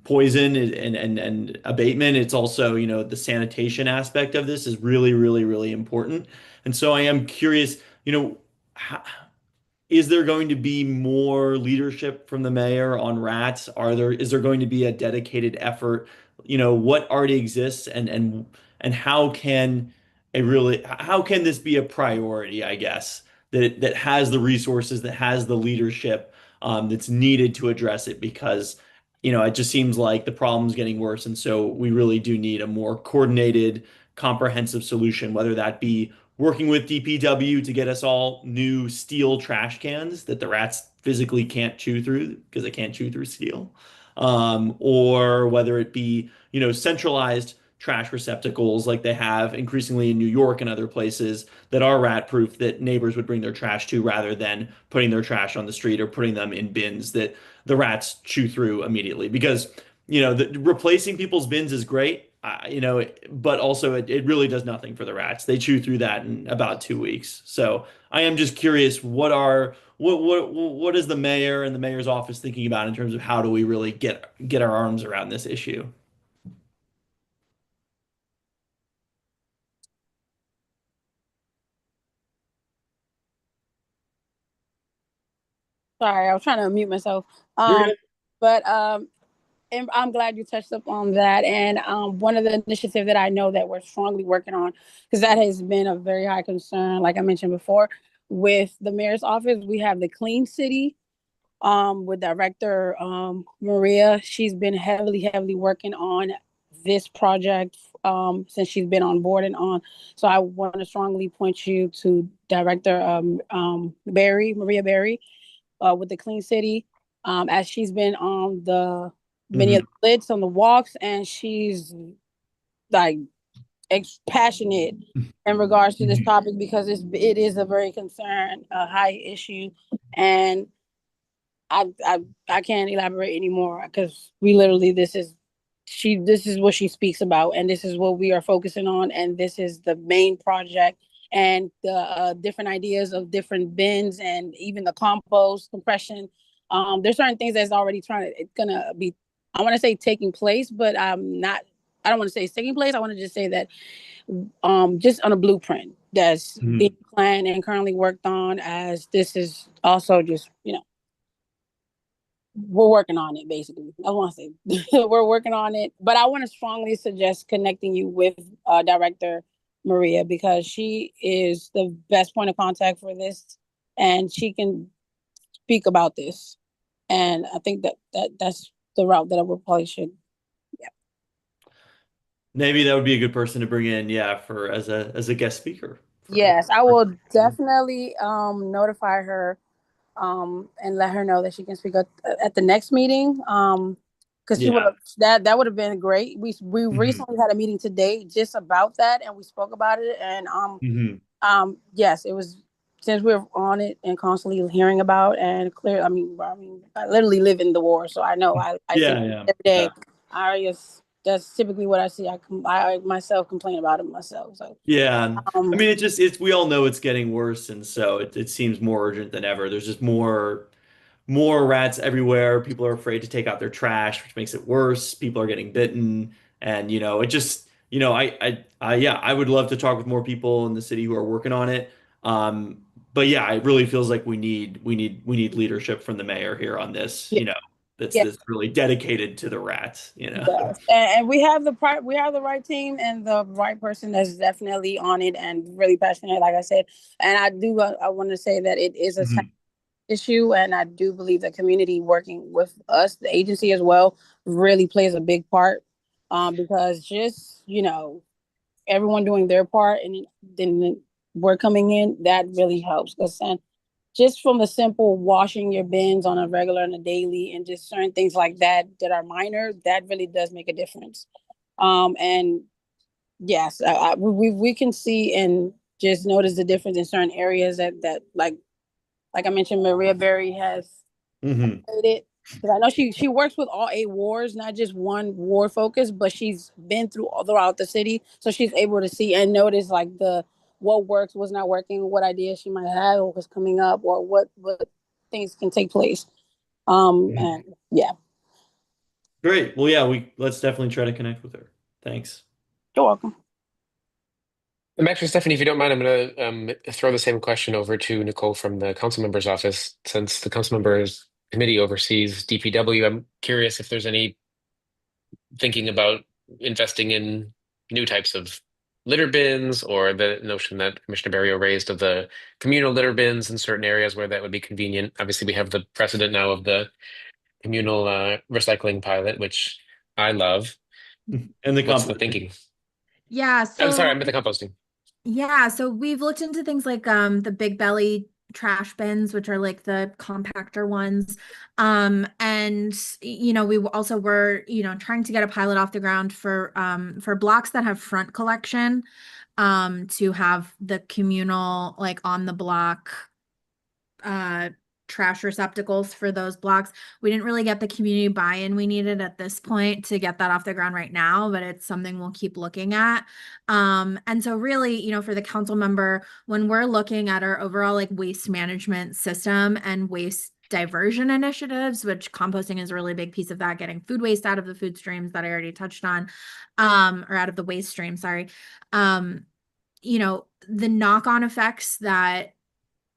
poison and abatement. It's also, the sanitation aspect of this is really, really, really important. And so I am curious, how, is there going to be more leadership from the mayor on rats? Is there going to be a dedicated effort? What already exists and how can this be a priority, I guess, that has the resources, that has the leadership that's needed to address it because it just seems like the problem's getting worse. And so we really do need a more coordinated, comprehensive solution, whether that be working with DPW to get us all new steel trash cans that the rats physically can't chew through because they can't chew through steel. or whether it be, centralized trash receptacles like they have increasingly in New York and other places that are rat proof that neighbors would bring their trash to rather than putting their trash on the street or putting them in bins that the rats chew through immediately. Because, replacing people's bins is great, but also it really does nothing for the rats. They chew through that in about 2 weeks. So I am just curious, what is the mayor and the mayor's office thinking about in terms of how do we really get our arms around this issue? Sorry, I was trying to unmute myself. You're good. But and I'm glad you touched up on that. And one of the initiatives that I know that we're strongly working on, because that has been a very high concern, like I mentioned before, with the mayor's office, we have the Clean City with Director Maria. She's been heavily working on this project since she's been on board and on. So I want to strongly point you to Director Maria Berry with the Clean City, as she's been on the many of the lids on the walks, and she's like passionate in regards to this topic because it is a very concern, a high issue, and I can't elaborate anymore because we literally this is what she speaks about, and this is what we are focusing on, and this is the main project. And the different ideas of different bins and even the compost compression. There's certain things that's already it's gonna be, I want to say taking place, but I don't want to say it's taking place. I want to just say that just on a blueprint that's being planned and currently worked on, as this is also just, we're working on it, basically. I want to say we're working on it, but I want to strongly suggest connecting you with Director Maria, because she is the best point of contact for this, and she can speak about this. And I think that's the route that I would probably should. Yeah. Maybe that would be a good person to bring in, for as a guest speaker. Yes, I will definitely notify her and let her know that she can speak at the next meeting. Because she would have that would have been great. We recently had a meeting today just about that, and we spoke about it. And yes, it was, since we're on it and constantly hearing about and clear. I mean, I literally live in the war, so I know I see it every day. That's typically what I see. I myself complain about it myself. So I mean, we all know it's getting worse, and so it seems more urgent than ever. There's just more rats everywhere. People are afraid to take out their trash, which makes it worse. People are getting bitten, and it just, I would love to talk with more people in the city who are working on it. But yeah, it really feels like we need leadership from the mayor here on this. That's really dedicated to the rats. Yes. And we have the right team and the right person that's definitely on it and really passionate, like I said. And I want to say that it is a issue, and I do believe the community working with us, the agency as well, really plays a big part, because just everyone doing their part and then we're coming in, that really helps. Because just from the simple washing your bins on a regular and a daily, and just certain things like that are minor, that really does make a difference. And yes, we can see and just notice the difference in certain areas that like I mentioned, Maria Berry has it. Because I know she works with all 8 wards, not just one ward focus, but she's been throughout the city, so she's able to see and notice like what works, what's not working, what ideas she might have, or what's coming up, or what things can take place. And yeah. Great. Well, yeah, let's definitely try to connect with her. Thanks. You're welcome. And actually, Stephanie, if you don't mind, I'm going to throw the same question over to Nicole from the council member's office. Since the council members committee oversees DPW, I'm curious if there's any thinking about investing in new types of litter bins, or the notion that Commissioner Barrio raised of the communal litter bins in certain areas where that would be convenient. Obviously, we have the precedent now of the communal recycling pilot, which I love. And the What's the thinking? Yeah, I'm sorry, I meant the composting. Yeah, so we've looked into things like the Big Belly trash bins, which are like the compactor ones. And we also were, trying to get a pilot off the ground for blocks that have front collection, to have the communal, like on the block, trash receptacles for those blocks. We didn't really get the community buy-in we needed at this point to get that off the ground right now, but it's something we'll keep looking at. And so really, for the council member, when we're looking at our overall like waste management system and waste diversion initiatives, which composting is a really big piece of that, getting food waste out of the food streams that I already touched on, or out of the waste stream, sorry. The knock-on effects that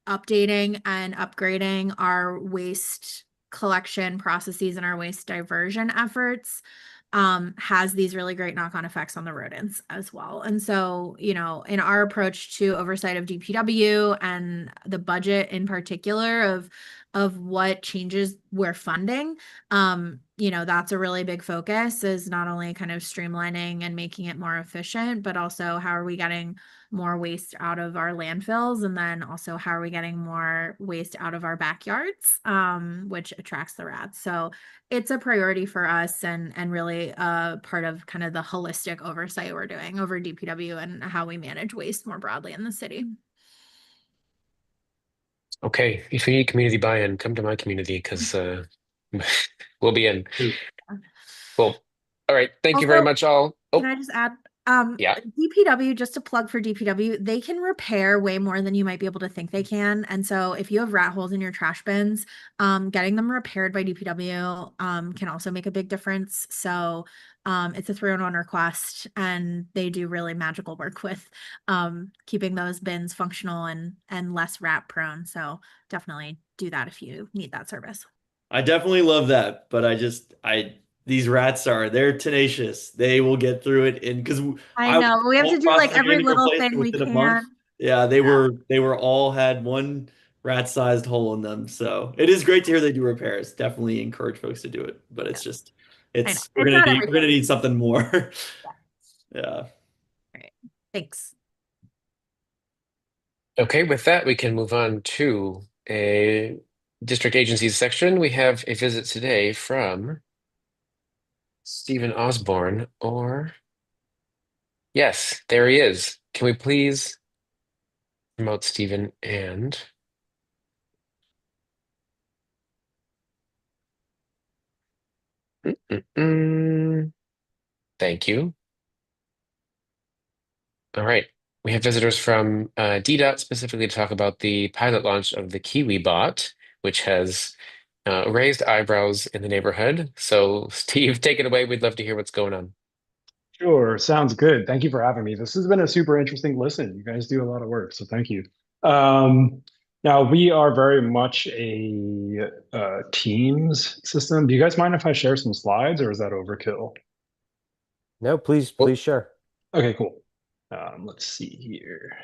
updating and upgrading our waste collection processes and our waste diversion efforts has these really great knock-on effects on the rodents as well. And so, in our approach to oversight of DPW and the budget in particular of what changes we're funding, that's a really big focus, is not only kind of streamlining and making it more efficient, but also how are we getting more waste out of our landfills, and then also how are we getting more waste out of our backyards, which attracts the rats. So it's a priority for us, and really part of kind of the holistic oversight we're doing over DPW and how we manage waste more broadly in the city. Okay, if you need community buy-in, come to my community because we'll be in. Cool. All right. Thank you very much, all. Can I just add? Yeah. DPW, just a plug for DPW, they can repair way more than you might be able to think they can. And so if you have rat holes in your trash bins, getting them repaired by DPW can also make a big difference. So it's a 3-in-1 request, and they do really magical work with keeping those bins functional and less rat prone. So definitely do that if you need that service. I definitely love that, but these rats they're tenacious. They will get through it, and because I know we have to do like every little thing we can. Yeah, they were all had one rat-sized hole in them. So it is great to hear they do repairs. Definitely encourage folks to do it, but we're gonna need something more. Yeah. All right. Thanks. Okay, with that, we can move on to a district agencies section. We have a visit today from Stephen Osborne, yes, there he is. Can we please promote Stephen and thank you. All right. We have visitors from DDOT specifically to talk about the pilot launch of the Kiwi bot, which has raised eyebrows in the neighborhood. So, Steve, take it away. We'd love to hear what's going on. Sure, sounds good. Thank you for having me. This has been a super interesting listen. You guys do a lot of work, so thank you. Now, we are very much a Teams system. Do you guys mind if I share some slides, or is that overkill? No, please share. Okay, cool. Let's see here.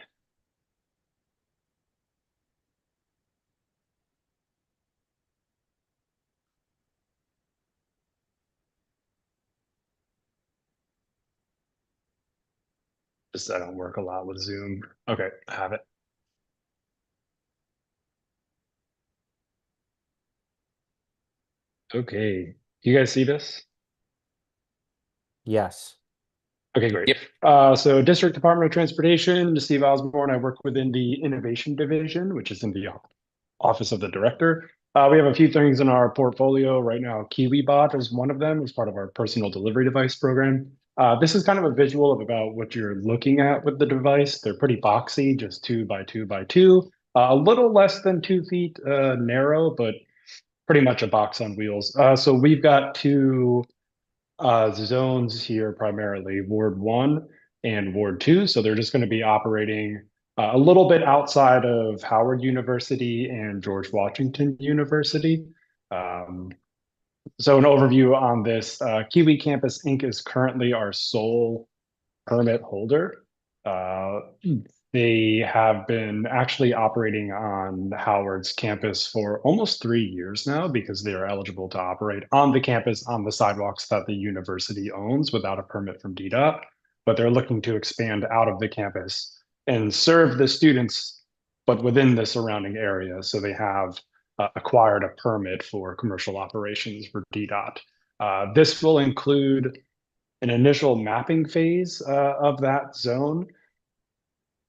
Just I don't work a lot with Zoom. Okay, I have it. Okay, you guys see this? Yes. Okay, great. So District Department of Transportation, Steve Osborne. I work within the Innovation Division, which is in the Office of the Director. We have a few things in our portfolio right now. KiwiBot is one of them as part of our personal delivery device program. This is kind of a visual of about what you're looking at with the device. They're pretty boxy, just 2 by 2 by 2, a little less than 2 feet narrow, but pretty much a box on wheels. So we've got 2 zones here, primarily Ward 1 and Ward 2. So they're just going to be operating a little bit outside of Howard University and George Washington University. So an overview on this, Kiwi Campus Inc. is currently our sole permit holder. They have been actually operating on Howard's campus for almost 3 years now, because they are eligible to operate on the campus on the sidewalks that the university owns without a permit from DDOT. But they're looking to expand out of the campus and serve the students but within the surrounding area. So they have acquired a permit for commercial operations for DDOT. This will include an initial mapping phase of that zone.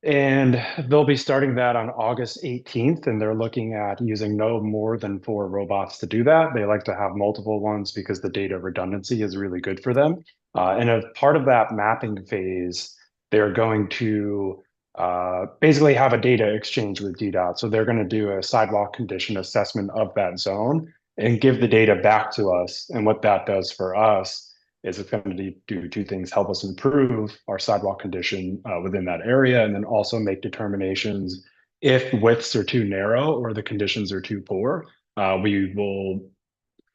And they'll be starting that on August 18th, and they're looking at using no more than 4 robots to do that. They like to have multiple ones because the data redundancy is really good for them. And as part of that mapping phase, they're going to basically have a data exchange with DDOT. So they're going to do a sidewalk condition assessment of that zone and give the data back to us. And what that does for us is it's going to do 2 things: help us improve our sidewalk condition within that area, and then also make determinations if widths are too narrow or the conditions are too poor. We will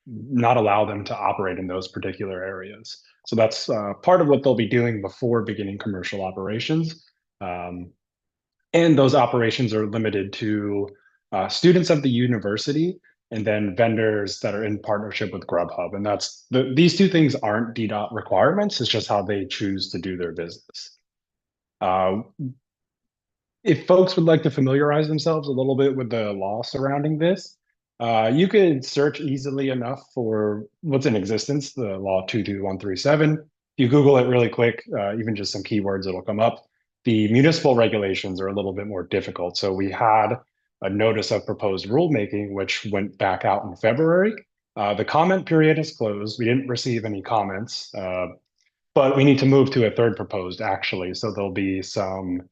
not allow them to operate in those particular areas. So that's part of what they'll be doing before beginning commercial operations. And those operations are limited to students of the university and then vendors that are in partnership with Grubhub. And these 2 things aren't DDOT requirements. It's just how they choose to do their business. If folks would like to familiarize themselves a little bit with the law surrounding this, you could search easily enough for what's in existence, the law 22137. If you Google it really quick, even just some keywords, it'll come up. The municipal regulations are a little bit more difficult. So we had a notice of proposed rulemaking, which went back out in February. The comment period is closed. We didn't receive any comments, but we need to move to a third proposed, actually. So there'll be some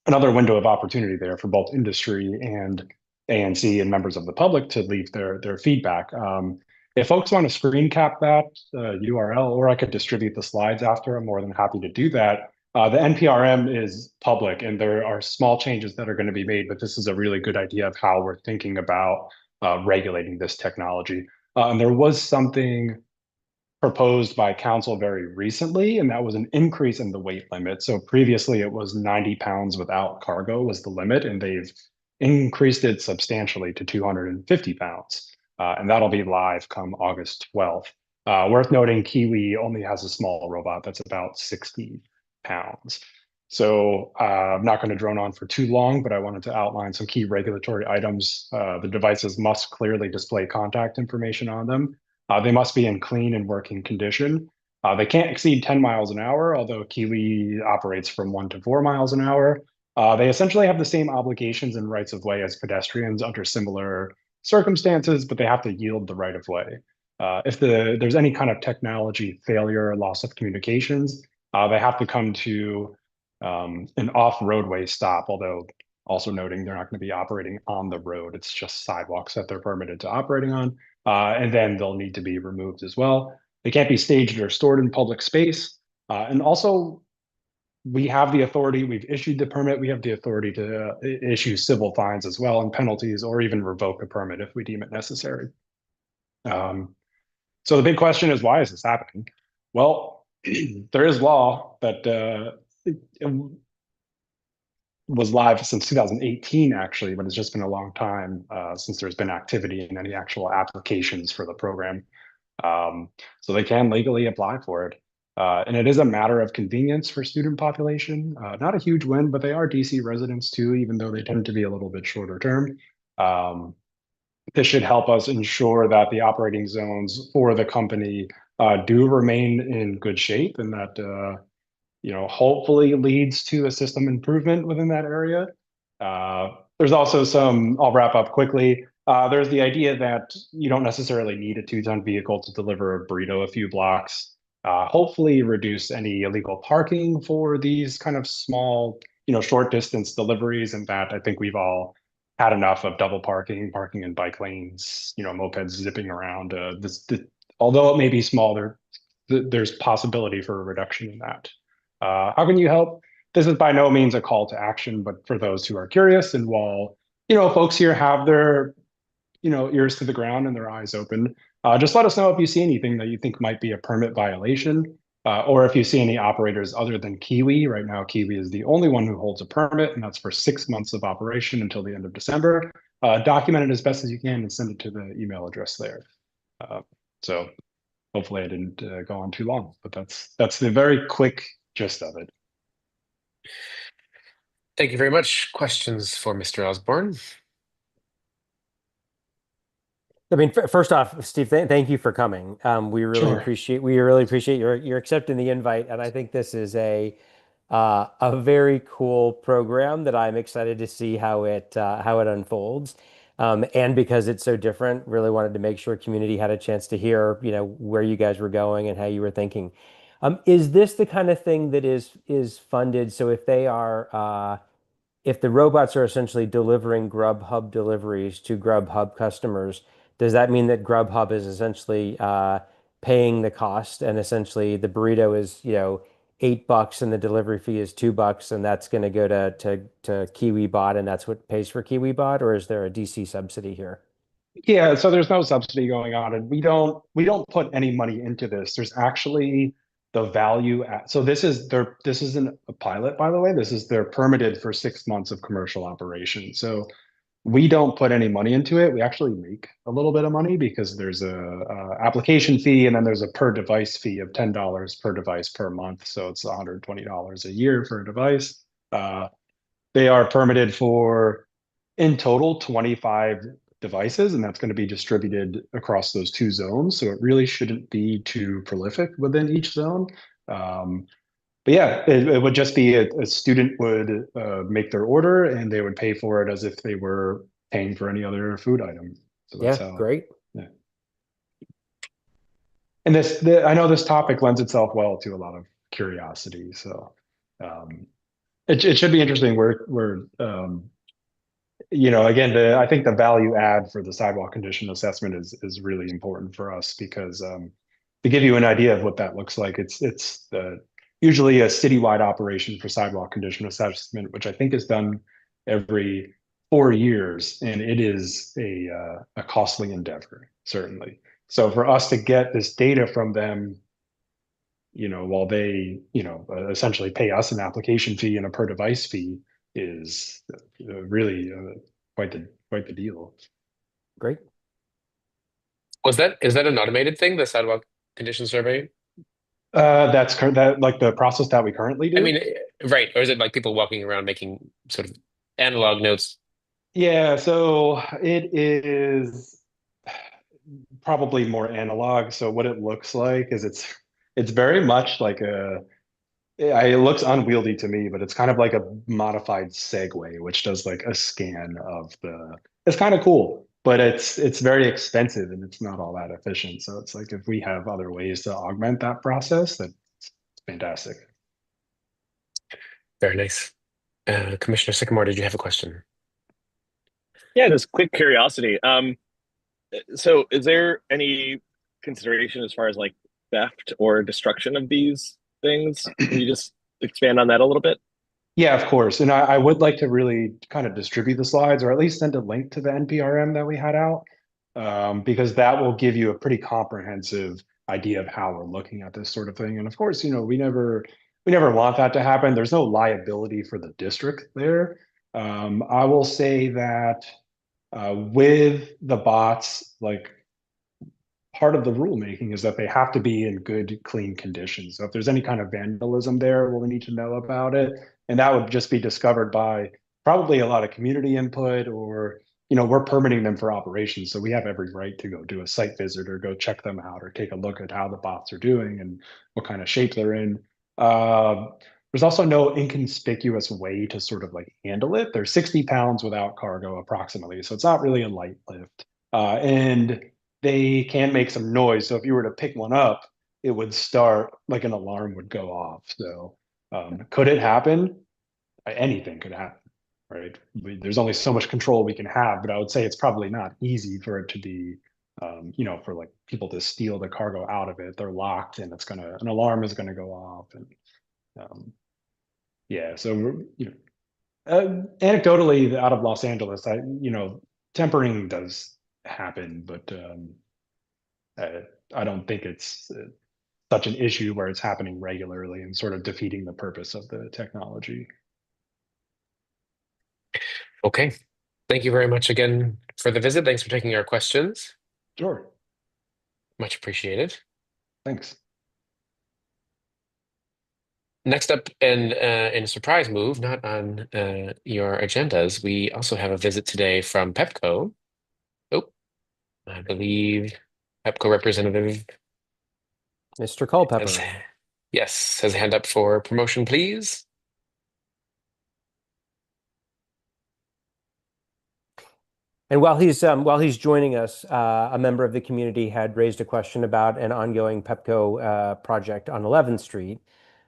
another window of opportunity there for both industry and ANC and members of the public to leave their feedback. If folks want to screen cap that URL, or I could distribute the slides after, I'm more than happy to do that. The NPRM is public, and there are small changes that are going to be made, but this is a really good idea of how we're thinking about regulating this technology. And there was something proposed by council very recently, and that was an increase in the weight limit. So previously it was 90 pounds without cargo was the limit, and they've increased it substantially to 250 pounds. And that'll be live come August 12th. Worth noting, Kiwi only has a small robot that's about 60 pounds. So I'm not going to drone on for too long, but I wanted to outline some key regulatory items. The devices must clearly display contact information on them. They must be in clean and working condition. They can't exceed 10 miles an hour, although Kiwi operates from 1 to 4 miles an hour. They essentially have the same obligations and rights of way as pedestrians under similar circumstances, but they have to yield the right of way. If there's any kind of technology failure, loss of communications, they have to come to an off-roadway stop, although also noting they're not going to be operating on the road. It's just sidewalks that they're permitted to operating on. And then they'll need to be removed as well. They can't be staged or stored in public space. And also, we have the authority, we've issued the permit, we have the authority to issue civil fines as well and penalties, or even revoke a permit if we deem it necessary. So the big question is, why is this happening? Well, there is law that was live since 2018, actually, but it's just been a long time since there's been activity in any actual applications for the program. So they can legally apply for it. And it is a matter of convenience for student population. Not a huge win, but they are DC residents too, even though they tend to be a little bit shorter term. This should help us ensure that the operating zones for the company do remain in good shape, and that hopefully leads to a system improvement within that area. There's also I'll wrap up quickly. There's the idea that you don't necessarily need a 2-ton vehicle to deliver a burrito a few blocks. Hopefully reduce any illegal parking for these kind of small, short distance deliveries, and that I think we've all had enough of double parking in bike lanes, mopeds zipping around. Although it may be small, there's possibility for a reduction in that. How can you help? This is by no means a call to action, but for those who are curious, and while folks here have their ears to the ground and their eyes open, just let us know if you see anything that you think might be a permit violation, or if you see any operators other than Kiwi. Right now, Kiwi is the only one who holds a permit, and that's for 6 months of operation until the end of December. Document it as best as you can and send it to the email address there. So hopefully I didn't go on too long, but that's the very quick gist of it. Thank you very much. Questions for Mr. Osborne? I mean, first off, Steve, thank you for coming. We really appreciate your accepting the invite, and I think this is a very cool program that I'm excited to see how it unfolds. And because it's so different, really wanted to make sure community had a chance to hear, where you guys were going and how you were thinking. Is this the kind of thing that is funded? So if the robots are essentially delivering Grubhub deliveries to Grubhub customers, does that mean that Grubhub is essentially paying the cost, and essentially the burrito is, $8 and the delivery fee is $2, and that's going to go to KiwiBot, and that's what pays for KiwiBot, or is there a DC subsidy here? Yeah, so there's no subsidy going on, and we don't put any money into this. There's actually the value at, so this isn't a pilot, by the way. They're permitted for 6 months of commercial operation. So we don't put any money into it. We actually make a little bit of money because there's a application fee, and then there's a per device fee of $10 per device per month. So it's $120 a year for a device. They are permitted for, in total, 25 devices, and that's going to be distributed across those two zones. So it really shouldn't be too prolific within each zone. But yeah, it would just be a student would make their order, and they would pay for it as if they were paying for any other food item. So that's Yeah, how. great. Yeah. And I know this topic lends itself well to a lot of curiosity. So it should be interesting. Again, I think the value add for the sidewalk condition assessment is really important for us because to give you an idea of what that looks like, it's usually a citywide operation for sidewalk condition assessment, which I think is done every 4 years, and it is a costly endeavor, certainly. So for us to get this data from them, while they, essentially pay us an application fee and a per device fee, is really quite the deal. Great. Is that an automated thing, the sidewalk condition survey? That's that like the process that we currently do. I mean, right. Or is it like people walking around making sort of analog notes? Yeah, so it is probably more analog. So what it looks like is it's very much like it looks unwieldy to me, but it's kind of like a modified Segway, which does like a scan of the. It's kind of cool, but it's very expensive and it's not all that efficient. So it's like if we have other ways to augment that process, that's fantastic. Very nice. Commissioner Sycamore, did you have a question? Yeah, just quick curiosity. So is there any consideration as far as like theft or destruction of these things? Can you just expand on that a little bit? Yeah, of course. And I would like to really kind of distribute the slides or at least send a link to the NPRM that we had out, because that will give you a pretty comprehensive idea of how we're looking at this sort of thing. And of course, we never want that to happen. There's no liability for the district there. I will say that with the bots, like part of the rulemaking is that they have to be in good, clean condition. So if there's any kind of vandalism there, we'll need to know about it. And that would just be discovered by probably a lot of community input or, we're permitting them for operations. So we have every right to go do a site visit or go check them out or take a look at how the bots are doing and what kind of shape they're in. There's also no inconspicuous way to sort of like handle it. They're 60 pounds without cargo approximately. So it's not really a light lift. And they can make some noise. So if you were to pick one up, it would start like an alarm would go off. So could it happen? Anything could happen, right? There's only so much control we can have, but I would say it's probably not easy for it to be, for like people to steal the cargo out of it. They're locked and an alarm is gonna go off. And yeah, so, anecdotally out of Los Angeles, tempering does happen, but I don't think it's such an issue where it's happening regularly and sort of defeating the purpose of the technology. Okay. Thank you very much again for the visit. Thanks for taking our questions. Sure. Much appreciated. Thanks. Next up, in a surprise move, not on your agendas, we also have a visit today from Pepco. Oh, I believe Pepco representative Mr. Culpepper. has a hand up for promotion, please. And while he's joining us, a member of the community had raised a question about an ongoing Pepco project on 11th Street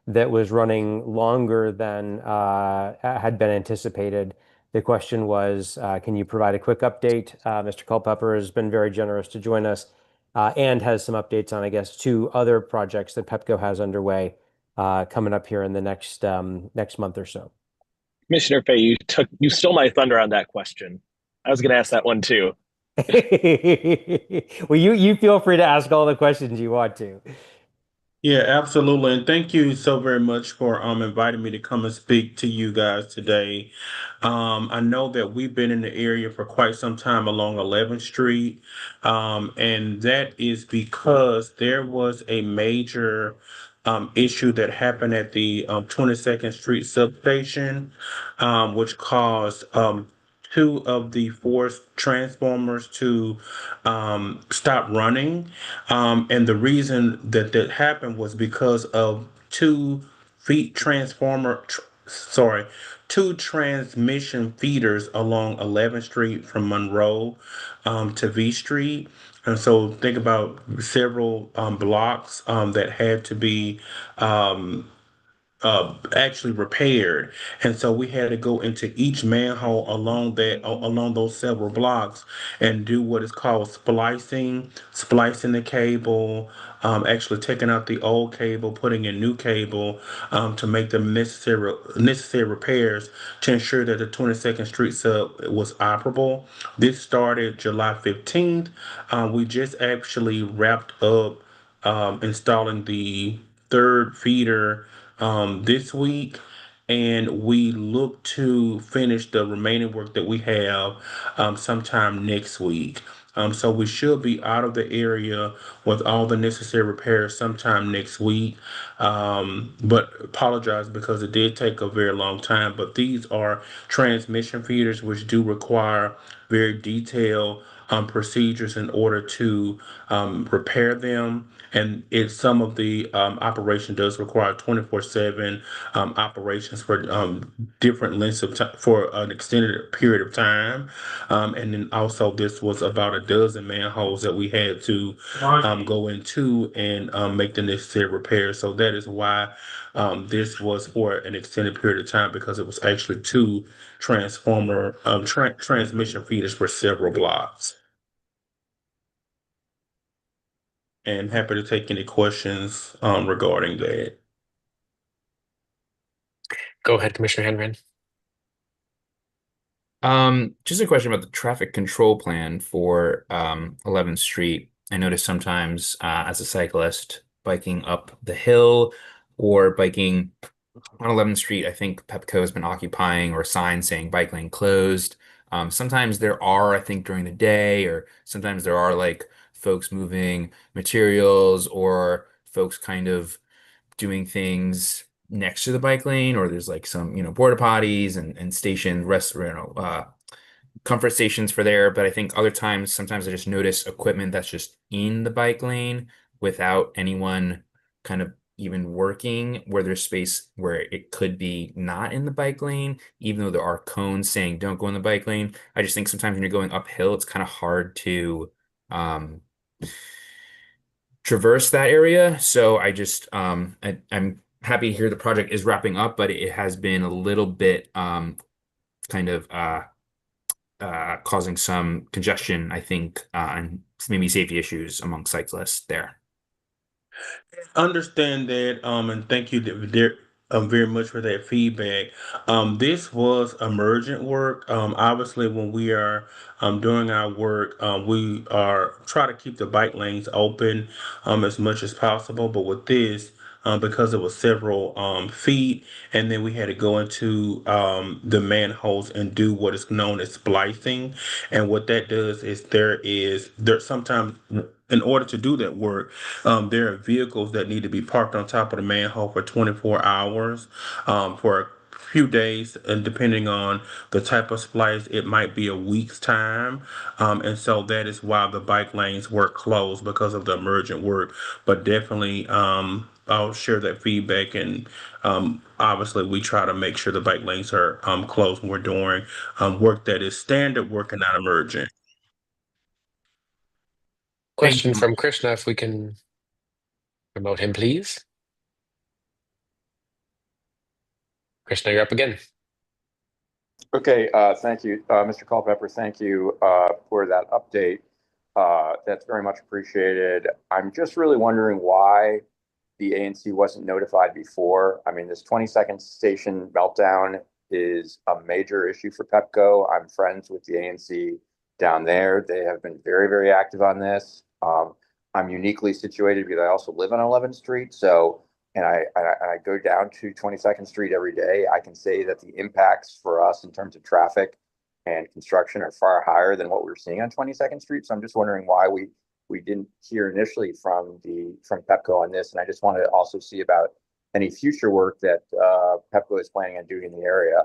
that was running longer than had been anticipated. The question was, can you provide a quick update? Mr. Culpepper has been very generous to join us and has some updates on, I guess, two other projects that Pepco has underway coming up here in the next month or so. Commissioner Fay, you stole my thunder on that question. I was going to ask that one too. Well, you feel free to ask all the questions you want to. Yeah, absolutely. And thank you so very much for inviting me to come and speak to you guys today. I know that we've been in the area for quite some time along 11th Street. And that is because there was a major issue that happened at the 22nd Street substation, which caused two of the four transformers to stop running. And the reason that that happened was because of two transmission feeders along 11th Street from Monroe to V Street. And so think about several blocks that had to be actually repaired. And so we had to go into each manhole along those several blocks and do what is called splicing the cable, actually taking out the old cable, putting in new cable to make the necessary repairs to ensure that the 22nd Street sub was operable. This started July 15th. We just actually wrapped up installing the third feeder this week, and we look to finish the remaining work that we have sometime next week. So we should be out of the area with all the necessary repairs sometime next week. But apologize because it did take a very long time. But these are transmission feeders which do require very detailed procedures in order to repair them. And some of the operation does require 24/7 operations for different lengths of time for an extended period of time. And then also this was about a dozen manholes that we had to go into and make the necessary repairs. So that is why this was for an extended period of time, because it was actually two transmission feeders for several blocks. And happy to take any questions regarding that. Go ahead, Commissioner Henry. Just a question about the traffic control plan for 11th Street. I notice sometimes as a cyclist biking up the hill or biking on 11th Street, I think Pepco has been occupying or signs saying bike lane closed. Sometimes there are, I think, during the day, or sometimes there are like folks moving materials or folks kind of doing things next to the bike lane, or there's like some, porta potties and station comfort stations for there. But I think other times, sometimes I just notice equipment that's just in the bike lane without anyone kind of even working, where there's space where it could be not in the bike lane, even though there are cones saying don't go in the bike lane. I just think sometimes when you're going uphill, it's kind of hard to traverse that area. So I'm happy to hear the project is wrapping up, but it has been a little bit kind of causing some congestion, I think, and maybe safety issues among cyclists there. Understand that, and thank you very much for that feedback. This was emergent work. Obviously, when we are doing our work, we are try to keep the bike lanes open as much as possible. But with this, because it was several feet, and then we had to go into the manholes and do what is known as splicing. And what that does is there sometimes in order to do that work, there are vehicles that need to be parked on top of the manhole for 24 hours, for a few days, and depending on the type of splice, it might be a week's time. And so that is why the bike lanes were closed because of the emergent work. But definitely, I'll share that feedback, and obviously we try to make sure the bike lanes are closed when we're doing work that is standard work and not emergent. Question from Krishna, if we can promote him, please. Krishna, you're up again. Okay, thank you, Mr. Culpepper. Thank you for that update. That's very much appreciated. I'm just really wondering why the ANC wasn't notified before. I mean, this 22nd station meltdown is a major issue for Pepco. I'm friends with the ANC down there. They have been very, very active on this. I'm uniquely situated because I also live on 11th Street. So, and I go down to 22nd Street every day. I can say that the impacts for us in terms of traffic and construction are far higher than what we're seeing on 22nd Street. So I'm just wondering why we didn't hear initially from Pepco on this. And I just want to also see about any future work that Pepco is planning on doing in the area.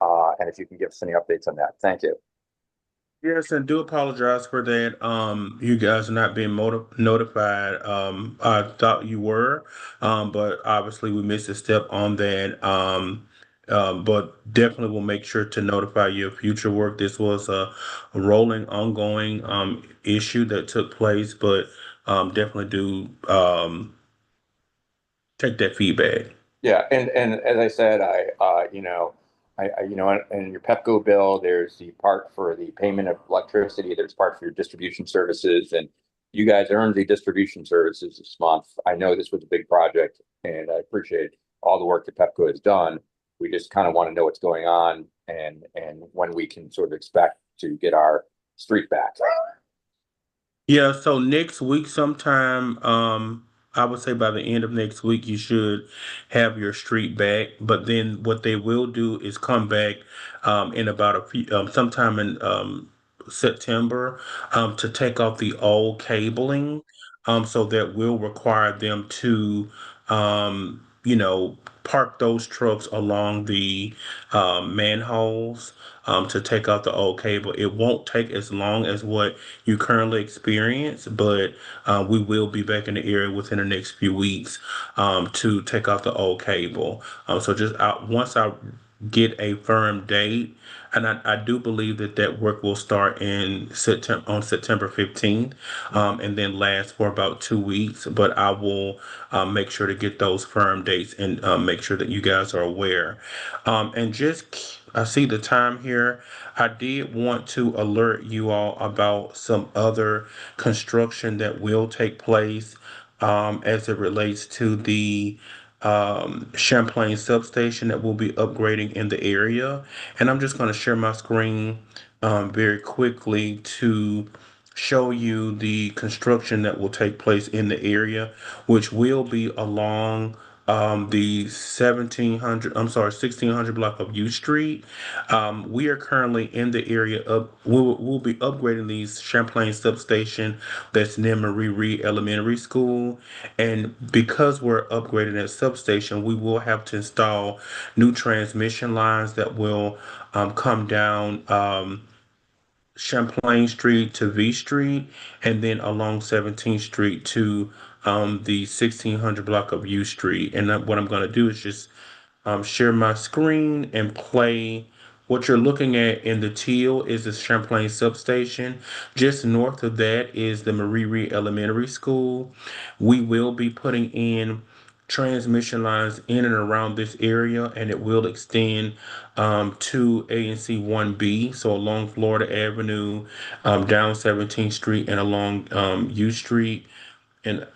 And if you can give us any updates on that. Thank you. Yes, and do apologize for that. You guys are not being notified. I thought you were, but obviously we missed a step on that. But definitely we'll make sure to notify you of future work. This was a rolling, ongoing issue that took place, but definitely do take that feedback. Yeah, and as I said, in your Pepco bill, there's the part for the payment of electricity. There's part for your distribution services, and you guys earned the distribution services this month. I know this was a big project, and I appreciate all the work that Pepco has done. We just kind of want to know what's going on and when we can sort of expect to get our street back. Yeah, so next week sometime, I would say by the end of next week, you should have your street back. But then what they will do is come back in about a few, sometime in September, to take off the old cabling. So that will require them to, park those trucks along the manholes, to take out the old cable. It won't take as long as what you currently experience, but we will be back in the area within the next few weeks to take out the old cable. So just once I get a firm date, and I do believe that that work will start in September, on September 15th, and then last for about 2 weeks. But I will make sure to get those firm dates and make sure that you guys are aware. And just, I see the time here. I did want to alert you all about some other construction that will take place as it relates to the Champlain substation that will be upgrading in the area. And I'm just going to share my screen very quickly to show you the construction that will take place in the area, which will be along the 1600 block of U Street. We are currently in the area of, we'll be upgrading the Champlain substation that's near Marie Reed Elementary School. And because we're upgrading that substation, we will have to install new transmission lines that will come down Champlain Street to V Street, and then along 17th Street to the 1600 block of U Street. And what I'm going to do is just share my screen and play. What you're looking at in the teal is the Champlain substation. Just north of that is the Marie Reed Elementary School. We will be putting in transmission lines in and around this area, and it will extend to ANC 1B, so along Florida Avenue, down 17th Street, and along U Street. And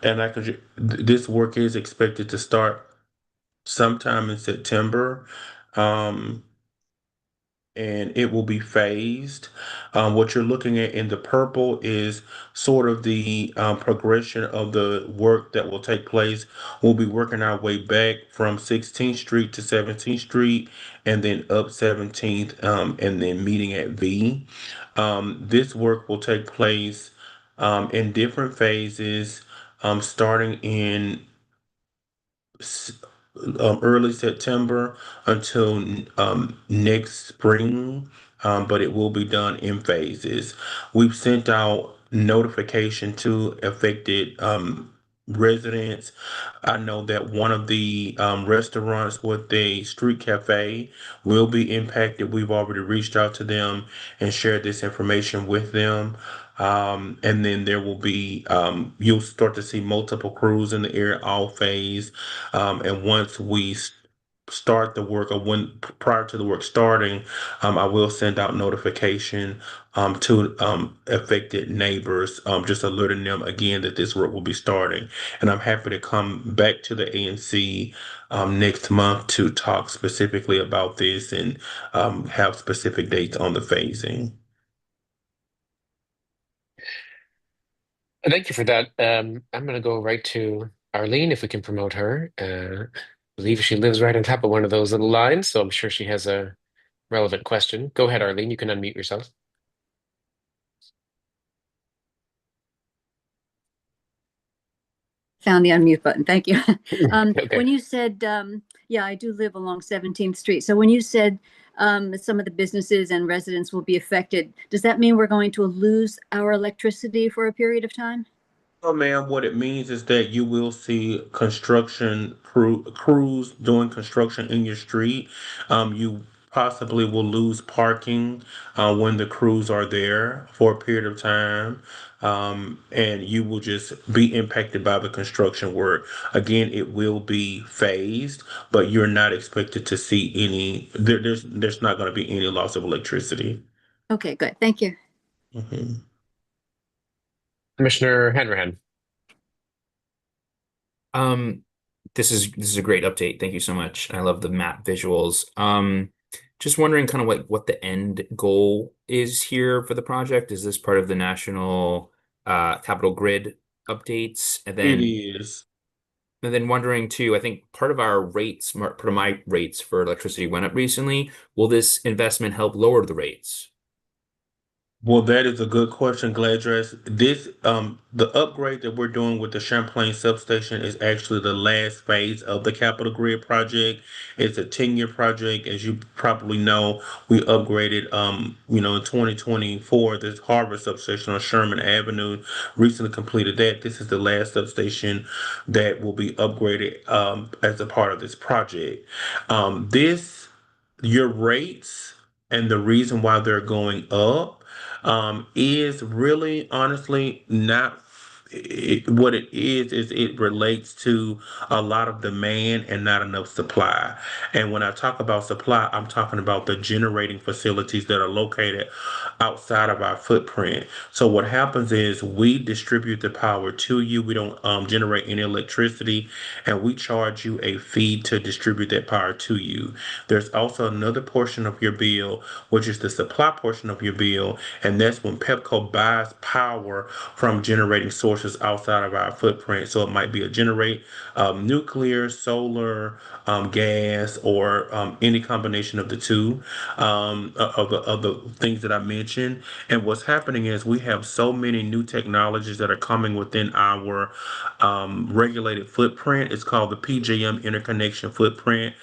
this work is expected to start sometime in September. Um, and it will be phased. What you're looking at in the purple is sort of the progression of the work that will take place. We'll be working our way back from 16th Street to 17th Street, and then up 17th, and then meeting at V. This work will take place in different phases, starting in early September until next spring, but it will be done in phases. We've sent out notification to affected residents. I know that one of the restaurants with the street cafe will be impacted. We've already reached out to them and shared this information with them. And then there will be, you'll start to see multiple crews in the area, all phase. And once we start the work, or when prior to the work starting, I will send out notification to affected neighbors, just alerting them again that this work will be starting. And I'm happy to come back to the ANC next month to talk specifically about this and have specific dates on the phasing. Thank you for that. I'm going to go right to Arlene if we can promote her. I believe she lives right on top of one of those little lines, so I'm sure she has a relevant question. Go ahead, Arlene. You can unmute yourself. Found the unmute button. Thank you. Okay. When you said, yeah, I do live along 17th Street. So when you said some of the businesses and residents will be affected, does that mean we're going to lose our electricity for a period of time? Oh, ma'am, what it means is that you will see crews doing construction in your street. You possibly will lose parking when the crews are there for a period of time. And you will just be impacted by the construction work. Again, it will be phased, but you're not expected to see there's not going to be any loss of electricity. Okay, good. Thank you. Mhm. Commissioner Hanrahan. This is a great update. Thank you so much. I love the map visuals. Just wondering kind of what the end goal is here for the project. Is this part of the national capital grid updates? It is. And then wondering too, I think part of part of my rates for electricity went up recently. Will this investment help lower the rates? Well, that is a good question, glad you asked. The upgrade that we're doing with the Champlain substation is actually the last phase of the Capital Grid project. It's a 10-year project. As you probably know, we upgraded, in 2024, this Harvard substation on Sherman Avenue, recently completed that. This is the last substation that will be upgraded, as a part of this project. Your rates and the reason why they're going up is really honestly not what it is it relates to a lot of demand and not enough supply. And when I talk about supply, I'm talking about the generating facilities that are located outside of our footprint. So what happens is we distribute the power to you. We don't generate any electricity, and we charge you a fee to distribute that power to you. There's also another portion of your bill, which is the supply portion of your bill, and that's when Pepco buys power from generating sources outside of our footprint. So it might be a generate nuclear, solar, gas, or any combination of the two, of the things that I mentioned. And what's happening is we have so many new technologies that are coming within our regulated footprint. It's called the PJM interconnection footprint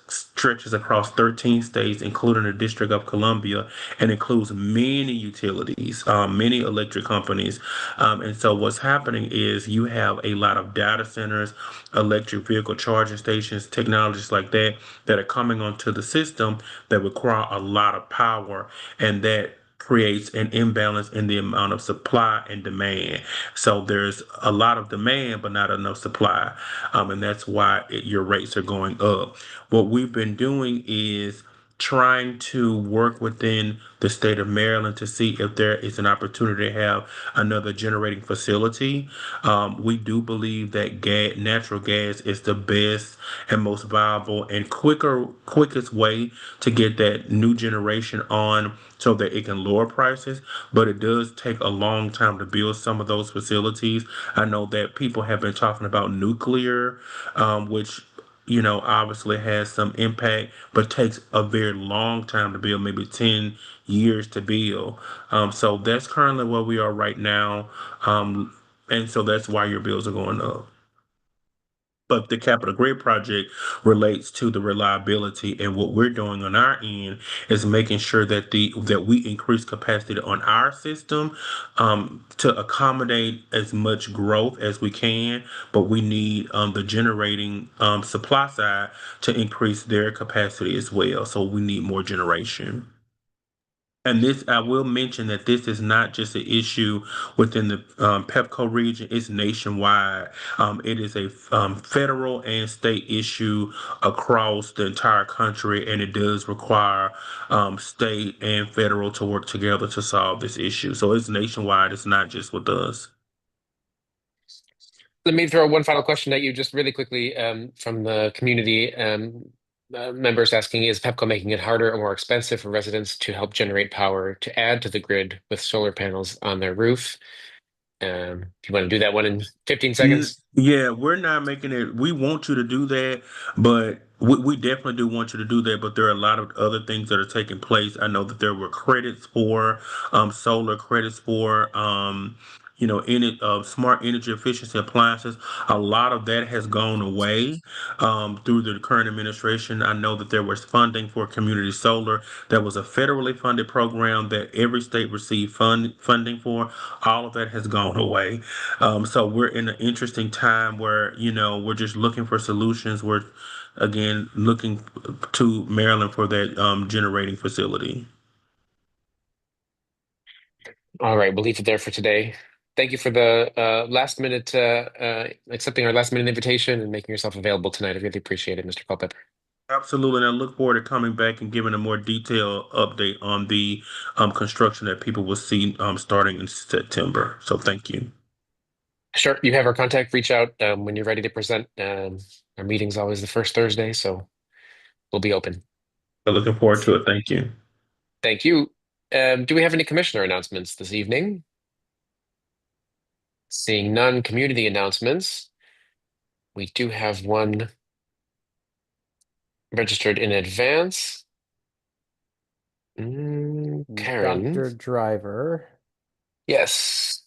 stretches across 13 states, including the District of Columbia, and includes many utilities, many electric companies. And so what's happening is you have a lot of data centers, electric vehicle charging stations, technologies like that are coming onto the system that require a lot of power, and that creates an imbalance in the amount of supply and demand. So there's a lot of demand, but not enough supply. And that's why your rates are going up. What we've been doing is trying to work within the state of Maryland to see if there is an opportunity to have another generating facility. We do believe that natural gas is the best and most viable and quickest way to get that new generation on so that it can lower prices, but it does take a long time to build some of those facilities. I know that people have been talking about nuclear, which obviously has some impact, but takes a very long time to build, maybe 10 years to build. So that's currently where we are right now. And so that's why your bills are going up. But the capital grid project relates to the reliability, and what we're doing on our end is making sure that we increase capacity on our system to accommodate as much growth as we can. But we need the generating supply side to increase their capacity as well. So we need more generation. And this, I will mention that this is not just an issue within the Pepco region, it's nationwide. It is a federal and state issue across the entire country, and it does require state and federal to work together to solve this issue. So it's nationwide, it's not just with us. Let me throw one final question at you just really quickly from the community. Members asking, is Pepco making it harder or more expensive for residents to help generate power to add to the grid with solar panels on their roof? If you want to do that one in 15 seconds. Yeah, we're not making it. We want you to do that, but we definitely do want you to do that. But there are a lot of other things that are taking place. I know that there were credits for solar credits for smart energy efficiency appliances. A lot of that has gone away through the current administration. I know that there was funding for community solar. That was a federally funded program that every state received funding for. All of that has gone away. So we're in an interesting time where, we're just looking for solutions. We're, again, looking to Maryland for that generating facility. All right, we'll leave it there for today. Thank you for the accepting our last minute invitation and making yourself available tonight. I really appreciate it, Mr. Culpepper. Absolutely, and I look forward to coming back and giving a more detailed update on the construction that people will see starting in September. So thank you. Sure, you have our contact. Reach out when you're ready to present. Our meeting's always the first Thursday, so we'll be open. I'm looking forward to it. Thank you. Thank you. Do we have any commissioner announcements this evening? Seeing none community announcements. We do have one registered in advance. Karen. Dr. Driver. Yes.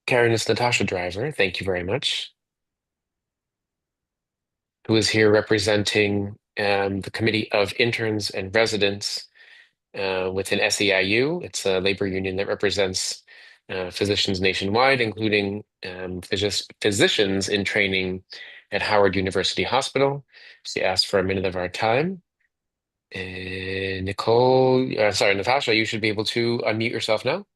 Karen is Natasha Driver. Thank you very much. Who is here representing the Committee of Interns and Residents within SEIU. It's a labor union that represents physicians nationwide, including physicians in training at Howard University Hospital. She asked for a minute of our time. Natasha, you should be able to unmute yourself now.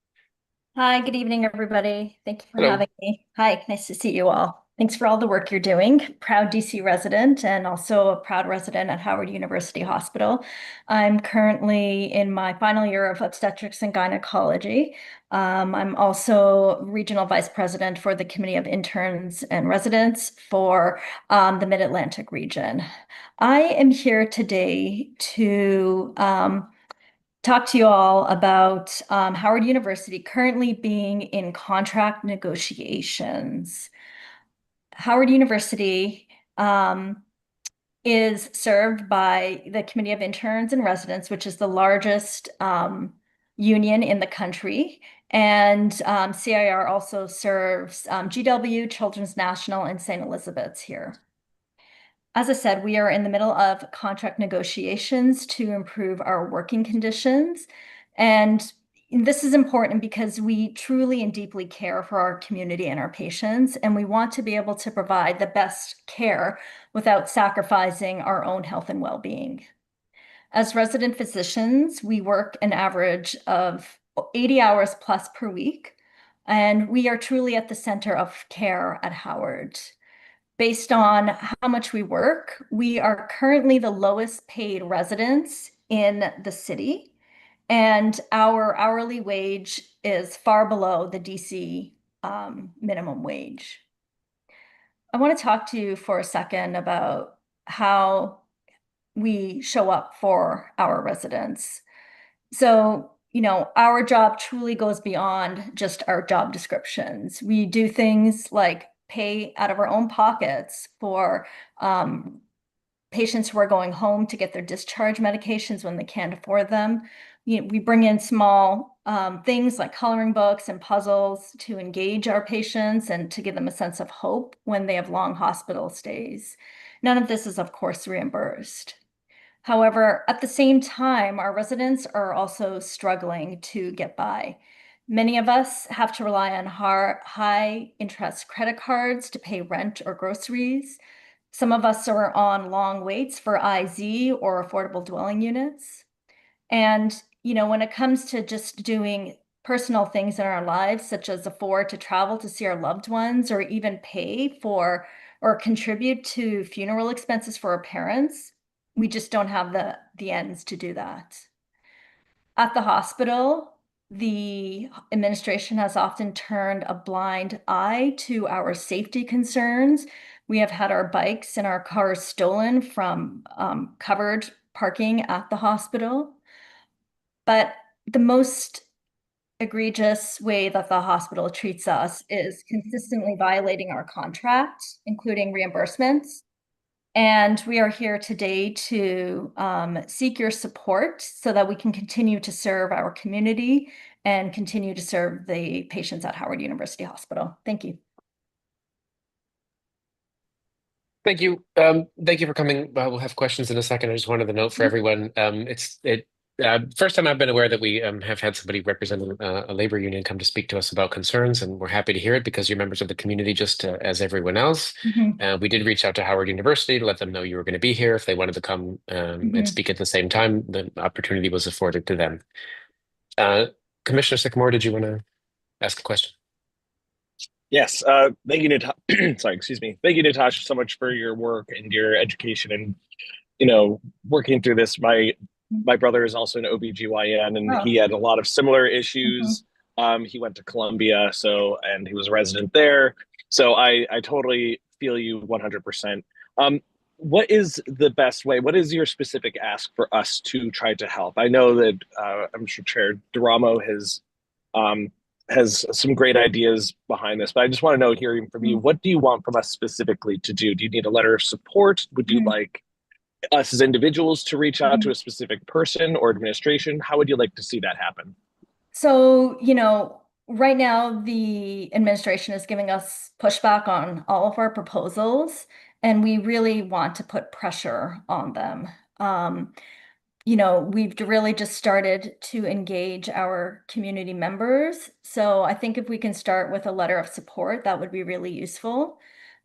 Hi, good evening, everybody. Thank you for Hello. having me. Hi, nice to see you all. Thanks for all the work you're doing. Proud DC resident and also a proud resident at Howard University Hospital. I'm currently in my final year of obstetrics and gynecology. I'm also regional vice president for the Committee of Interns and Residents for the Mid-Atlantic region. I am here today to talk to you all about Howard University currently being in contract negotiations. Howard University is served by the Committee of Interns and Residents, which is the largest union in the country. And CIR also serves GW, Children's National, and St. Elizabeth's here. As I said, we are in the middle of contract negotiations to improve our working conditions. And this is important because we truly and deeply care for our community and our patients, and we want to be able to provide the best care without sacrificing our own health and well-being. As resident physicians, we work an average of 80 hours plus per week, and we are truly at the center of care at Howard. Based on how much we work, we are currently the lowest paid residents in the city, and our hourly wage is far below the DC minimum wage. I want to talk to you for a second about how we show up for our residents. So, our job truly goes beyond just our job descriptions. We do things like pay out of our own pockets for patients who are going home to get their discharge medications when they can't afford them. We bring in small things like coloring books and puzzles to engage our patients and to give them a sense of hope when they have long hospital stays. None of this is, of course, reimbursed. However, at the same time, our residents are also struggling to get by. Many of us have to rely on high interest credit cards to pay rent or groceries. Some of us are on long waits for IZ or affordable dwelling units. And, when it comes to just doing personal things in our lives, such as afford to travel to see our loved ones or even pay for or contribute to funeral expenses for our parents, we just don't have the ends to do that. At the hospital, the administration has often turned a blind eye to our safety concerns. We have had our bikes and our cars stolen from covered parking at the hospital. But the most egregious way that the hospital treats us is consistently violating our contract, including reimbursements. And we are here today to seek your support so that we can continue to serve our community and continue to serve the patients at Howard University Hospital. Thank you. Thank you. Thank you for coming. We'll have questions in a second. I just wanted to note for everyone, first time I've been aware that we have had somebody representing a labor union come to speak to us about concerns, and we're happy to hear it because you're members of the community just as everyone else. We did reach out to Howard University to let them know you were going to be here. If they wanted to come and speak at the same time, the opportunity was afforded to them. Commissioner Sycamore, did you want to ask a question? Yes, thank you, sorry, excuse me. Thank you, Natasha, so much for your work and your education and, working through this. My brother is also an OBGYN and he had a lot of similar issues. He went to Columbia, and he was a resident there. So I totally feel you 100%. What is the best way? What is your specific ask for us to try to help? I know that I'm sure Chair Duramo has some great ideas behind this, but I just want to know, hearing from you, what do you want from us specifically to do? Do you need a letter of support? Would you like us as individuals to reach out to a specific person or administration? How would you like to see that happen? So, right now the administration is giving us pushback on all of our proposals, and we really want to put pressure on them. We've really just started to engage our community members. So I think if we can start with a letter of support, that would be really useful.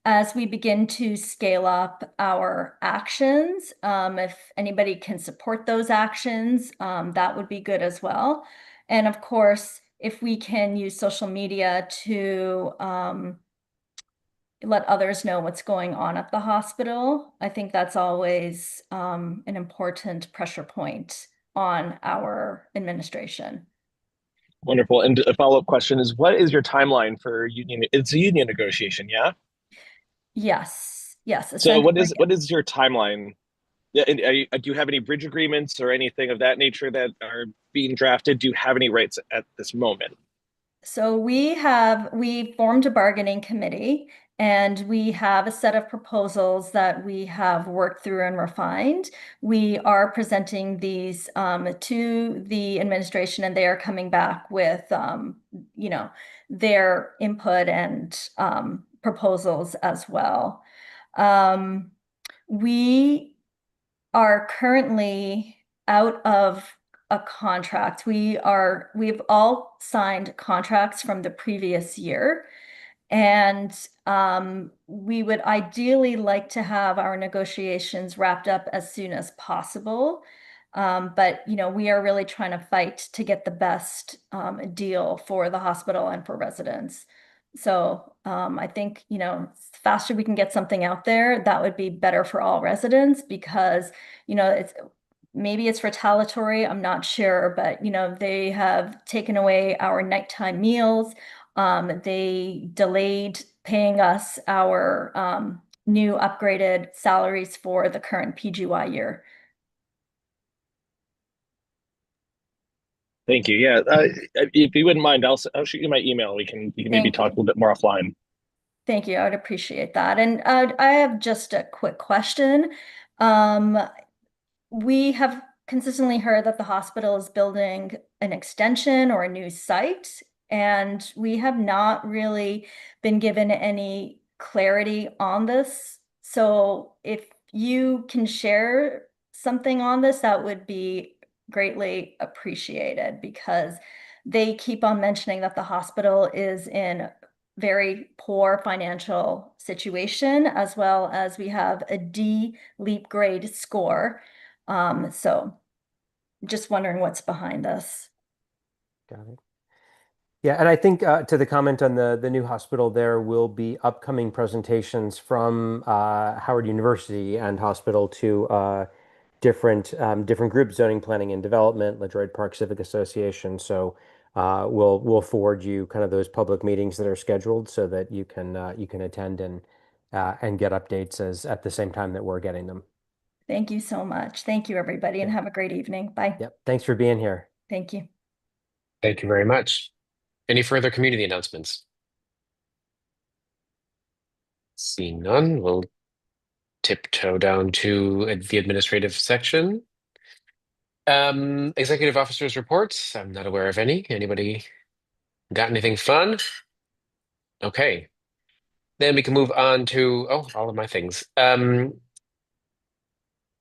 As we begin to scale up our actions, if anybody can support those actions, that would be good as well. And of course, if we can use social media to let others know what's going on at the hospital, I think that's always an important pressure point on our administration. Wonderful. And a follow-up question is, what is your timeline for union? It's a union negotiation, yeah? Yes. So what is your timeline? Yeah, and do you have any bridge agreements or anything of that nature that are being drafted? Do you have any rights at this moment? So we formed a bargaining committee, and we have a set of proposals that we have worked through and refined. We are presenting these to the administration, and they are coming back with their input and proposals as well. We are currently out of a contract. We've all signed contracts from the previous year, and we would ideally like to have our negotiations wrapped up as soon as possible. But we are really trying to fight to get the best deal for the hospital and for residents. So I think, the faster we can get something out there, that would be better for all residents, because, maybe it's retaliatory, I'm not sure, but, they have taken away our nighttime meals. They delayed paying us our new upgraded salaries for the current PGY year. Thank you. Yeah, if you wouldn't mind, I'll shoot you my email. We can maybe talk a little bit more offline. Thank you. I would appreciate that. And I have just a quick question. We have consistently heard that the hospital is building an extension or a new site, and we have not really been given any clarity on this. So if you can share something on this, that would be greatly appreciated, because they keep on mentioning that the hospital is in very poor financial situation, as well as we have a D LEAP grade score. So just wondering what's behind this. Got it. Yeah, and I think to the comment on the new hospital, there will be upcoming presentations from Howard University and hospital to different groups, zoning, planning, and development, LaDroit Park Civic Association. So we'll forward you kind of those public meetings that are scheduled so that you can attend and get updates as at the same time that we're getting them. Thank you so much. Thank you, everybody, and have a great evening. Bye. Yep. Thanks for being here. Thank you. Thank you very much. Any further community announcements? Seeing none, we'll tiptoe down to the administrative section. Executive officers reports. I'm not aware of any. Anybody got anything fun? Okay. Then we can move on to, all of my things.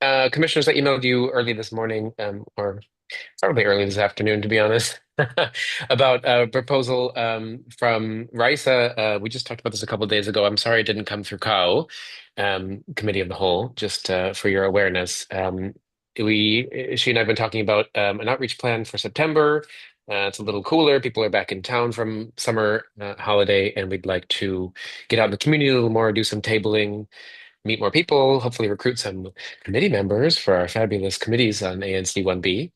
Commissioners, I emailed you early this morning, or probably early this afternoon, to be honest, about a proposal from RISA. We just talked about this a couple of days ago. I'm sorry it didn't come through COW, Committee of the Whole, just for your awareness. She and I have been talking about an outreach plan for September. It's a little cooler. People are back in town from summer holiday, and we'd like to get out in the community a little more, do some tabling, meet more people, hopefully recruit some committee members for our fabulous committees on ANC 1B.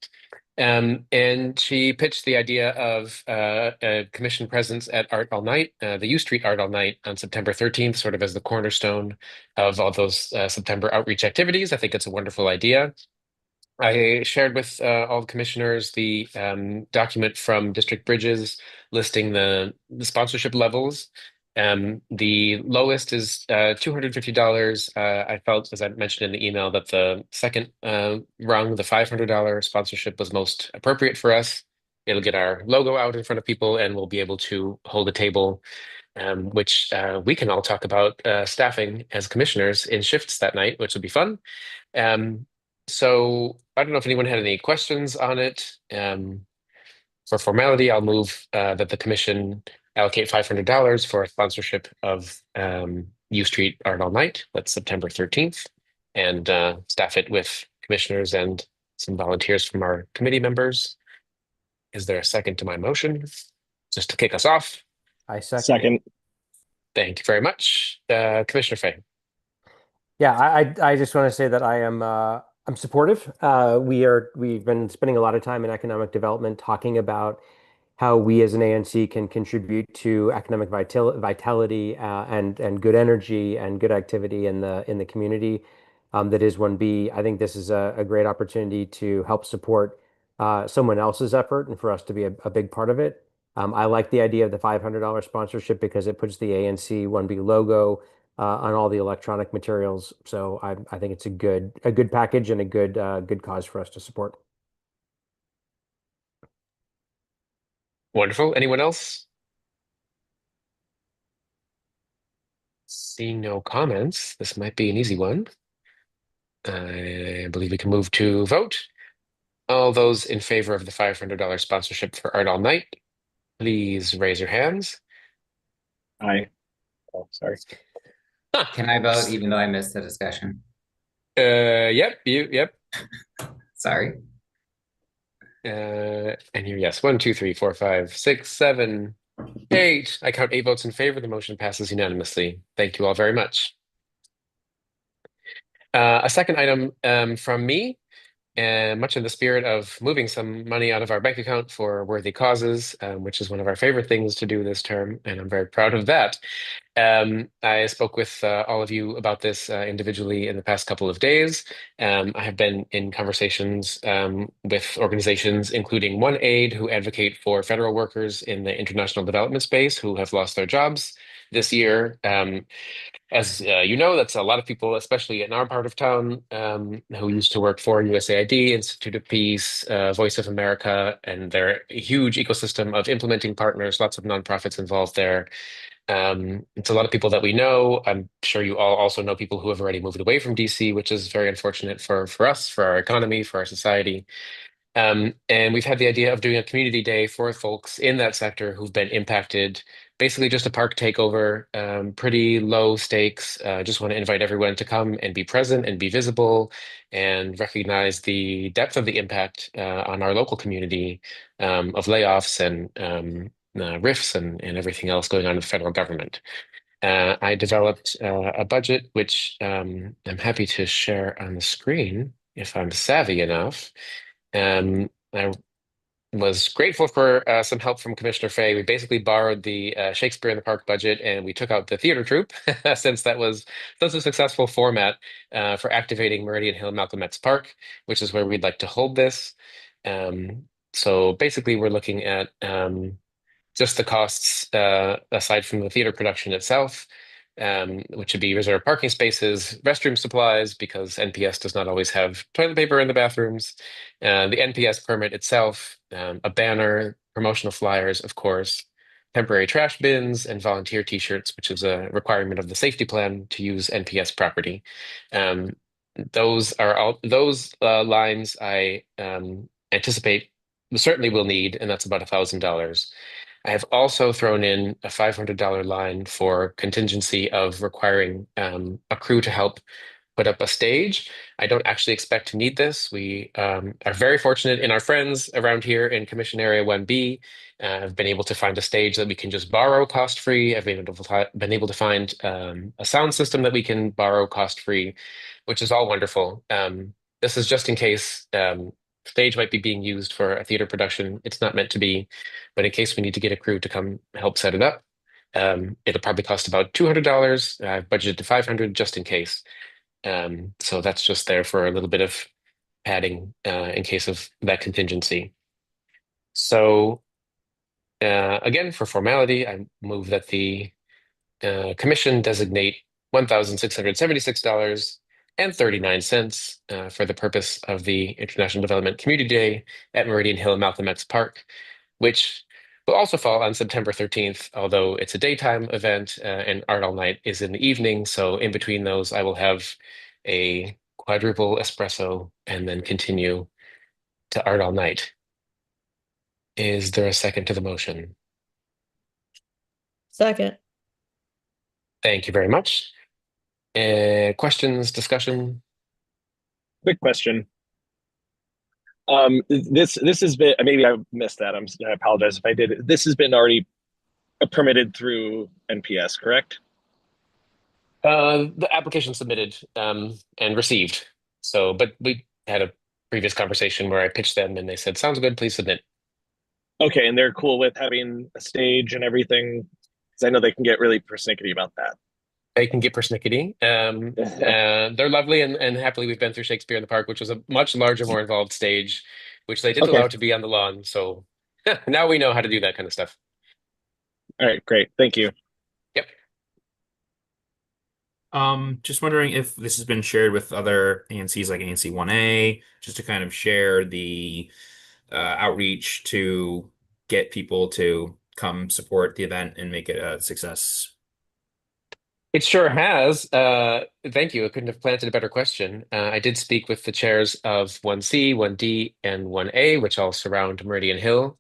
And she pitched the idea of a commission presence at Art All Night, the U Street Art All Night on September 13th, sort of as the cornerstone of all those September outreach activities. I think it's a wonderful idea. I shared with all the commissioners the document from District Bridges listing the sponsorship levels. The lowest is $250. I felt, as I mentioned in the email, that the second rung, the $500 sponsorship, was most appropriate for us. It'll get our logo out in front of people, and we'll be able to hold a table, which we can all talk about staffing as commissioners in shifts that night, which will be fun. So I don't know if anyone had any questions on it. For formality, I'll move that the commission allocate $500 for a sponsorship of U Street Art All Night. That's September 13th, and staff it with commissioners and some volunteers from our committee members. Is there a second to my motion? Just to kick us off. I second. Second. Thank you very much. Commissioner Fay. Yeah, I just want to say that I'm supportive. We've been spending a lot of time in economic development talking about how we as an ANC can contribute to economic vitality and good energy and good activity in the community that is 1B. I think this is a great opportunity to help support someone else's effort and for us to be a big part of it. I like the idea of the $500 sponsorship because it puts the ANC 1B logo on all the electronic materials. So I think it's a good package and a good cause for us to support. Wonderful. Anyone else? Seeing no comments, this might be an easy one. I believe we can move to vote. All those in favor of the $500 sponsorship for Art All Night, please raise your hands. Aye. Oh, sorry. Can I vote even though I missed the discussion? Yep. Sorry. And here, yes. 1, 2, 3, 4, 5, 6, 7, 8. I count 8 votes in favor. The motion passes unanimously. Thank you all very much. A second item from me, and much in the spirit of moving some money out of our bank account for worthy causes, which is one of our favorite things to do this term, and I'm very proud of that. I spoke with all of you about this individually in the past couple of days. I have been in conversations with organizations, including One Aid, who advocate for federal workers in the international development space who have lost their jobs this year. As you know, that's a lot of people, especially in our part of town, who used to work for USAID, Institute of Peace, Voice of America, and their huge ecosystem of implementing partners, lots of nonprofits involved there. It's a lot of people that we know. I'm sure you all also know people who have already moved away from DC, which is very unfortunate for us, for our economy, for our society. And we've had the idea of doing a community day for folks in that sector who've been impacted. Basically, just a park takeover, pretty low stakes. Just want to invite everyone to come and be present and be visible and recognize the depth of the impact on our local community of layoffs and rifts and everything else going on in the federal government. I developed a budget, which I'm happy to share on the screen if I'm savvy enough. I was grateful for some help from Commissioner Fay. We basically borrowed the Shakespeare in the Park budget and we took out the theater troupe since that was such a successful format for activating Meridian Hill Malcolm X Park, which is where we'd like to hold this. So basically, we're looking at just the costs aside from the theater production itself, which would be reserved parking spaces, restroom supplies, because NPS does not always have toilet paper in the bathrooms, the NPS permit itself, a banner, promotional flyers, of course, temporary trash bins, and volunteer t-shirts, which is a requirement of the safety plan to use NPS property. Those are all those lines I anticipate certainly will need, and that's about $1,000. I have also thrown in a $500 line for contingency of requiring a crew to help put up a stage. I don't actually expect to need this. We are very fortunate in our friends around here in Commission Area 1B. Have been able to find a stage that we can just borrow cost-free. I've been able to find a sound system that we can borrow cost-free, which is all wonderful. This is just in case stage might be being used for a theater production. It's not meant to be, but in case we need to get a crew to come help set it up, it'll probably cost about $200. I've budgeted to $500 just in case. So that's just there for a little bit of padding in case of that contingency. So again, for formality, I move that the commission designate $1,676.39 for the purpose of the International Development Community Day at Meridian Hill Malcolm X Park, which will also fall on September 13th, although it's a daytime event and Art All Night is in the evening. So in between those, I will have a quadruple espresso and then continue to Art All Night. Is there a second to the motion? Second. Thank you very much. Questions, discussion? Quick question. This has been, maybe I missed that. I apologize if I did. This has been already permitted through NPS, correct? The application submitted and received. So, but we had a previous conversation where I pitched them and they said, "Sounds good, please submit." Okay, and they're cool with having a stage and everything, because I know they can get really persnickety about that. They can get persnickety. They're lovely, and happily we've been through Shakespeare in the Park, which was a much larger, more involved stage, which they did allow to be on the lawn. So now we know how to do that kind of stuff. All right, great. Thank you. Yep. Just wondering if this has been shared with other ANCs like ANC 1A, just to kind of share the outreach to get people to come support the event and make it a success. It sure has. Thank you. I couldn't have planted a better question. I did speak with the chairs of 1C, 1D, and 1A, which all surround Meridian Hill,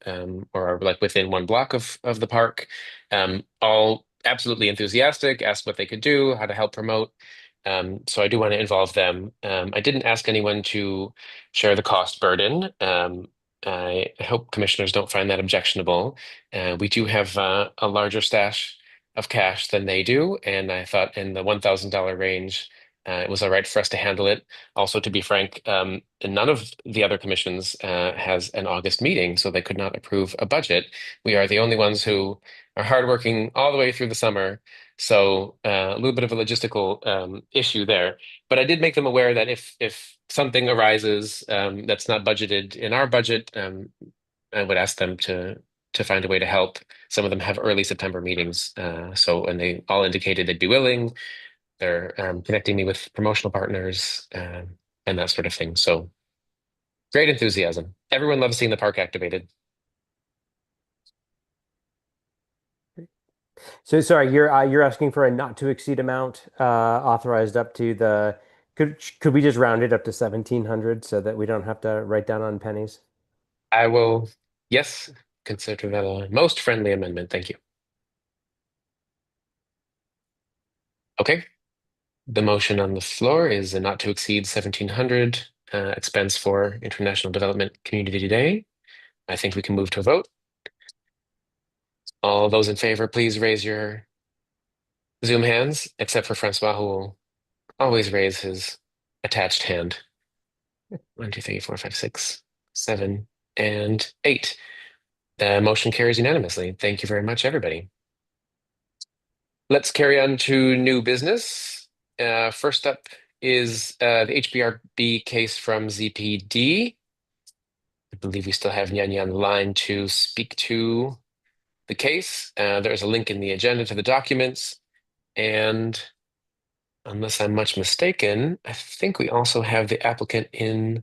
or are like within one block of the park. All absolutely enthusiastic, asked what they could do, how to help promote. So I do want to involve them. I didn't ask anyone to share the cost burden. I hope commissioners don't find that objectionable. We do have a larger stash of cash than they do, and I thought in the $1,000 range, it was all right for us to handle it. Also, to be frank, none of the other commissions has an August meeting, so they could not approve a budget. We are the only ones who are hardworking all the way through the summer, so a little bit of a logistical issue there. But I did make them aware that if something arises that's not budgeted in our budget, I would ask them to to find a way to help. Some of them have early September meetings, and they all indicated they'd be willing. They're connecting me with promotional partners and that sort of thing. So great enthusiasm. Everyone loves seeing the park activated. So sorry, you're asking for a not to exceed amount authorized up to the could we just round it up to 1,700 so that we don't have to write down on pennies? I will, yes, consider that a most friendly amendment. Thank you. Okay. The motion on the floor is a not to exceed 1,700 expense for International Development Community Day. I think we can move to a vote. All those in favor, please raise your Zoom hands, except for Francois, who will always raise his attached hand. 1, 2, 3, 4, 5, 6, 7, and 8. The motion carries unanimously. Thank you very much, everybody. Let's carry on to new business. First up is the HBRB case from ZPD. I believe we still have Nyanyi on the line to speak to the case. There's a link in the agenda to the documents. And unless I'm much mistaken, I think we also have the applicant in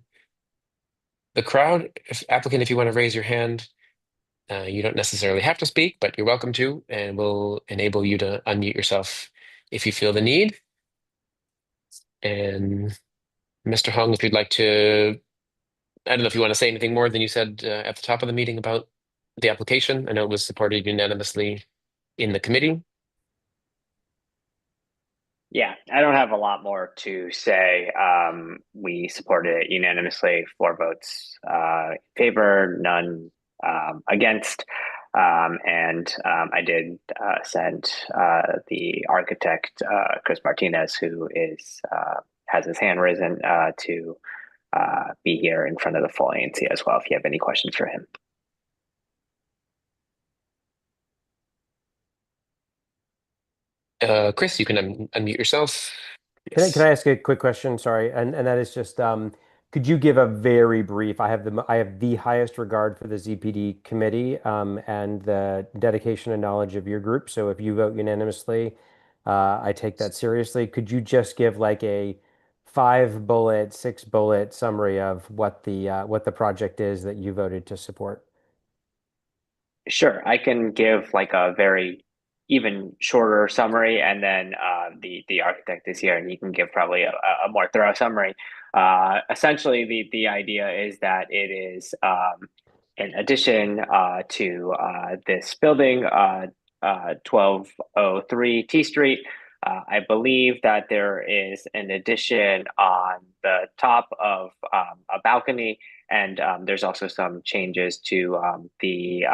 the crowd. Applicant, if you want to raise your hand, you don't necessarily have to speak, but you're welcome to, and we'll enable you to unmute yourself if you feel the need. And Mr. Hung, if you'd like to, I don't know if you want to say anything more than you said at the top of the meeting about the application. I know it was supported unanimously in the committee. Yeah, I don't have a lot more to say. We supported it unanimously, 4 votes in favor, none against. I did send the architect, Chris Martinez, who has his hand risen, to be here in front of the full ANC as well, if you have any questions for him. Chris, you can unmute yourself. Can I ask a quick question? Sorry, and that is just could you give a very brief? I have the highest regard for the ZPD committee and the dedication and knowledge of your group. So if you vote unanimously, I take that seriously. Could you just give like a 5-bullet, 6-bullet summary of what the project is that you voted to support? Sure, I can give like a very even shorter summary, and then the architect is here, and he can give probably a more thorough summary. Essentially, the idea is that it is in addition to this building, 1203 T Street. I believe that there is an addition on the top of a balcony, and there's also some changes to the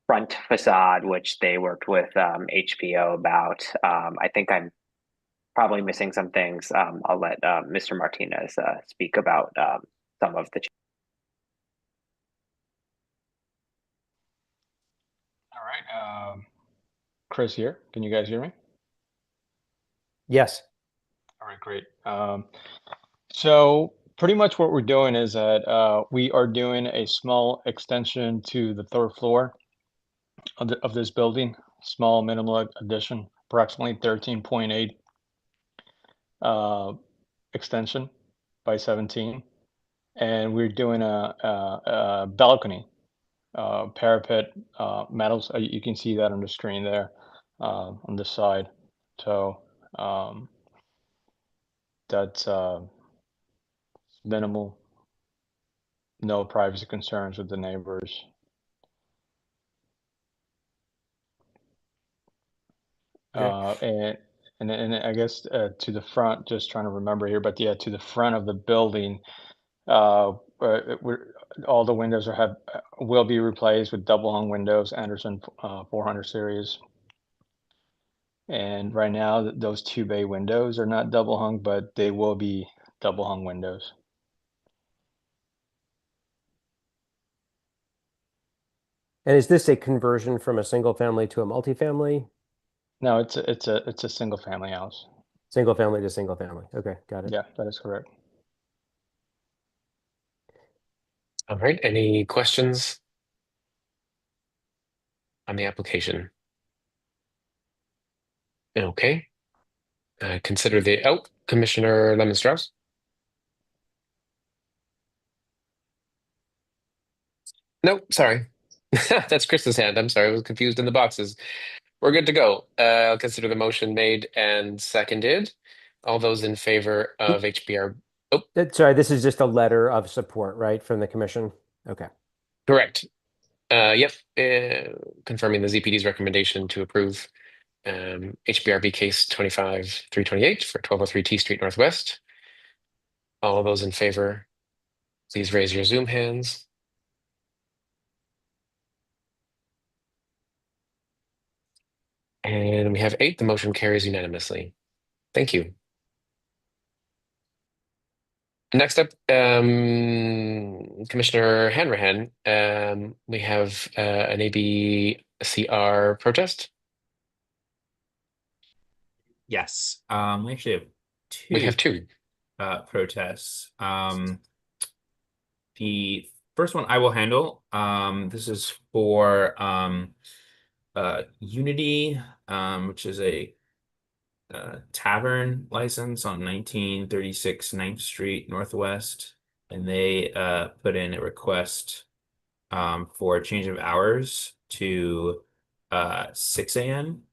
front facade, which they worked with HPO about. I think I'm probably missing some things. I'll let Mr. Martinez speak about some of the. All right. Chris here. Can you guys hear me? Yes. All right, great. So pretty much what we're doing is that we are doing a small extension to the 3rd floor of this building, small minimal addition, approximately 13.8 extension by 17. And we're doing a balcony, parapet, metals. You can see that on the screen there on this side. So that's minimal, no privacy concerns with the neighbors. Okay. And I guess to the front, just trying to remember here, but yeah, to the front of the building, all the windows will be replaced with double hung windows, Anderson 400 series. And right now, those 2 bay windows are not double hung, but they will be double hung windows. And is this a conversion from a single family to a multifamily? No, it's a single family house. Single family to single family. Okay, got it. Yeah, that is correct. All right. Any questions? on the application? Okay. Consider Commissioner Lemon-Strauss. Nope, sorry. That's Chris's hand. I'm sorry, I was confused in the boxes. We're good to go. I'll consider the motion made and seconded. All those in favor of HBR. Oh, Sorry, this is just a letter of support, right, from the commission? Okay. correct. Yep. Confirming the ZPD's recommendation to approve HBRB case 25-328 for 1203 T Street Northwest. All of those in favor, please raise your Zoom hands. And we have 8. The motion carries unanimously. Thank you. Next up, Commissioner Hanrahan, we have an ABCR protest. Yes, we actually have two. We have 2 protests. The first one I will handle. This is for Unity, which is a tavern license on 1936 9th Street Northwest, and they put in a request for a change of hours to 6 a.m.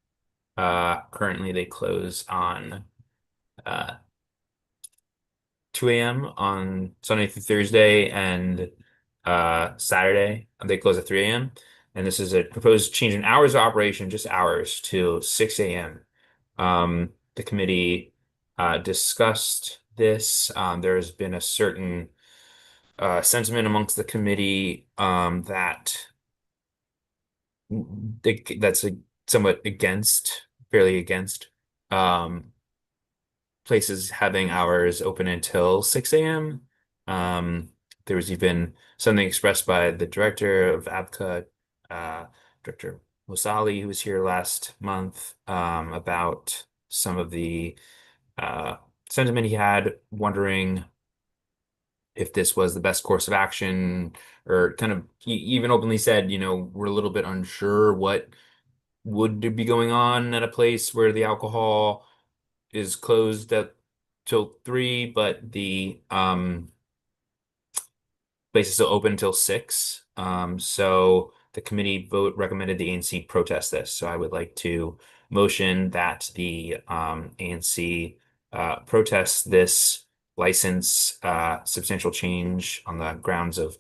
Currently, they close on 2 a.m. on Sunday through Thursday, and Saturday they close at 3 a.m. And this is a proposed change in hours of operation, just hours, to 6 a.m. The committee discussed this. There's been a certain sentiment amongst the committee that that's somewhat fairly against places having hours open until 6 a.m. There was even something expressed by the director of ABCA, Director Mosali, who was here last month, about some of the sentiment he had, wondering if this was the best course of action, or kind of, he even openly said, we're a little bit unsure what would be going on at a place where the alcohol is closed till 3, but the place is still open until 6. So the committee recommended the ANC protest this. So I would like to motion that the ANC protest this license substantial change on the grounds of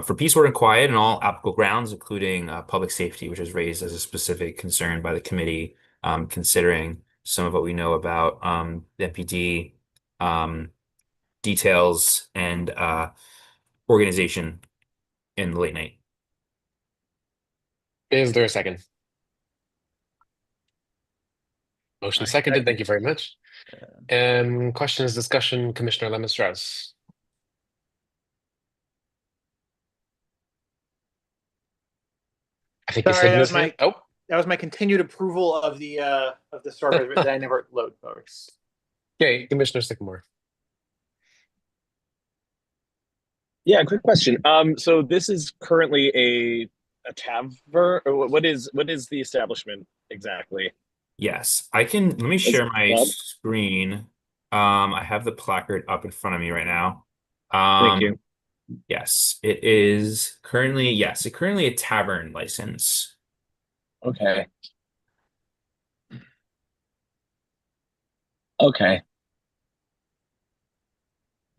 for peace, order, and quiet, and all applicable grounds, including public safety, which is raised as a specific concern by the committee, considering some of what we know about the MPD details and organization in the late night. Is there a second? Motion seconded. Thank you very much. Questions, discussion, Commissioner Lemon-Strauss. I think he's hidden his hand. Oh, that was my continued approval of the server that I never load, folks. Okay, Commissioner Sycamore. Yeah, quick question. So this is currently a tavern, or what is the establishment exactly? Yes, let me share my screen. I have the placard up in front of me right now. Thank you. Yes, it is currently a tavern license. Okay. Okay.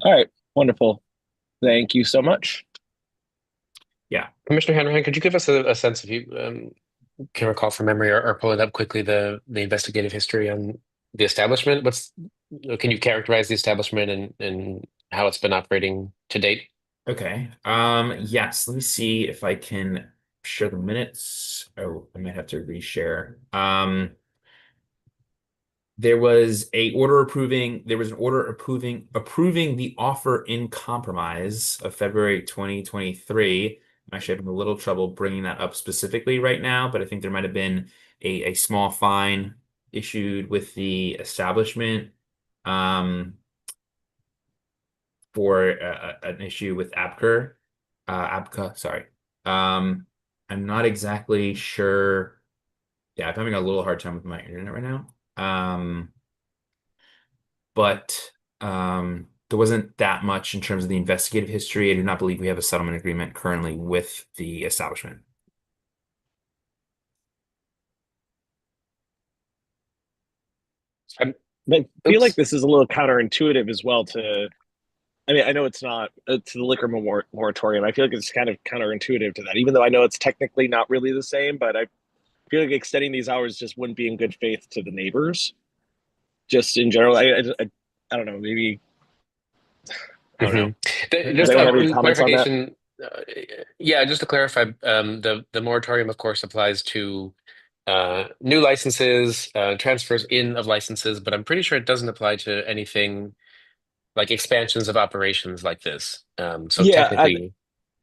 All right. Wonderful. Thank you so much. Yeah. Commissioner Hanrahan, could you give us a sense, if you can recall from memory, or pull it up quickly, the investigative history on the establishment? Can you characterize the establishment and how it's been operating to date? Okay. Yes, let me see if I can share the minutes. Oh, I might have to reshare. There was an order approving the offer in compromise of February 2023. I'm actually having a little trouble bringing that up specifically right now, but I think there might have been a small fine issued with the establishment for an issue with ABCA, sorry. I'm not exactly sure. Yeah, I'm having a little hard time with my internet right now. But there wasn't that much in terms of the investigative history. I do not believe we have a settlement agreement currently with the establishment. I feel like this is a little counterintuitive as well to, I mean, I know it's not to the liquor moratorium. I feel like it's kind of counterintuitive to that, even though I know it's technically not really the same, but I feel like extending these hours just wouldn't be in good faith to the neighbors. Just in general, I don't know, maybe, I don't know. Does Just anyone have any a comments on that? clarification. Yeah, just to clarify, the moratorium, of course, applies to new licenses, transfers in of licenses, but I'm pretty sure it doesn't apply to anything like expansions of operations like this. So Yeah, technically,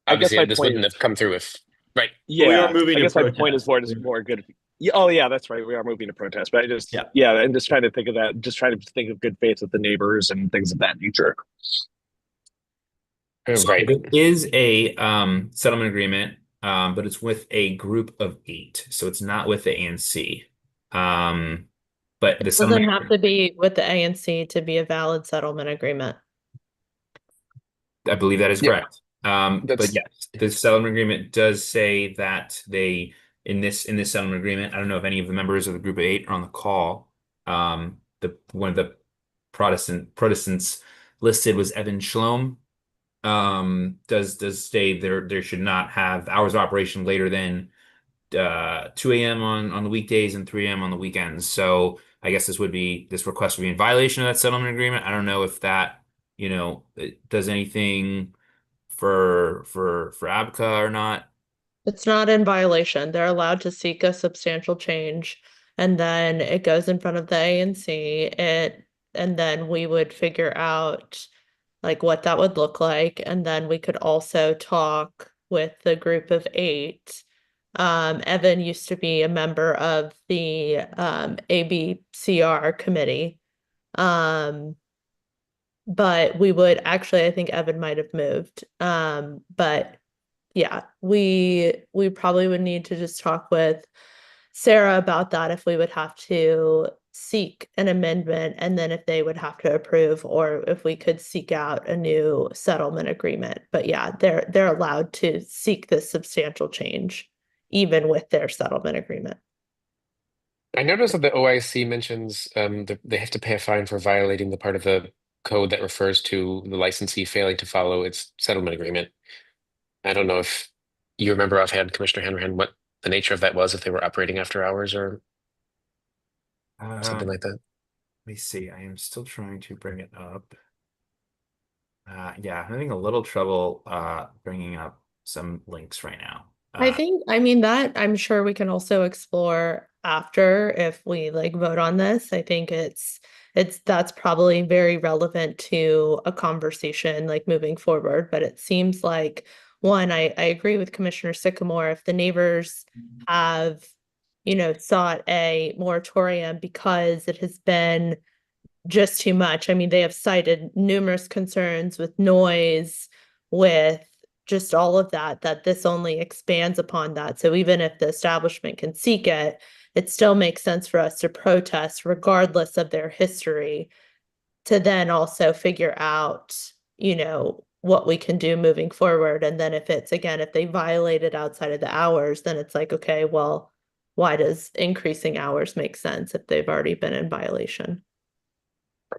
I guess obviously, my this point wouldn't is, have come through if, right. But we are yeah, moving I to guess my point is protest. more good. Yeah, oh yeah, that's right. We are moving to protest, but I just, Yeah. yeah, I'm just trying to think of that. Just trying to think of good faith with the neighbors and things of that nature. So Right. it is a settlement agreement, but it's with a group of 8, so it's not with the ANC. But the Doesn't settlement, have to be with the ANC to be a valid settlement agreement. I believe that is Yep. correct. But yes, the settlement agreement does say that they in this settlement agreement, I don't know if any of the members of the group of 8 are on the call. The one of the Protestants listed was Evan Shalom. Does state there should not have hours of operation later than 2 a.m. on the weekdays and 3 a.m. on the weekends. So I guess this request would be in violation of that settlement agreement. I don't know if that, it does anything for ABCA or not. It's not in violation. They're allowed to seek a substantial change, and then it goes in front of the ANC. And then we would figure out like what that would look like, and then we could also talk with the group of 8. Evan used to be a member of the ABCR committee. But we would actually, I think Evan might have moved. But yeah, we probably would need to just talk with Sarah about that if we would have to seek an amendment, and then if they would have to approve, or if we could seek out a new settlement agreement. But yeah, they're allowed to seek this substantial change even with their settlement agreement. I noticed that the OIC mentions they have to pay a fine for violating the part of the code that refers to the licensee failing to follow its settlement agreement. I don't know if you remember offhand, Commissioner Hanrahan, what the nature of that was, if they were operating after hours or something like that. Let me see. I am still trying to bring it up. Yeah, I'm having a little trouble bringing up some links right now. I mean, that I'm sure we can also explore after if we like vote on this. I think that's probably very relevant to a conversation like moving forward. But it seems like one, I agree with Commissioner Sycamore. If the neighbors have, sought a moratorium because it has been just too much. I mean, they have cited numerous concerns with noise, with just all of that this only expands upon that. So even if the establishment can seek it, it still makes sense for us to protest regardless of their history, to then also figure out, what we can do moving forward. And then if they violate it outside of the hours, then it's like, okay, well, why does increasing hours make sense if they've already been in violation?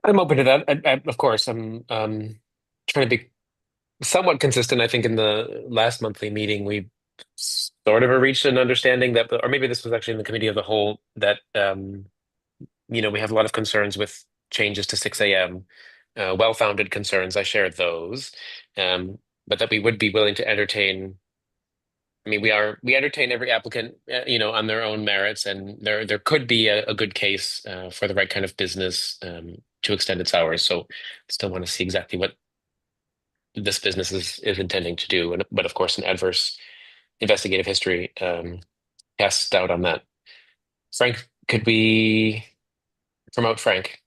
I'm open to that. Of course, I'm trying to be somewhat consistent. I think in the last monthly meeting, we sort of reached an understanding that, or maybe this was actually in the committee of the whole, that we have a lot of concerns with changes to 6 a.m. Well-founded concerns. I shared those, but that we would be willing to entertain. I mean, we entertain every applicant, on their own merits, and there could be a good case for the right kind of business to extend its hours. So, still want to see exactly what this business is intending to do, but of course, an adverse investigative history casts doubt on that. Frank, could we promote Frank?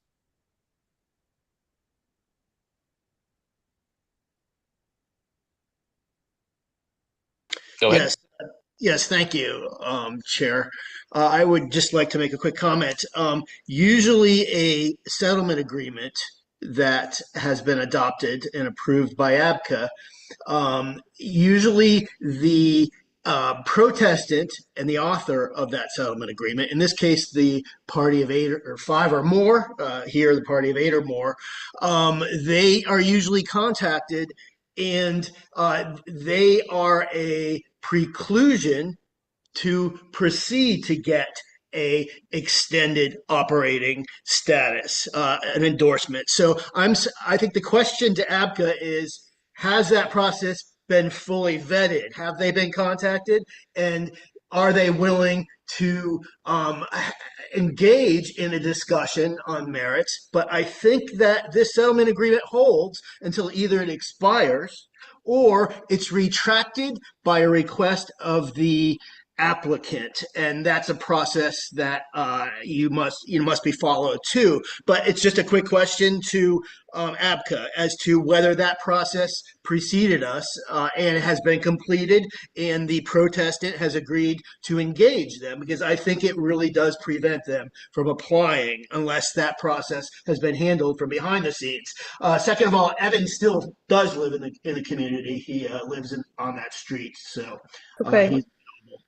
Go ahead. Yes. Yes, thank you, Chair. I would just like to make a quick comment. Usually, a settlement agreement that has been adopted and approved by ABCA, usually the protestant and the author of that settlement agreement, in this case, the party of 8 or 5 or more, here, the party of 8 or more, they are usually contacted and they are a preclusion to proceed to get a extended operating status, an endorsement. So I think the question to ABCA is, has that process been fully vetted? Have they been contacted? And are they willing to engage in a discussion on merits? But I think that this settlement agreement holds until either it expires or it's retracted by a request of the applicant, and that's a process that you must be followed too. But it's just a quick question to ABCA as to whether that process preceded us and has been completed, and the protestant has agreed to engage them, because I think it really does prevent them from applying unless that process has been handled from behind the scenes. Second of all, Evan still does live in the community. He lives on that street, so Okay. he's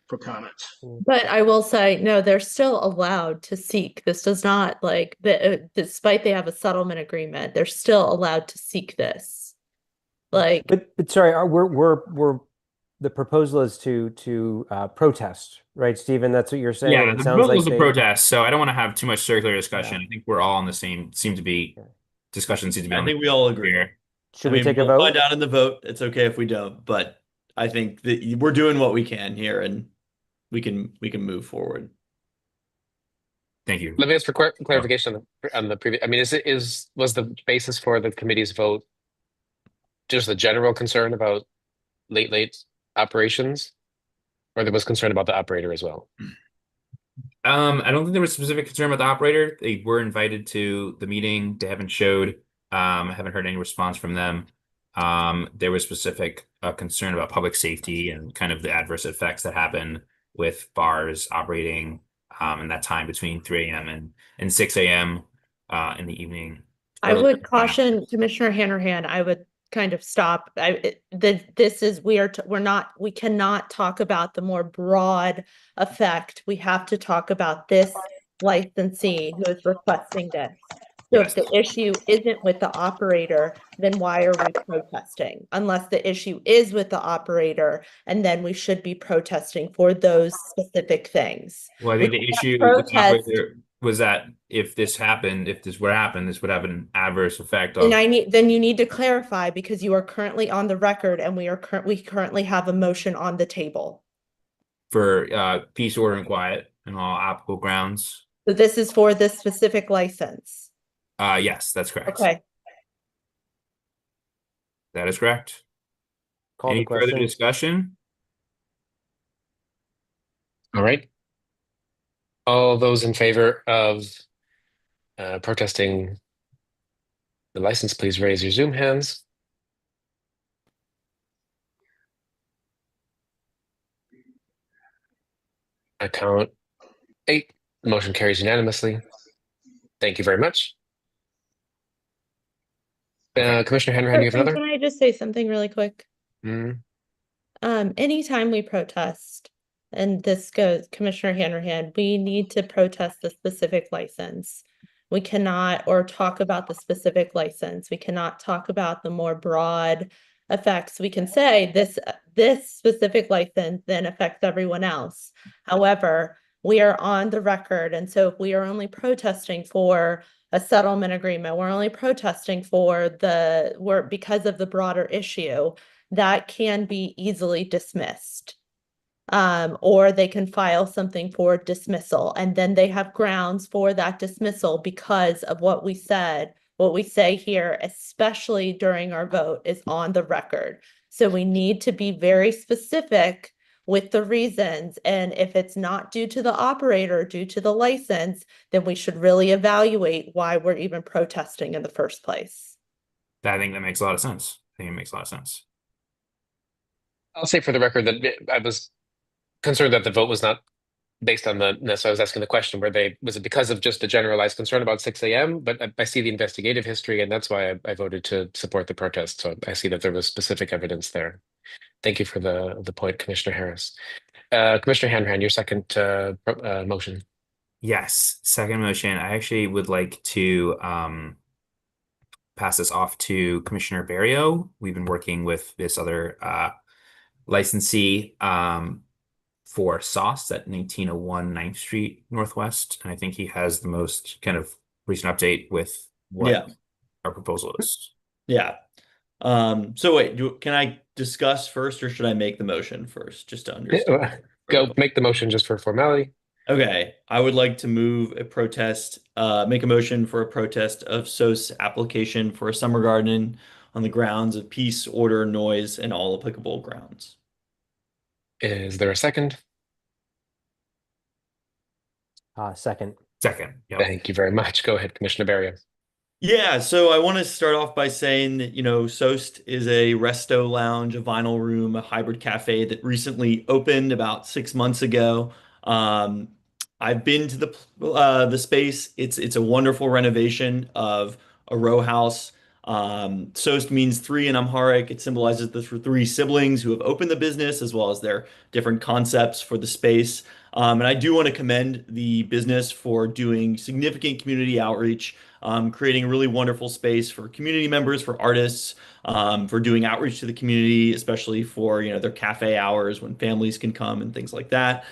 for comments. But I will say, no, they're still allowed to seek. This does not despite they have a settlement agreement, they're still allowed to seek this. Like, but sorry, we're the proposal is to protest, right, Stephen? That's what you're saying. Yeah, It the sounds proposal like is a protest, so I don't want to have too much circular discussion. Yeah. I think we're all on the same. Discussion seems to be. I think we all agree. Here. Should we take a vote? We'll find out in the vote. It's okay if we don't, but I think that we're doing what we can here, and we can move forward. Thank you. Let me ask for clarification on the previous. I mean, was the basis for the committee's vote just the general concern about late operations, or there was concern about the operator as well? I don't think there was specific concern about the operator. They were invited to the meeting. They haven't showed. I haven't heard any response from them. There was specific concern about public safety and kind of the adverse effects that happen with bars operating in that time between 3 a.m. and 6 a.m. In the evening. I would caution Commissioner Hanrahan. I would kind of stop. We cannot talk about the more broad effect. We have to talk about this licensee who is requesting this. So if the issue isn't with the operator, then why are we protesting? Unless the issue is with the operator, and then we should be protesting for those specific things. Well, I think the issue with the operator was that if this were to happen, this would have an adverse effect on. Then you need to clarify, because you are currently on the record, and we currently have a motion on the table For peace, order, and quiet and all applicable grounds. So this is for this specific license. Yes, that's correct. Okay. That is correct. Call Any the question. further discussion? All right. All those in favor of protesting the license, please raise your Zoom hands. I count 8. The motion carries unanimously. Thank you very much. Commissioner Hanrahan, you have another? Can I just say something really quick? Anytime we protest, and this goes, Commissioner Hanrahan, we need to protest the specific license. We cannot, or talk about the specific license. We cannot talk about the more broad effects. We can say this specific license then affects everyone else. However, we are on the record, and so if we are only protesting for a settlement agreement, we're only protesting because of the broader issue, that can be easily dismissed. Or they can file something for dismissal, and then they have grounds for that dismissal because of what we said. What we say here, especially during our vote, is on the record. So we need to be very specific with the reasons. And if it's not due to the operator, due to the license, then we should really evaluate why we're even protesting in the first place. I think that makes a lot of sense. I think it makes a lot of sense. I'll say for the record that I was concerned that the vote was not based on so I was asking the question, was it because of just a generalized concern about 6 a.m.? But I see the investigative history, and that's why I voted to support the protest. So I see that there was specific evidence there. Thank you for the point, Commissioner Harris. Commissioner Hanrahan, your second motion. Yes, second motion. I actually would like to pass this off to Commissioner Barrio. We've been working with this other licensee for sauce at 1901 9th Street Northwest. And I think he has the most kind of recent update with what our proposal is. Yeah. So wait, can I discuss first or should I make the motion first just to understand? Go make the motion just for formality. Okay, I would like to move a protest, make a motion for a protest of SOS application for a summer garden on the grounds of peace, order, noise, and all applicable grounds. Is there a second? Second. Second. Yep. Thank you very much. Go ahead, Commissioner Barrio. Yeah, so I want to start off by saying that, Soest is a resto lounge, a vinyl room, a hybrid cafe that recently opened about 6 months ago. I've been to the space. It's a wonderful renovation of a row house. Soest means three in Amharic. It symbolizes the three siblings who have opened the business as well as their different concepts for the space. And I do want to commend the business for doing significant community outreach, creating a really wonderful space for community members, for artists, for doing outreach to the community, especially for, their cafe hours when families can come and things like that.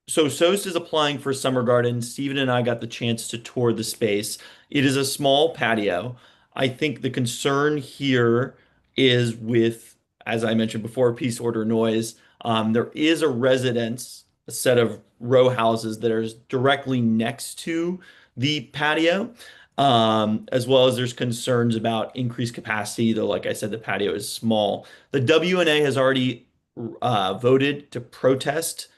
So Soest is applying for Summer Garden. Stephen and I got the chance to tour the space. It is a small patio. I think the concern here is with, as I mentioned before, peace, order, noise. There is a residence, a set of row houses that are directly next to the patio, as well as there's concerns about increased capacity, though, like I said, the patio is small. The WNA has already voted to protest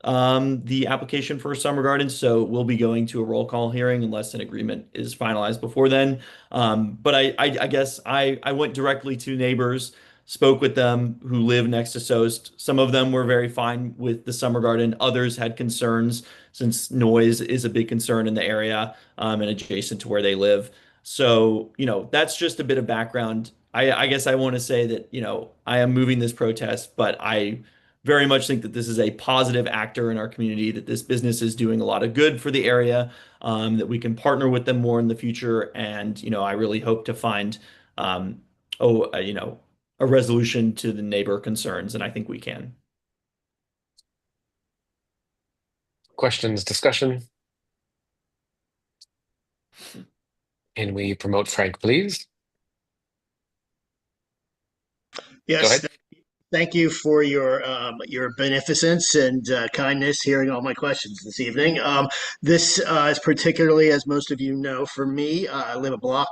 the application for a summer garden, so we'll be going to a roll call hearing unless an agreement is finalized before then. But I guess I went directly to neighbors, spoke with them who live next to Soest. Some of them were very fine with the summer garden. Others had concerns since noise is a big concern in the area and adjacent to where they live. So, that's just a bit of background. I guess I want to say that, I am moving this protest, but I very much think that this is a positive actor in our community, that this business is doing a lot of good for the area, that we can partner with them more in the future. And, I really hope to find, a resolution to the neighbor concerns, and I think we can. Questions, discussion? Can we promote Frank, please? Yes. Go ahead. Thank you for your beneficence and kindness hearing all my questions this evening. This is particularly, as most of you know, for me, I live a block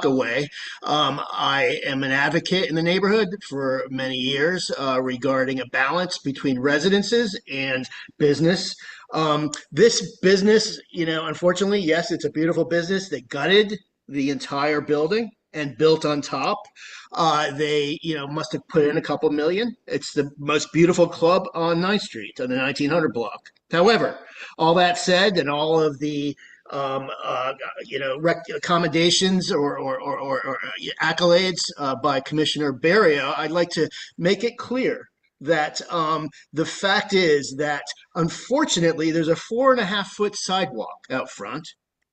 away. I am an advocate in the neighborhood for many years regarding a balance between residences and business. This business, unfortunately, yes, it's a beautiful business. They gutted the entire building and built on top. They, must have put in a couple million. It's the most beautiful club on 9th Street on the 1900 block. However, all that said, and all of the accommodations or accolades by Commissioner Barrio, I'd like to make it clear that the fact is that unfortunately there's a 4.5-foot sidewalk out front,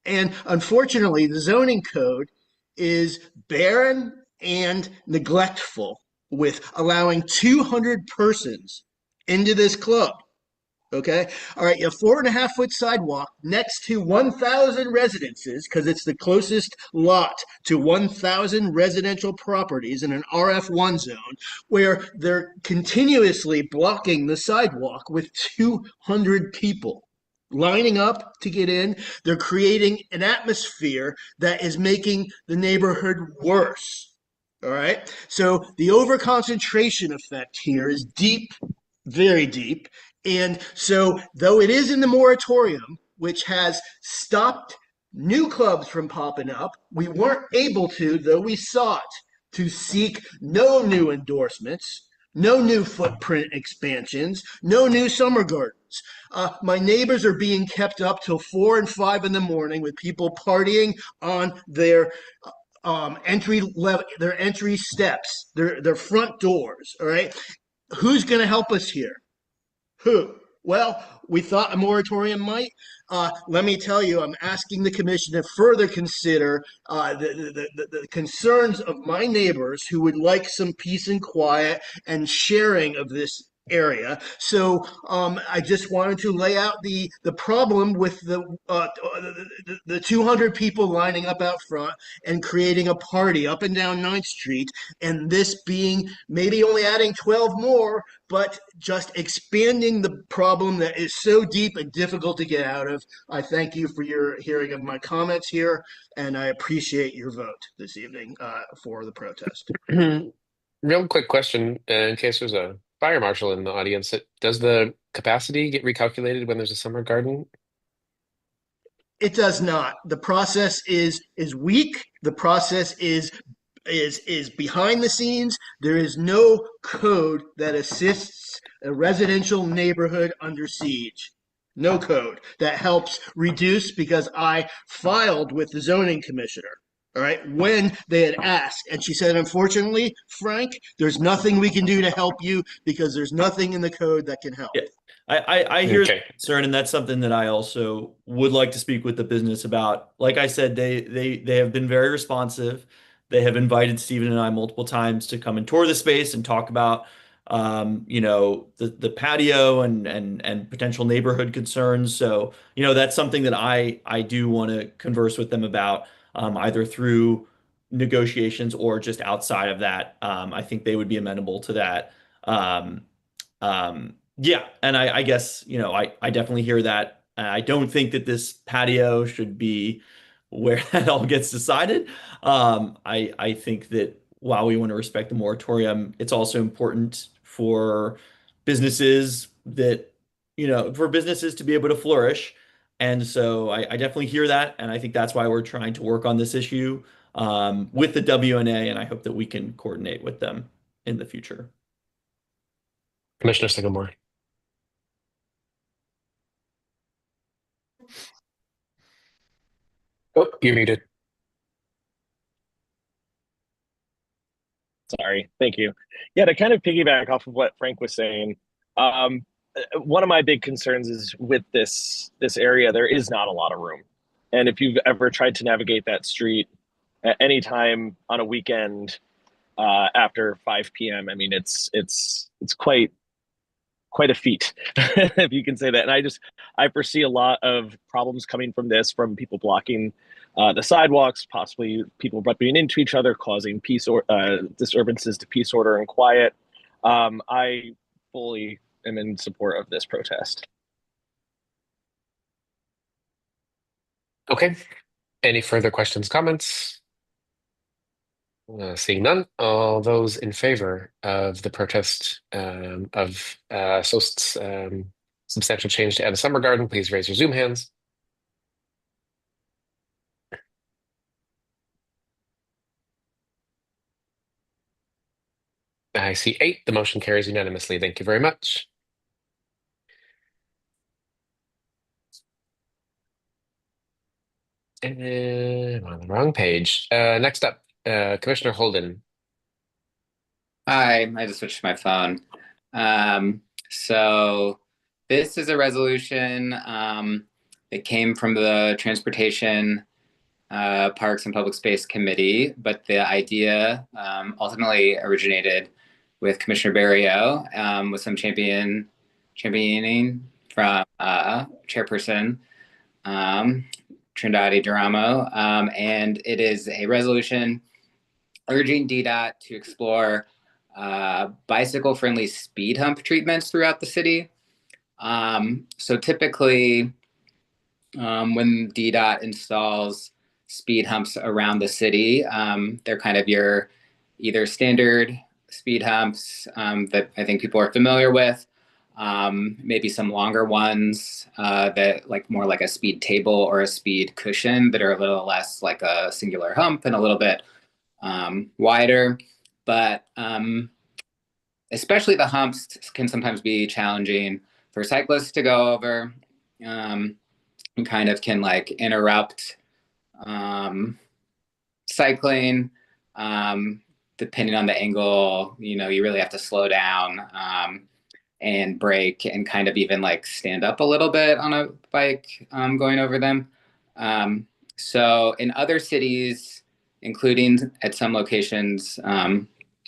and unfortunately the zoning code is barren and neglectful with allowing 200 persons into this club. Okay. All right. A 4.5-foot sidewalk next to 1,000 residences, because it's the closest lot to 1,000 residential properties in an RF1 zone, where they're continuously blocking the sidewalk with 200 people lining up to get in. They're creating an atmosphere that is making the neighborhood worse. All right. So the overconcentration effect here is deep, very deep. And so, though it is in the moratorium, which has stopped new clubs from popping up, we weren't able to, though we sought, to seek no new endorsements No new footprint expansions, no new summer gardens. My neighbors are being kept up till 4 and 5 in the morning with people partying on their their entry steps, their front doors. All right, who's going to help us here? Who? Well, we thought a moratorium might. Let me tell you, I'm asking the commission to further consider the concerns of my neighbors who would like some peace and quiet and sharing of this area. So I just wanted to lay out the problem with the 200 people lining up out front and creating a party up and down 9th Street, and this being maybe only adding 12 more, but just expanding the problem that is so deep and difficult to get out of. I thank you for your hearing of my comments here, and I appreciate your vote this evening for the protest. Real quick question, in case there's a fire marshal in the audience, does the capacity get recalculated when there's a summer garden? It does not. The process is weak. The process is behind the scenes. There is no code that assists a residential neighborhood under siege. No code that helps reduce, because I filed with the zoning commissioner. All right, when they had asked, and she said, unfortunately, Frank, there's nothing we can do to help you because there's nothing in the code that can help. Yeah. I hear the concern, and that's something that I also would like to speak with the business about. Like I said, they have been very responsive. They have invited Stephen and I multiple times to come and tour the space and talk about the patio and potential neighborhood concerns. So, that's something that I do want to converse with them about, either through negotiations or just outside of that. I think they would be amenable to that. Yeah, and I guess, I definitely hear that. I don't think that this patio should be where that all gets decided. I think that while we want to respect the moratorium, it's also important for businesses for businesses to be able to flourish. And so I definitely hear that, and I think that's why we're trying to work on this issue with the WNA, and I hope that we can coordinate with them in the future. Commissioner Sycamore. Oh, you're muted. Sorry. Thank you. Yeah, to kind of piggyback off of what Frank was saying, one of my big concerns is with this area, there is not a lot of room. And if you've ever tried to navigate that street at any time on a weekend after 5 p.m., I mean, it's quite a feet, if you can say that. And I foresee a lot of problems coming from this, from people blocking the sidewalks, possibly people butting into each other, causing disturbances to peace, order, and quiet. I fully am in support of this protest. Okay. Any further questions, comments? Seeing none, all those in favor of the protest of SOST's substantial change to add a summer garden, please raise your Zoom hands. I see 8. The motion carries unanimously. Thank you very much. And I'm on the wrong page. Next up, Commissioner Holden. Hi, I just switched to my phone. So this is a resolution that came from the Transportation, Parks and Public Space Committee, but the idea ultimately originated with Commissioner Barrio, with some championing from Chairperson Trindade Duramo, and it is a resolution urging DDOT to explore bicycle-friendly speed hump treatments throughout the city. So typically, when DDOT installs speed humps around the city, they're kind of your either standard speed humps that I think people are familiar with, maybe some longer ones that like more like a speed table or a speed cushion that are a little less like a singular hump and a little bit wider. But especially the humps can sometimes be challenging for cyclists to go over. And kind of can like interrupt cycling. Depending on the angle, you really have to slow down and brake and kind of even like stand up a little bit on a bike going over them. So in other cities, including at some locations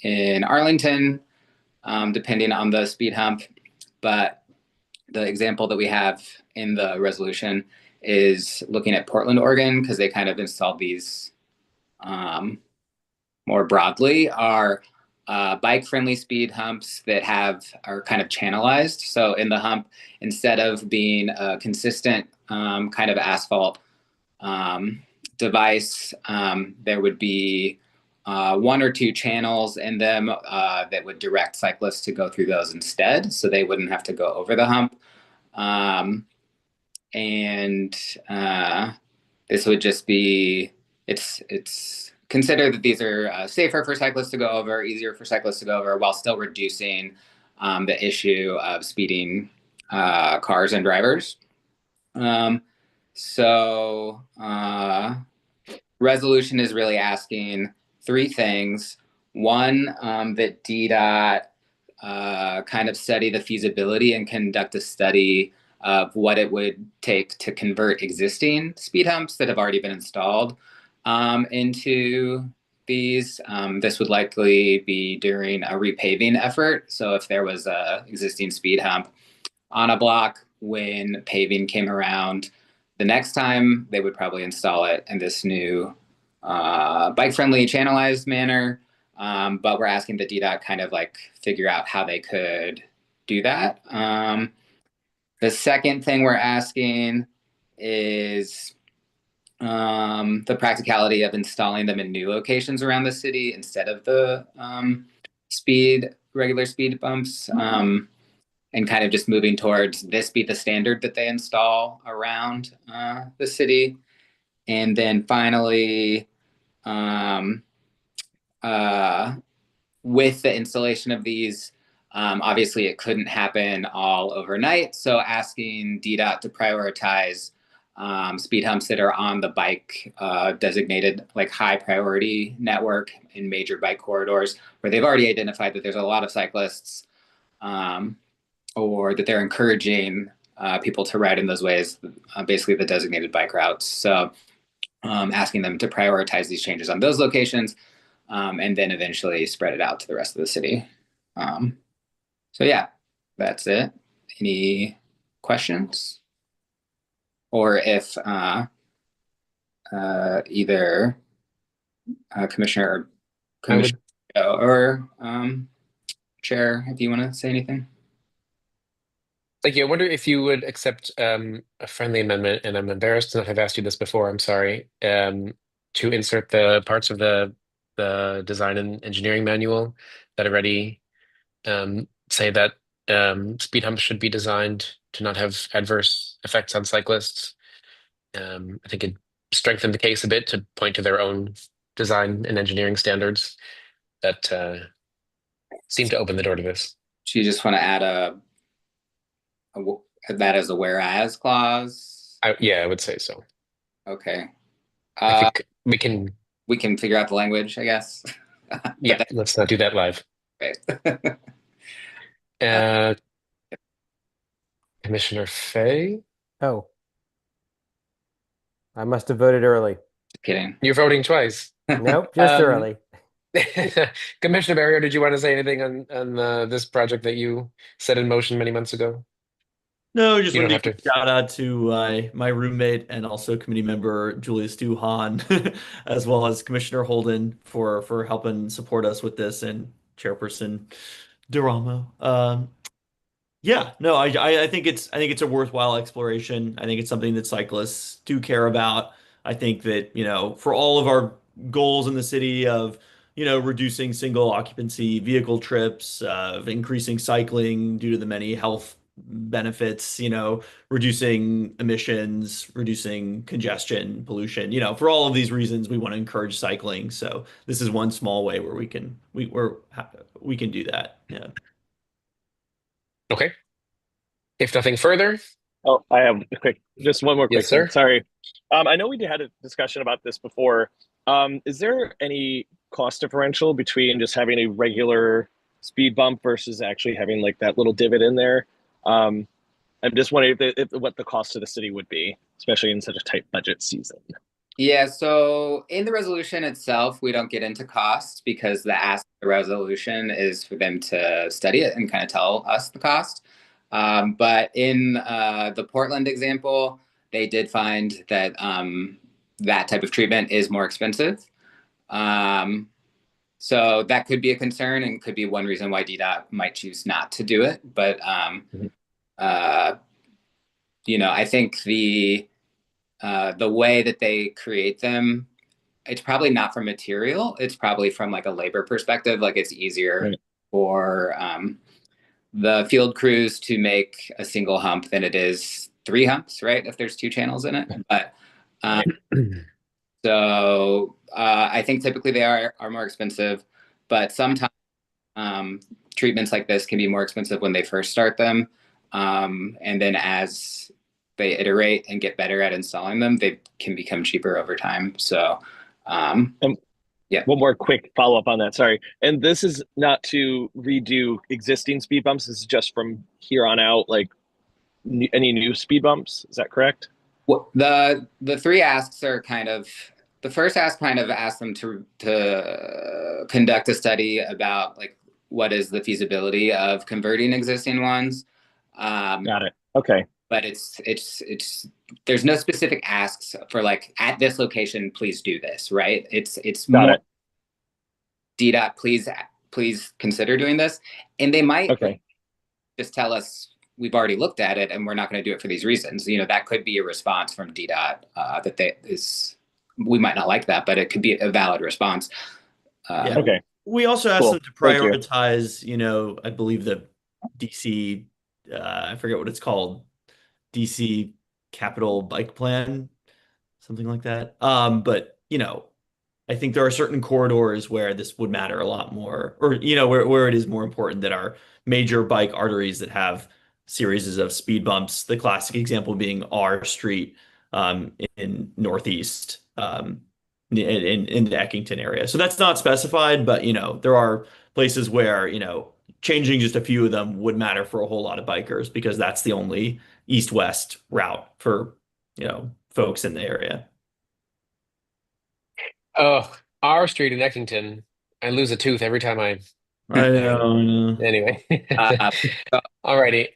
in Arlington, depending on the speed hump, but the example that we have in the resolution is looking at Portland, Oregon, because they kind of installed these more broadly, are bike-friendly speed humps that are kind of channelized. So in the hump, instead of being a consistent kind of asphalt device, there would be one or two channels in them that would direct cyclists to go through those instead, so they wouldn't have to go over the hump. And this would just be, it's considered that these are safer for cyclists to go over, easier for cyclists to go over, while still reducing the issue of speeding cars and drivers. So resolution is really asking three things. One, that DDOT kind of study the feasibility and conduct a study of what it would take to convert existing speed humps that have already been installed into these. This would likely be during a repaving effort. So if there was a existing speed hump on a block, when paving came around the next time, they would probably install it in this new bike-friendly channelized manner. But we're asking the DDOT kind of like figure out how they could do that. The second thing we're asking is the practicality of installing them in new locations around the city instead of the regular speed bumps, and kind of just moving towards this be the standard that they install around the city. And then finally, with the installation of these, obviously it couldn't happen all overnight. So asking DDOT to prioritize speed humps that are on the bike designated like high priority network in major bike corridors where they've already identified that there's a lot of cyclists, or that they're encouraging people to ride in those ways, basically the designated bike routes. So asking them to prioritize these changes on those locations, and then eventually spread it out to the rest of the city. So yeah, that's it. Any questions? Or if either Commissioner or Chair, if you want to say anything. Thank you. I wonder if you would accept a friendly amendment, and I'm embarrassed to not have asked you this before, I'm sorry, to insert the parts of the design and engineering manual that already say that speed humps should be designed to not have adverse effects on cyclists. I think it strengthened the case a bit to point to their own design and engineering standards that seem to open the door to this. Do you just want to add that as a whereas clause? Yeah, I would say so. Okay. I think we can figure out the language, I guess. Yeah, let's not do that live. Right. Commissioner Fay? Oh. I must have voted early. Just kidding. You're voting twice. Nope, just early. Commissioner Barrier, did you want to say anything on this project that you set in motion many months ago? No, just You wanted don't to have give a shout out to my roommate and also committee member Julius Duhan, as well as Commissioner Holden for helping support us with this, and Chairperson Duramo. Yeah, no, I think it's a worthwhile exploration. I think it's something that cyclists do care about. I think that, for all of our goals in the city of, reducing single occupancy vehicle trips, of increasing cycling due to the many health benefits, reducing emissions, reducing congestion, pollution. For all of these reasons, we want to encourage cycling. So this is one small way where we can do that. Yeah. Okay. If nothing further. Oh, I have just one more Yes, quick thing. sir. Sorry. I know we had a discussion about this before. Is there any cost differential between just having a regular speed bump versus actually having like that little divot in there? I'm just wondering what the cost to the city would be, especially in such a tight budget season. Yeah, so in the resolution itself, we don't get into cost because the ask of the resolution is for them to study it and kind of tell us the cost. But in the Portland example, they did find that that type of treatment is more expensive. So that could be a concern and could be one reason why DDOT might choose not to do it. But I think the way that they create them, it's probably not from material. It's probably from like a labor perspective. Like it's easier for the field crews to make a single hump than it is 3 humps, right? If there's 2 channels in it. But I think typically they are more expensive, but sometimes treatments like this can be more expensive when they first start them. And then as they iterate and get better at installing them, they can become cheaper over time. So, yeah. One more quick follow up on that. Sorry. And this is not to redo existing speed bumps. This is just from here on out, like any new speed bumps. Is that correct? Well, the 3 asks are kind of, the first ask kind of asked them to conduct a study about like what is the feasibility of converting existing ones. Got it. Okay. But it's there's no specific asks for like at this location, please do this, right? It's Got more it. DDOT, please consider doing this, and they might just tell us we've already looked at it and we're not going to do it for these reasons. That could be a response from DDOT we might not like that, but it could be a valid response. Okay. We also asked Cool. them to Thank you. prioritize, I believe the DC, I forget what it's called, DC Capital Bike Plan, something like that. But I think there are certain corridors where this would matter a lot more, or where it is more important that our major bike arteries that have series of speed bumps. The classic example being R Street in Northeast, in the Eckington area. So that's not specified, but there are places where changing just a few of them would matter for a whole lot of bikers because that's the only east-west route for folks in the area. Oh, R Street in Eckington. I lose a tooth every time I know. Anyway. Alrighty.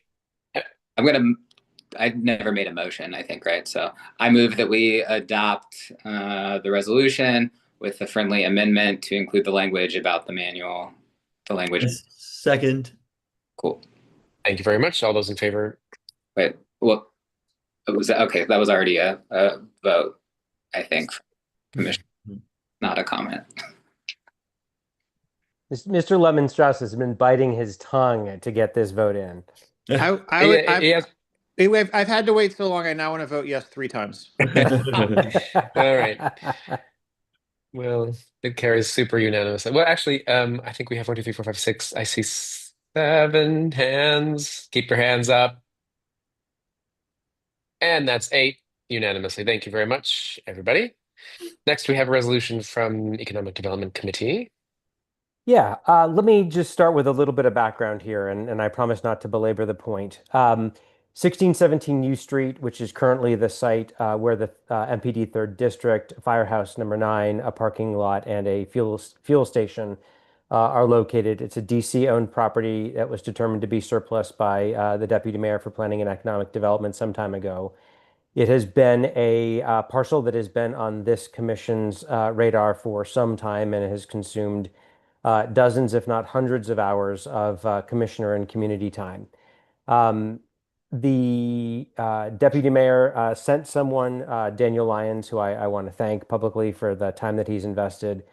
I never made a motion, I think, right? So I move that we adopt the resolution with the friendly amendment to include the language about the manual, the language. Second. Cool. Thank you very much. All those in favor? Wait, well, it was okay. That was already a vote, I think. Commission, not a comment. Mr. Lemonstrass has been biting his tongue to get this vote in. I've had to wait so long. I now want to vote yes 3 times. All right. Well, it carries super unanimous. Well, actually, I think we have 1, 2, 3, 4, 5, 6. I see 7 hands. Keep your hands up. And that's 8 unanimously. Thank you very much, everybody. Next, we have a resolution from Economic Development Committee. Yeah, let me just start with a little bit of background here, and I promise not to belabor the point. 1617 U Street, which is currently the site where the MPD 3rd District, Firehouse number 9, a parking lot, and a fuel station are located. It's a DC-owned property that was determined to be surplus by the Deputy Mayor for Planning and Economic Development some time ago. It has been a parcel that has been on this commission's radar for some time and has consumed dozens, if not hundreds of hours of commissioner and community time. The deputy mayor sent someone, Daniel Lyons, who I want to thank publicly for the time that he's invested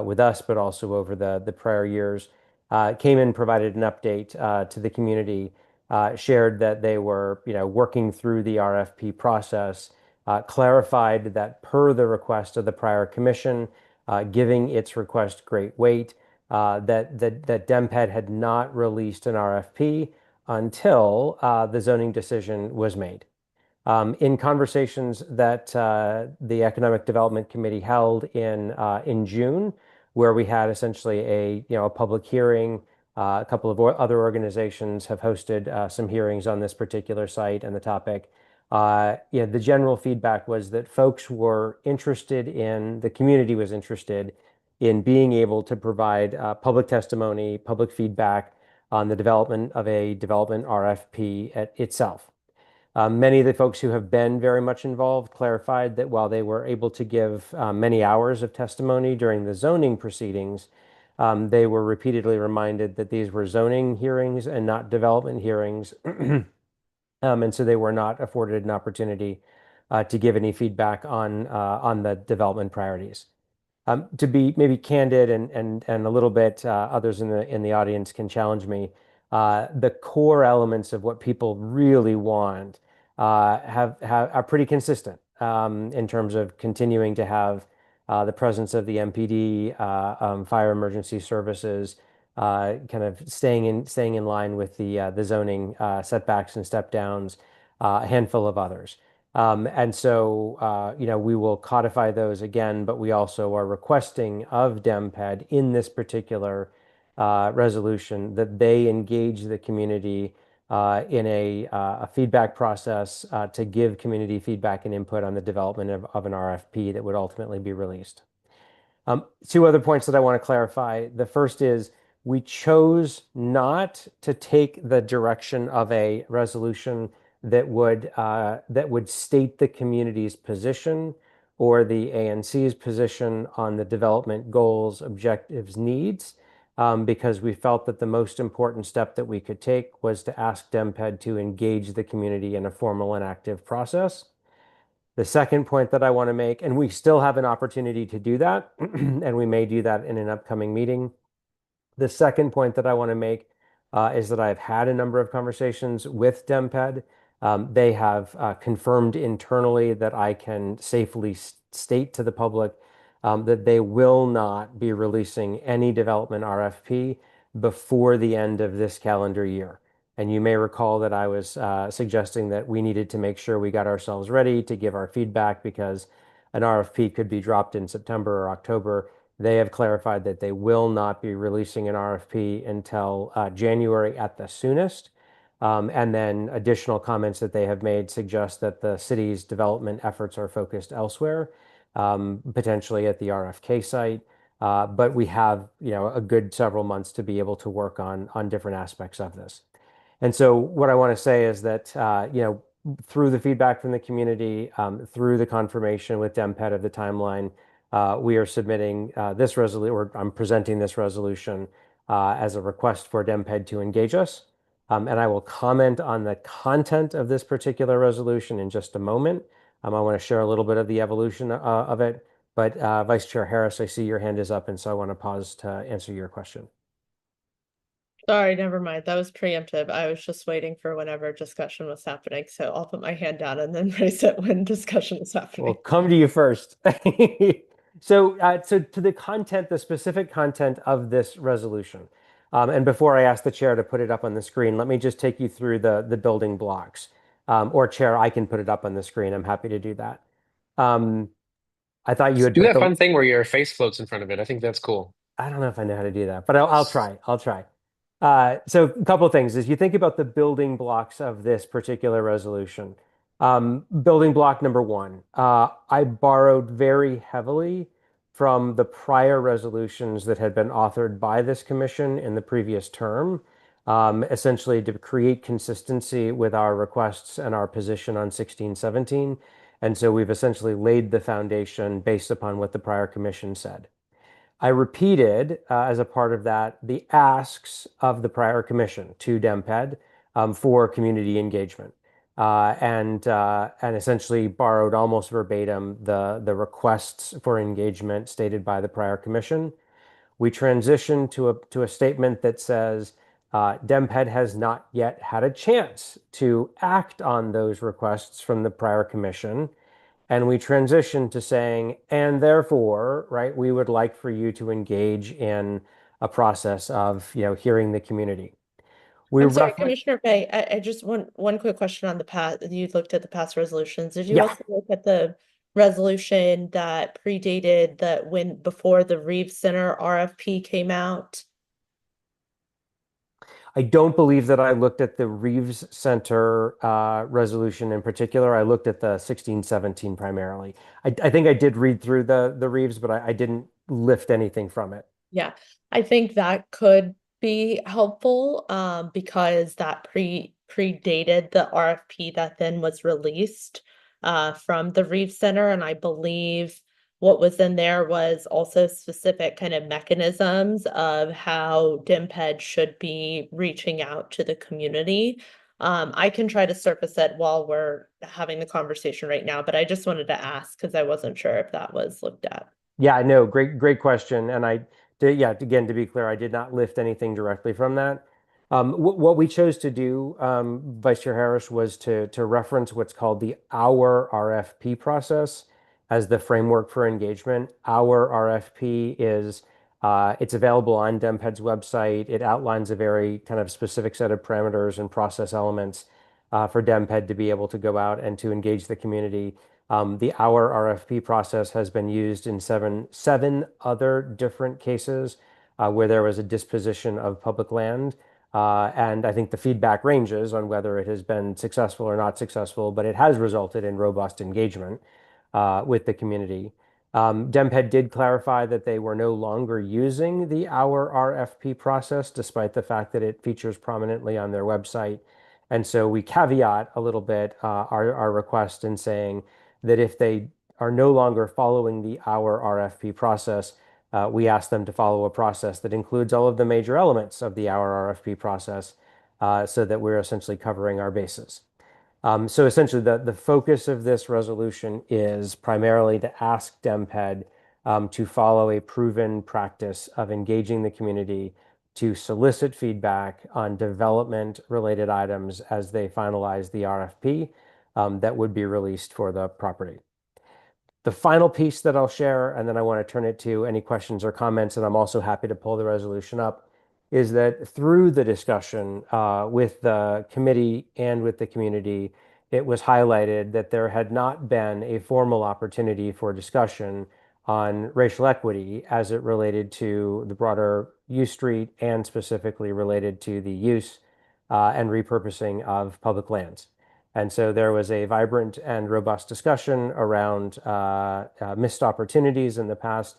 with us, but also over the prior years, came and provided an update to the community shared that they were, working through the RFP process, clarified that per the request of the prior commission, giving its request great weight, that DemPed had not released an RFP until the zoning decision was made. In conversations that the Economic Development Committee held in June, where we had essentially a public hearing, a couple of other organizations have hosted some hearings on this particular site and the topic. The general feedback was that folks were interested in, the community was interested in being able to provide public testimony, public feedback on the development of a development RFP itself. Many of the folks who have been very much involved clarified that while they were able to give many hours of testimony during the zoning proceedings, they were repeatedly reminded that these were zoning hearings and not development hearings. And so they were not afforded an opportunity to give any feedback on the development priorities. To be maybe candid and a little bit, others in the audience can challenge me. The core elements of what people really want are pretty consistent in terms of continuing to have the presence of the MPD, fire emergency services, kind of staying in line with the zoning setbacks and step downs, a handful of others. And so, we will codify those again, but we also are requesting of DemPed in this particular resolution that they engage the community in a feedback process to give community feedback and input on the development of an RFP that would ultimately be released. Two other points that I want to clarify. The first is we chose not to take the direction of a resolution that would state the community's position or the ANC's position on the development goals, objectives, needs, because we felt that the most important step that we could take was to ask DemPed to engage the community in a formal and active process. The second point that I want to make, and we still have an opportunity to do that, and we may do that in an upcoming meeting. The second point that I want to make is that I've had a number of conversations with DemPed. They have confirmed internally that I can safely state to the public that they will not be releasing any development RFP before the end of this calendar year. And you may recall that I was suggesting that we needed to make sure we got ourselves ready to give our feedback because an RFP could be dropped in September or October. They have clarified that they will not be releasing an RFP until January at the soonest. And then additional comments that they have made suggest that the city's development efforts are focused elsewhere, potentially at the RFK site. But we have, a good several months to be able to work on different aspects of this. And so what I want to say is that, through the feedback from the community, through the confirmation with DemPed of the timeline, we are submitting this resolution, or I'm presenting this resolution as a request for DemPed to engage us. And I will comment on the content of this particular resolution in just a moment. I want to share a little bit of the evolution of it. But Vice Chair Harris, I see your hand is up, and so I want to pause to answer your question. Sorry, never mind. That was preemptive. I was just waiting for whenever discussion was happening. So I'll put my hand down and then raise it when discussion is happening. We'll come to you first. So to the content, the specific content of this resolution. And before I ask the chair to put it up on the screen, let me just take you through the building blocks. Or chair, I can put it up on the screen. I'm happy to do that. I thought you had do put that fun thing where your face floats in front of it. I think that's cool. I don't know if I know how to do that, but I'll try. I'll try. So a couple of things. As you think about the building blocks of this particular resolution, building block number one, I borrowed very heavily from the prior resolutions that had been authored by this commission in the previous term, essentially to create consistency with our requests and our position on 1617. And so we've essentially laid the foundation based upon what the prior commission said. I repeated, as a part of that, the asks of the prior commission to DemPed for community engagement, and essentially borrowed almost verbatim the requests for engagement stated by the prior commission. We transitioned to a statement that says DemPed has not yet had a chance to act on those requests from the prior commission. And we transitioned to saying, and therefore, right, we would like for you to engage in a process of, hearing the community. I'm sorry, Commissioner Fay, I just want one quick question on the past. You looked at the past resolutions. Did you Yeah. also look at the resolution that predated before the Reeves Center RFP came out? I don't believe that I looked at the Reeves Center resolution in particular. I looked at the 1617 primarily. I think I did read through the Reeves, but I didn't lift anything from it. Yeah, I think that could be helpful because that predated the RFP that then was released from the Reeves Center. And I believe what was in there was also specific kind of mechanisms of how DMPED should be reaching out to the community. I can try to surface it while we're having the conversation right now, but I just wanted to ask because I wasn't sure if that was looked at. Yeah, no, great question. And again, to be clear, I did not lift anything directly from that. What we chose to do, Vice Chair Harris, was to reference what's called the Our RFP process as the framework for engagement. Our RFP is it's available on DemPed's website. It outlines a very kind of specific set of parameters and process elements for DemPed to be able to go out and to engage the community. The Our RFP process has been used in seven other different cases where there was a disposition of public land. And I think the feedback ranges on whether it has been successful or not successful, but it has resulted in robust engagement with the community. DemPed did clarify that they were no longer using the Our RFP process, despite the fact that it features prominently on their website. And so we caveat a little bit our request in saying that if they are no longer following the Our RFP process, we ask them to follow a process that includes all of the major elements of the Our RFP process so that we're essentially covering our bases. So essentially, the focus of this resolution is primarily to ask DemPed to follow a proven practice of engaging the community to solicit feedback on development-related items as they finalize the RFP that would be released for the property. The final piece that I'll share, and then I want to turn it to any questions or comments, and I'm also happy to pull the resolution up, is that through the discussion with the committee and with the community, it was highlighted that there had not been a formal opportunity for discussion on racial equity as it related to the broader U Street and specifically related to the use and repurposing of public lands. And so there was a vibrant and robust discussion around missed opportunities in the past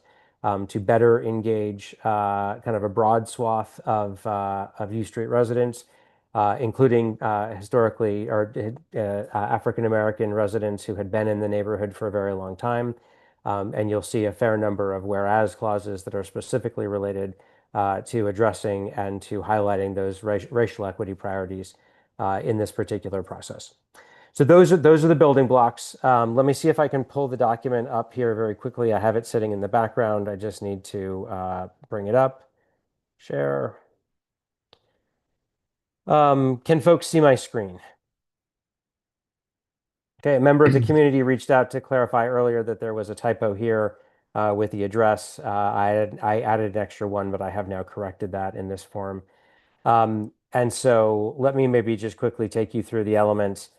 to better engage kind of a broad swath of U Street residents, including historically or African-American residents who had been in the neighborhood for a very long time. And you'll see a fair number of whereas clauses that are specifically related to addressing and to highlighting those racial equity priorities in this particular process. So those are the building blocks. Let me see if I can pull the document up here very quickly. I have it sitting in the background. I just need to bring it up. Share. Can folks see my screen? Okay, a member of the community reached out to clarify earlier that there was a typo here with the address. I added an extra one, but I have now corrected that in this form. And so let me maybe just quickly take you through the elements.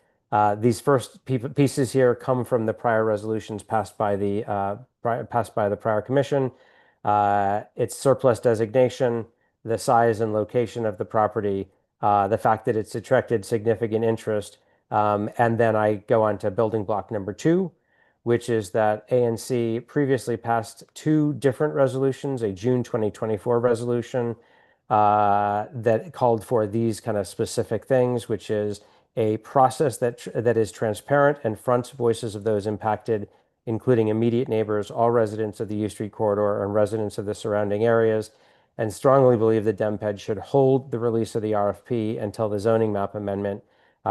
These first pieces here come from the prior resolutions passed by the prior commission. It's surplus designation, the size and location of the property, the fact that it's attracted significant interest, and then I go on to building block number 2, which is that ANC previously passed 2 different resolutions, a June 2024 resolution that called for these kind of specific things, which is a process that is transparent and fronts voices of those impacted, including immediate neighbors, all residents of the U Street corridor, and residents of the surrounding areas, and strongly believe that DemPed should hold the release of the RFP until the zoning map amendment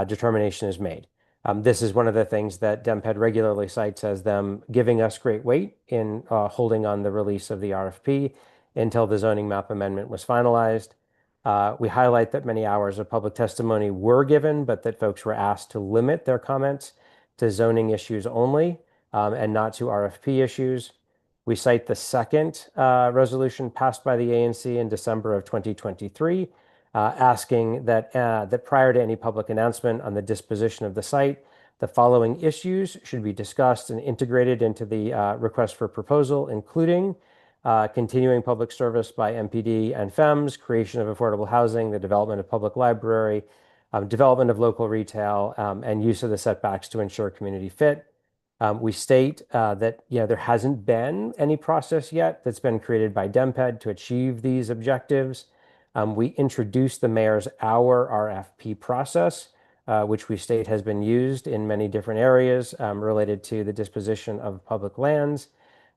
determination is made. This is one of the things that DemPed regularly cites as them giving us great weight in holding on the release of the RFP until the zoning map amendment was finalized. We highlight that many hours of public testimony were given, but that folks were asked to limit their comments to zoning issues only and not to RFP issues. We cite the second resolution passed by the ANC in December of 2023, asking that, that prior to any public announcement on the disposition of the site, the following issues should be discussed and integrated into the request for proposal, including continuing public service by MPD and FEMS, creation of affordable housing, the development of public library, development of local retail, and use of the setbacks to ensure community fit. We state that there hasn't been any process yet that's been created by DEMPED to achieve these objectives. We introduced the mayor's hour RFP process, which we state has been used in many different areas related to the disposition of public lands.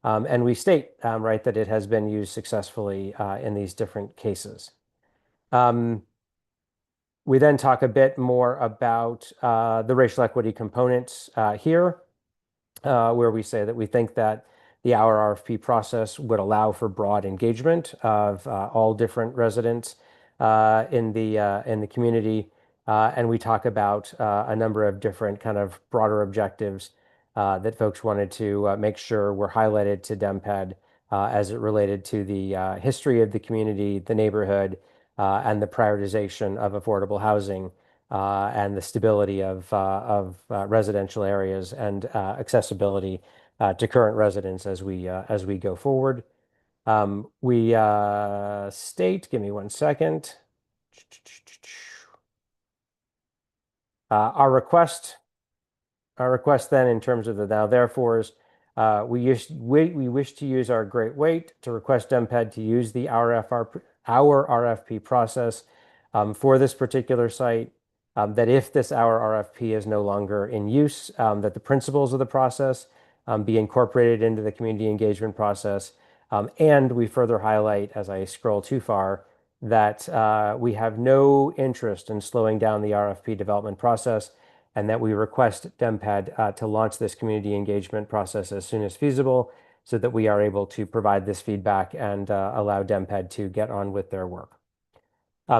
And we state, right, that it has been used successfully in these different cases. We then talk a bit more about the racial equity components here, where we say that we think that the hour RFP process would allow for broad engagement of all different residents in the community. And we talk about a number of different kind of broader objectives that folks wanted to make sure were highlighted to DEMPED as it related to the history of the community, the neighborhood, and the prioritization of affordable housing and the stability of residential areas and accessibility to current residents as we go forward. We state, give me one second. Our request then in terms of the now therefores, we wish to use our great weight to request DEMPED to use the our RFP process for this particular site, that if this our RFP is no longer in use, that the principles of the process be incorporated into the community engagement process. And we further highlight, as I scroll too far, that we have no interest in slowing down the RFP development process, and that we request DEMPED to launch this community engagement process as soon as feasible so that we are able to provide this feedback and allow DEMPED to get on with their work.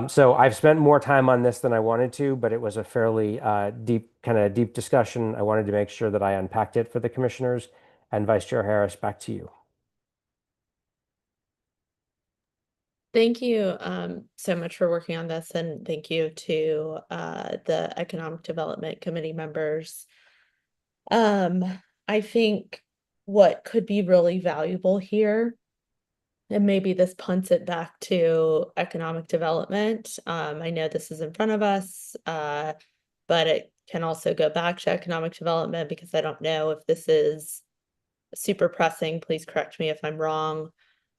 So I've spent more time on this than I wanted to, but it was a fairly deep discussion. I wanted to make sure that I unpacked it for the commissioners. And Vice Chair Harris, back to you. Thank you so much for working on this, and thank you to the Economic Development Committee members. I think what could be really valuable here, and maybe this punts it back to economic development. I know this is in front of us, but it can also go back to economic development because I don't know if this is super pressing. Please correct me if I'm wrong.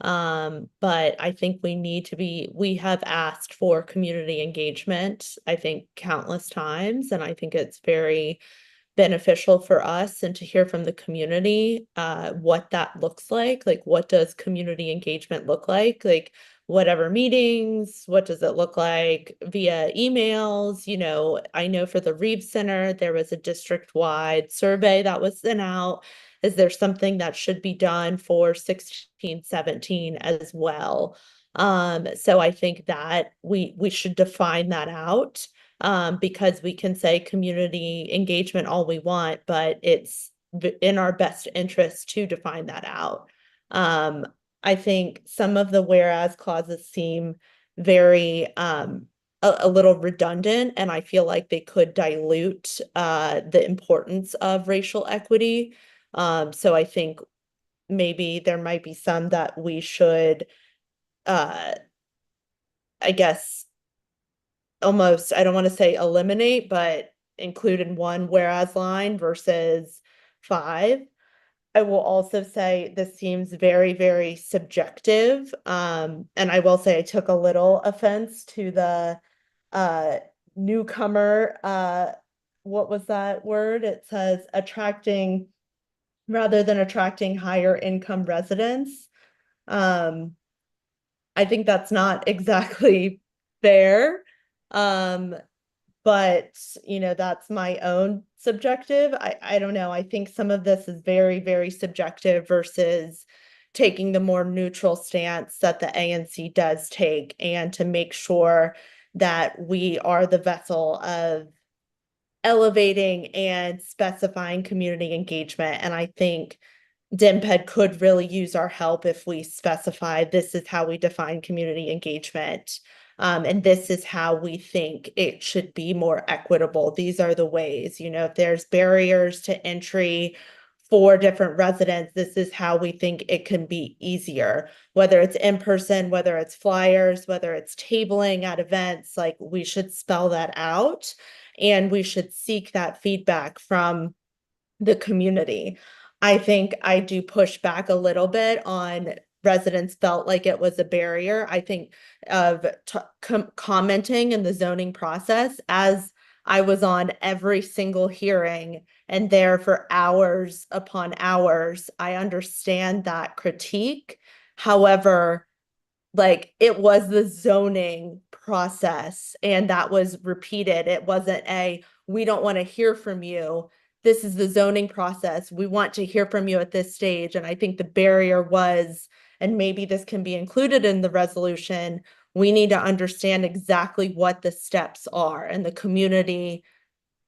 But I think we have asked for community engagement, I think countless times, and I think it's very beneficial for us and to hear from the community what that looks like what does community engagement look like whatever meetings, what does it look like via emails? I know for the Reeves Center there was a district-wide survey that was sent out. Is there something that should be done for 16, 17 as well? So I think that we should define that out. Because we can say community engagement all we want, but it's in our best interest to define that out. I think some of the whereas clauses seem very a little redundant, and I feel like they could dilute the importance of racial equity. So I think maybe there might be some that we should, I guess, almost, I don't want to say eliminate, but include in one whereas line versus 5. I will also say this seems very, very subjective. And I will say I took a little offense to the newcomer. What was that word? It says attracting rather than attracting higher income residents. I think that's not exactly fair. But that's my own subjective. I don't know. I think some of this is very, very subjective versus, taking the more neutral stance that the ANC does take, and to make sure that we are the vessel of elevating and specifying community engagement. And I think DIMPED could really use our help if we specify this is how we define community engagement. And this is how we think it should be more equitable. These are the ways, if there's barriers to entry for different residents, this is how we think it can be easier, whether it's in person, whether it's flyers, whether it's tabling at events, like we should spell that out and we should seek that feedback from the community. I think I do push back a little bit on residents felt like it was a barrier. I think of commenting in the zoning process, as I was on every single hearing and there for hours upon hours. I understand that critique. However, like it was the zoning process and that was repeated. It wasn't we don't want to hear from you. This is the zoning process. We want to hear from you at this stage. And I think the barrier was, and maybe this can be included in the resolution, we need to understand exactly what the steps are, and the community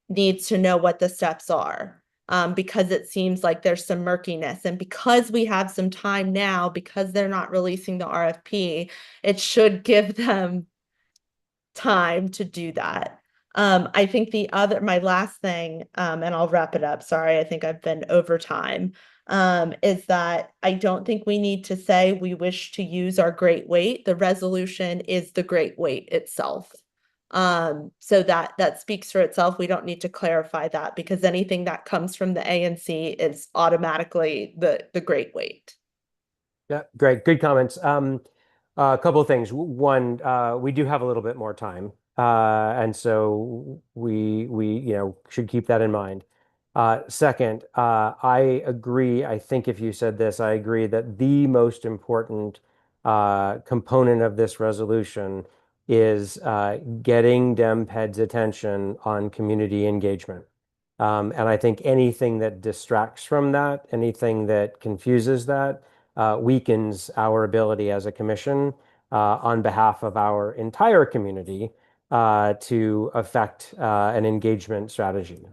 needs to know what the steps are. Because it seems like there's some murkiness, and because we have some time now, because they're not releasing the RFP, it should give them time to do that. I think my last thing, and I'll wrap it up. Sorry, I think I've been over time. Is that I don't think we need to say we wish to use our great weight. The resolution is the great weight itself. So that speaks for itself. We don't need to clarify that, because anything that comes from the ANC is automatically the great weight. Yeah, great. Good comments. A couple of things. One, we do have a little bit more time. And so we should keep that in mind. Second, I agree. I think if you said this, I agree that the most important component of this resolution is getting DemPed's attention on community engagement. And I think anything that distracts from that, anything that confuses that, weakens our ability as a commission on behalf of our entire community to affect an engagement strategy.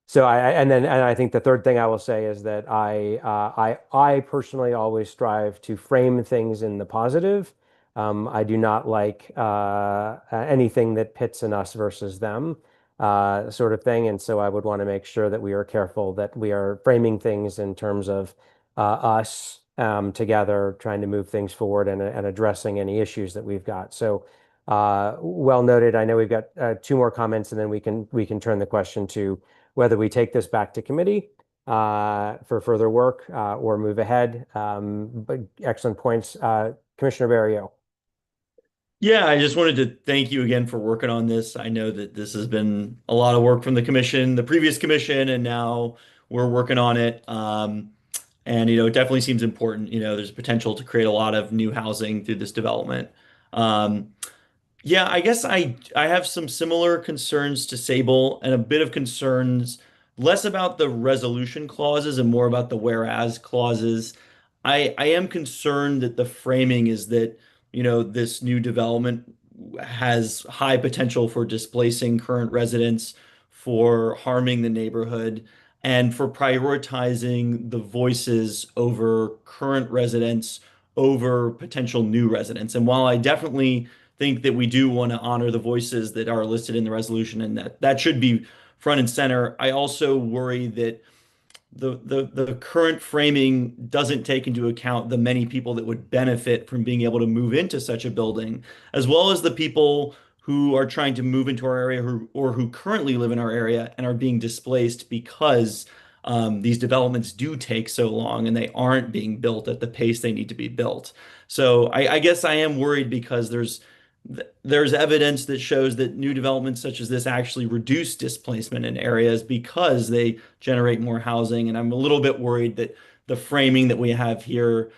So I think the third thing I will say is that I personally always strive to frame things in the positive. I do not like anything that pits an us versus them sort of thing. And so I would want to make sure that we are careful that we are framing things in terms of us together, trying to move things forward and addressing any issues that we've got. So well noted. I know we've got two more comments, and then we can turn the question to whether we take this back to committee for further work or move ahead. But excellent points. Commissioner Barrio. Yeah, I just wanted to thank you again for working on this. I know that this has been a lot of work from the commission, the previous commission, and now we're working on it. And it definitely seems important. There's potential to create a lot of new housing through this development. Yeah, I guess I have some similar concerns to Sable, and a bit of concerns less about the resolution clauses and more about the whereas clauses. I am concerned that the framing is that, this new development has high potential for displacing current residents, for harming the neighborhood, and for prioritizing the voices over current residents over potential new residents. And while I definitely think that we do want to honor the voices that are listed in the resolution, and that should be front and center, I also worry that the current framing doesn't take into account the many people that would benefit from being able to move into such a building, as well as the people who are trying to move into our area or who currently live in our area and are being displaced because these developments do take so long and they aren't being built at the pace they need to be built. So I guess I am worried because there's evidence that shows that new developments such as this actually reduce displacement in areas because they generate more housing. And I'm a little bit worried that the framing that we have here,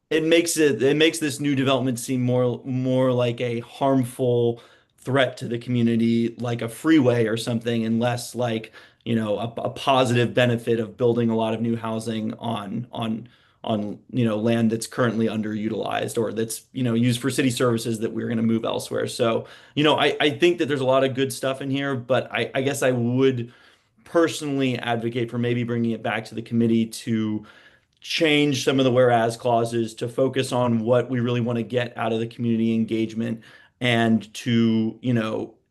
it makes this new development seem more like a harmful threat to the community, like a freeway or something, and less like a positive benefit of building a lot of new housing on land that's currently underutilized or that's used for city services that we're going to move elsewhere. So I think that there's a lot of good stuff in here, but I guess I would personally advocate for maybe bringing it back to the committee to change some of the whereas clauses to focus on what we really want to get out of the community engagement and to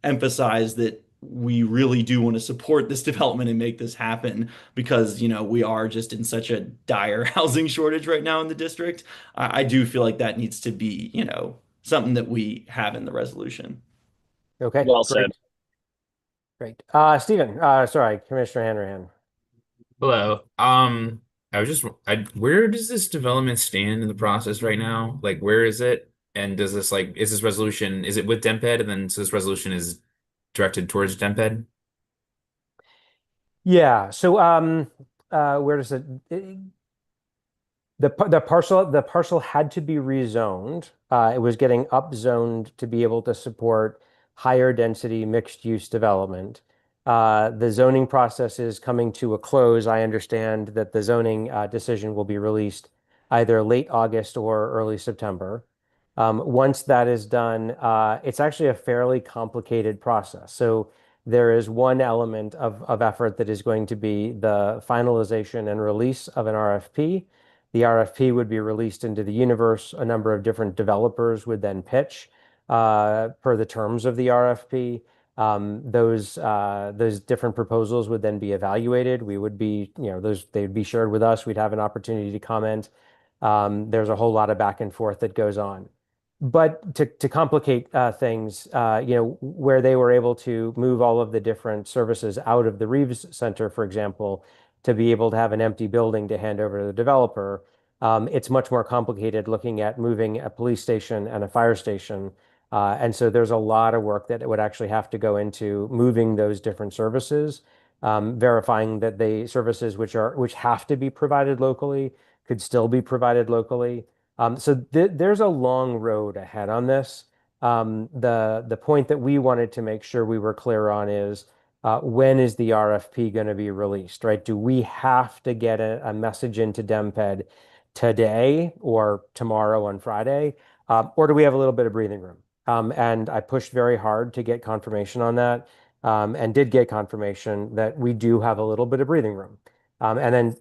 emphasize that we really do want to support this development and make this happen because we are just in such a dire housing shortage right now in the district. I do feel like that needs to be something that we have in the resolution. Okay, Well great. said. Great. Stephen, sorry, Commissioner Hanrahan. Hello. Where does this development stand in the process right now? Like, where is it? And is this resolution, is it with DEMPED? And then so this resolution is directed towards DEMPED? Yeah. So, where does it? The parcel had to be rezoned. It was getting upzoned to be able to support higher density mixed use development. The zoning process is coming to a close. I understand that the zoning decision will be released either late August or early September. Once that is done, it's actually a fairly complicated process. So there is one element of effort that is going to be the finalization and release of an RFP. The RFP would be released into the universe. A number of different developers would then pitch per the terms of the RFP. Those different proposals would then be evaluated. We would be, they'd be shared with us. We'd have an opportunity to comment. There's a whole lot of back and forth that goes on. But to complicate things, where they were able to move all of the different services out of the Reeves Center, for example, to be able to have an empty building to hand over to the developer, it's much more complicated looking at moving a police station and a fire station. And so there's a lot of work that would actually have to go into moving those different services, verifying that the services which have to be provided locally could still be provided locally. So there's a long road ahead on this. The point that we wanted to make sure we were clear on is when is the RFP going to be released, right? Do we have to get a message into DEMPED today or tomorrow on Friday, or do we have a little bit of breathing room? And I pushed very hard to get confirmation on that, and did get confirmation that we do have a little bit of breathing room. And then,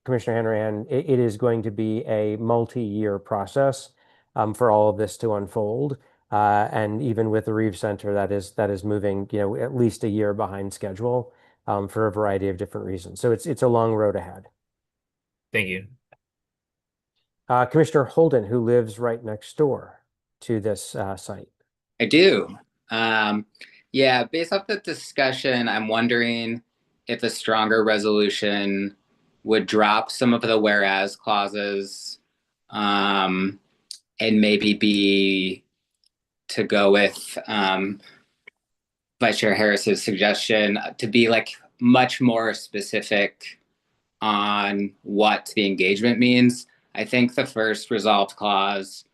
Commissioner Hanrahan, it is going to be a multi-year process for all of this to unfold. And even with the Reeves Center, that is moving, at least a year behind schedule for a variety of different reasons. So it's a long road ahead. Thank you. Commissioner Holden, who lives right next door to this site. I do. Yeah, based off the discussion, I'm wondering if a stronger resolution would drop some of the whereas clauses, and maybe be to go with Vice Chair Harris's suggestion to be like much more specific on what the engagement means. I think the first resolved clause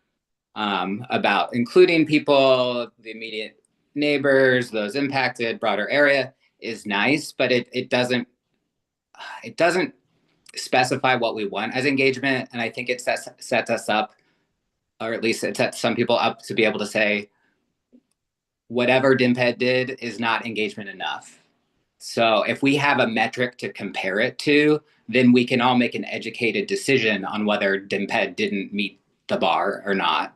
about including people, the immediate neighbors, those impacted, broader area is nice, but it doesn't specify what we want as engagement. And I think it sets us up, or at least it sets some people up to be able to say, whatever DIMPED did is not engagement enough. So if we have a metric to compare it to, then we can all make an educated decision on whether DIMPED didn't meet the bar or not.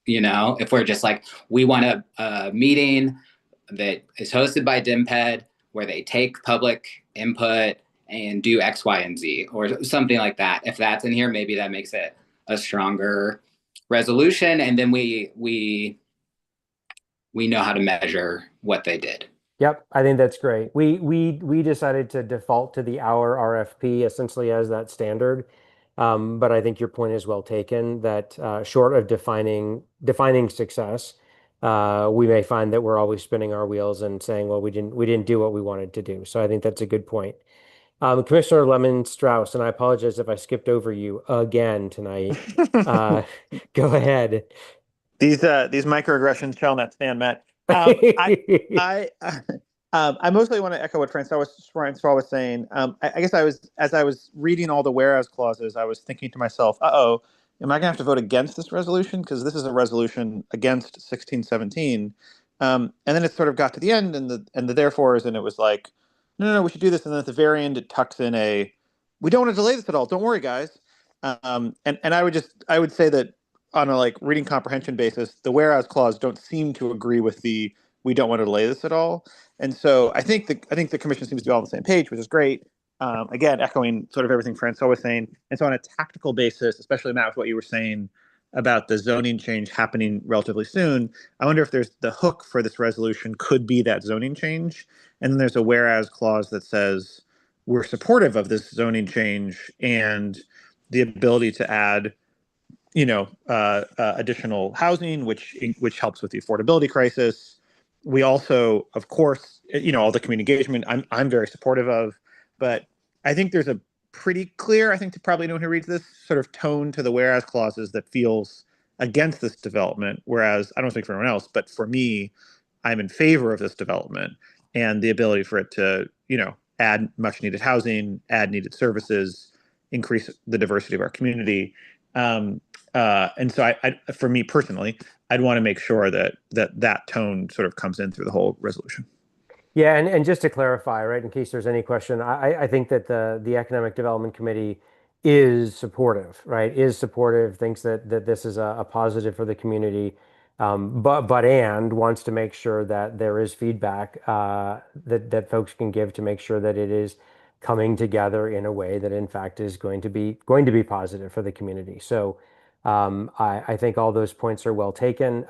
If we're just like, we want a meeting that is hosted by DIMPED where they take public input and do X, Y, and Z, or something like that. If that's in here, maybe that makes it a stronger resolution, and then we know how to measure what they did. Yep, I think that's great. We decided to default to the hour RFP essentially as that standard. But I think your point is well taken that short of defining success, we may find that we're always spinning our wheels and saying, well, we didn't do what we wanted to do. So I think that's a good point. Commissioner Lemon Strauss, and I apologize if I skipped over you again tonight. Go ahead. These microaggressions shall not stand, Matt. I I mostly want to echo what Francois was saying. I guess as I was reading all the whereas clauses, I was thinking to myself, uh-oh, am I going to have to vote against this resolution? Because this is a resolution against 1617. And then it sort of got to the end and the therefores, and it was like, no, we should do this. And then at the very end, it tucks in we don't want to delay this at all. Don't worry, guys. And I would say that on a like reading comprehension basis, the whereas clause don't seem to agree with the we don't want to delay this at all. And so I think the commission seems to be all on the same page, which is great. Again, echoing sort of everything Francois was saying. And so on a tactical basis, especially Matt, with what you were saying about the zoning change happening relatively soon, I wonder if there's the hook for this resolution could be that zoning change. And then there's a whereas clause that says we're supportive of this zoning change and the ability to add additional housing, which helps with the affordability crisis. We also, of course, all the community engagement I'm very supportive of, but I think there's a pretty clear, I think to probably anyone who reads this, sort of tone to the whereas clauses that feels against this development. Whereas I don't speak for anyone else, but for me, I'm in favor of this development and the ability for it to, add much needed housing, add needed services, increase the diversity of our community. And so for me personally, I'd want to make sure that tone sort of comes in through the whole resolution. Yeah, and just to clarify, right, in case there's any question, I think that the Economic Development Committee is supportive, right? Is supportive, thinks that this is a positive for the community, but wants to make sure that there is feedback that folks can give to make sure that it is coming together in a way that in fact is going to be positive for the community. So I think all those points are well taken.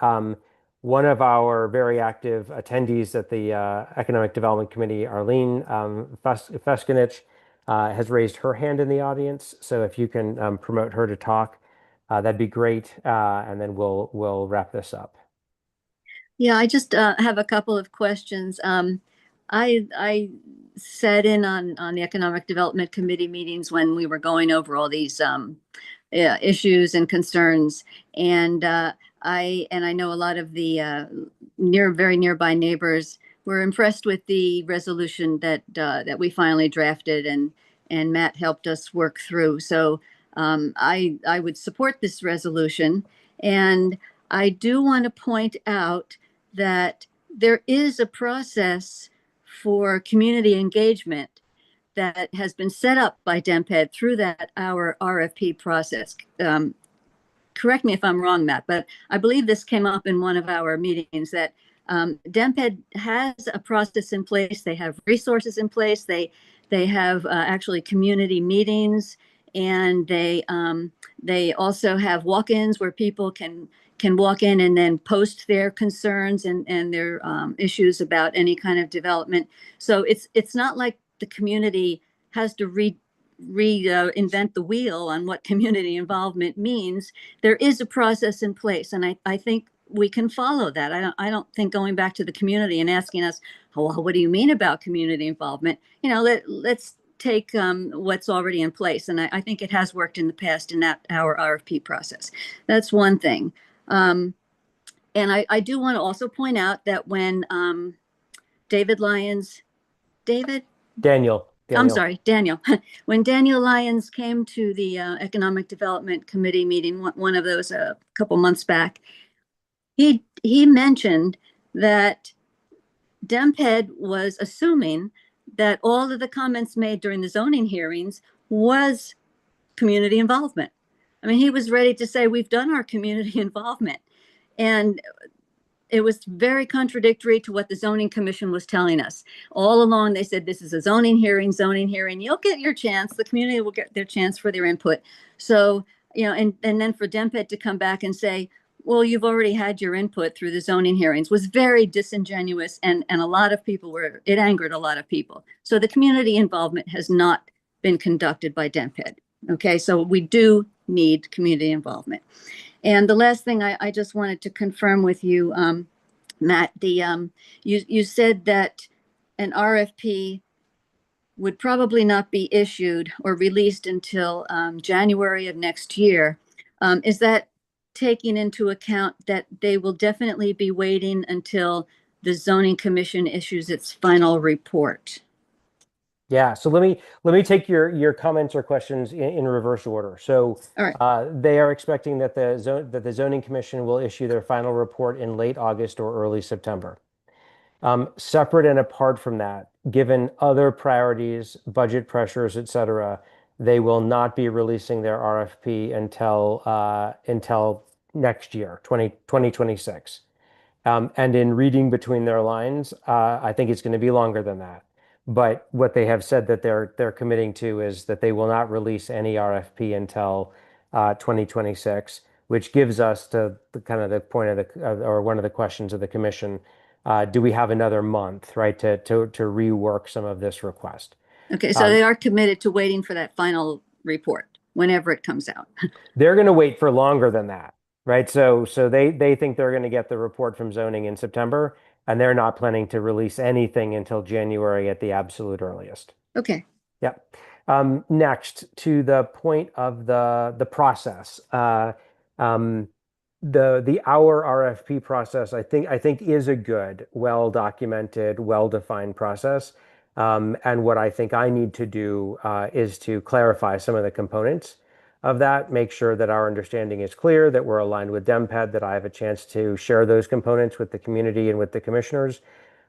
One of our very active attendees at the Economic Development Committee, Arlene Feskinich, has raised her hand in the audience. So if you can promote her to talk, that'd be great. And then we'll wrap this up. Yeah, I just have a couple of questions. I sat in on the Economic Development Committee meetings when we were going over all these issues and concerns, and I know a lot of the very nearby neighbors were impressed with the resolution that we finally drafted, and Matt helped us work through. So I would support this resolution, and I do want to point out that there is a process for community engagement that has been set up by DEMPED through our RFP process. Correct me if I'm wrong, Matt, but I believe this came up in one of our meetings that DEMPED has a process in place. They have resources in place. They have actually community meetings, and they also have walk-ins where people can walk in and then post their concerns and their issues about any kind of development. So it's not like the community has to reinvent the wheel on what community involvement means. There is a process in place, and I think we can follow that. I don't think going back to the community and asking us, oh, what do you mean about community involvement? Let's take what's already in place, and I think it has worked in the past in our RFP process. That's one thing. And I do want to also point out that when Daniel. I'm sorry, Daniel. When Daniel Lyons came to the Economic Development Committee meeting, one of those a couple months back, he mentioned that DEMPED was assuming that all of the comments made during the zoning hearings was community involvement. I mean, he was ready to say, we've done our community involvement. And it was very contradictory to what the zoning commission was telling us. All along, they said, this is a zoning hearing. You'll get your chance. The community will get their chance for their input. So, and then for DEMPED to come back and say, well, you've already had your input through the zoning hearings was very disingenuous. And a lot of people it angered a lot of people. So the community involvement has not been conducted by DEMPED. Okay, so we do need community involvement. And the last thing I just wanted to confirm with you, Matt, you said that an RFP would probably not be issued or released until January of next year. Is that taking into account that they will definitely be waiting until the zoning commission issues its final report? Yeah, so let me take your comments or questions in reverse order. So All right. they are expecting that the zoning commission will issue their final report in late August or early September. Separate and apart from that, given other priorities, budget pressures, et cetera, they will not be releasing their RFP until next year, 2026. And in reading between their lines, I think it's going to be longer than that. But what they have said that they're committing to is that they will not release any RFP until 2026, which gives us to the kind of the point of or one of the questions of the commission. Do we have another month, right, to rework some of this request? Okay, so they are committed to waiting for that final report whenever it comes out. They're going to wait for longer than that, right? So they think they're going to get the report from zoning in September, and they're not planning to release anything until January at the absolute earliest. Okay. Yep. Next, to the point of the process. Our RFP process, I think is a good, well-documented, well-defined process. And what I think I need to do is to clarify some of the components of that, make sure that our understanding is clear, that we're aligned with DEMPED, that I have a chance to share those components with the community and with the commissioners.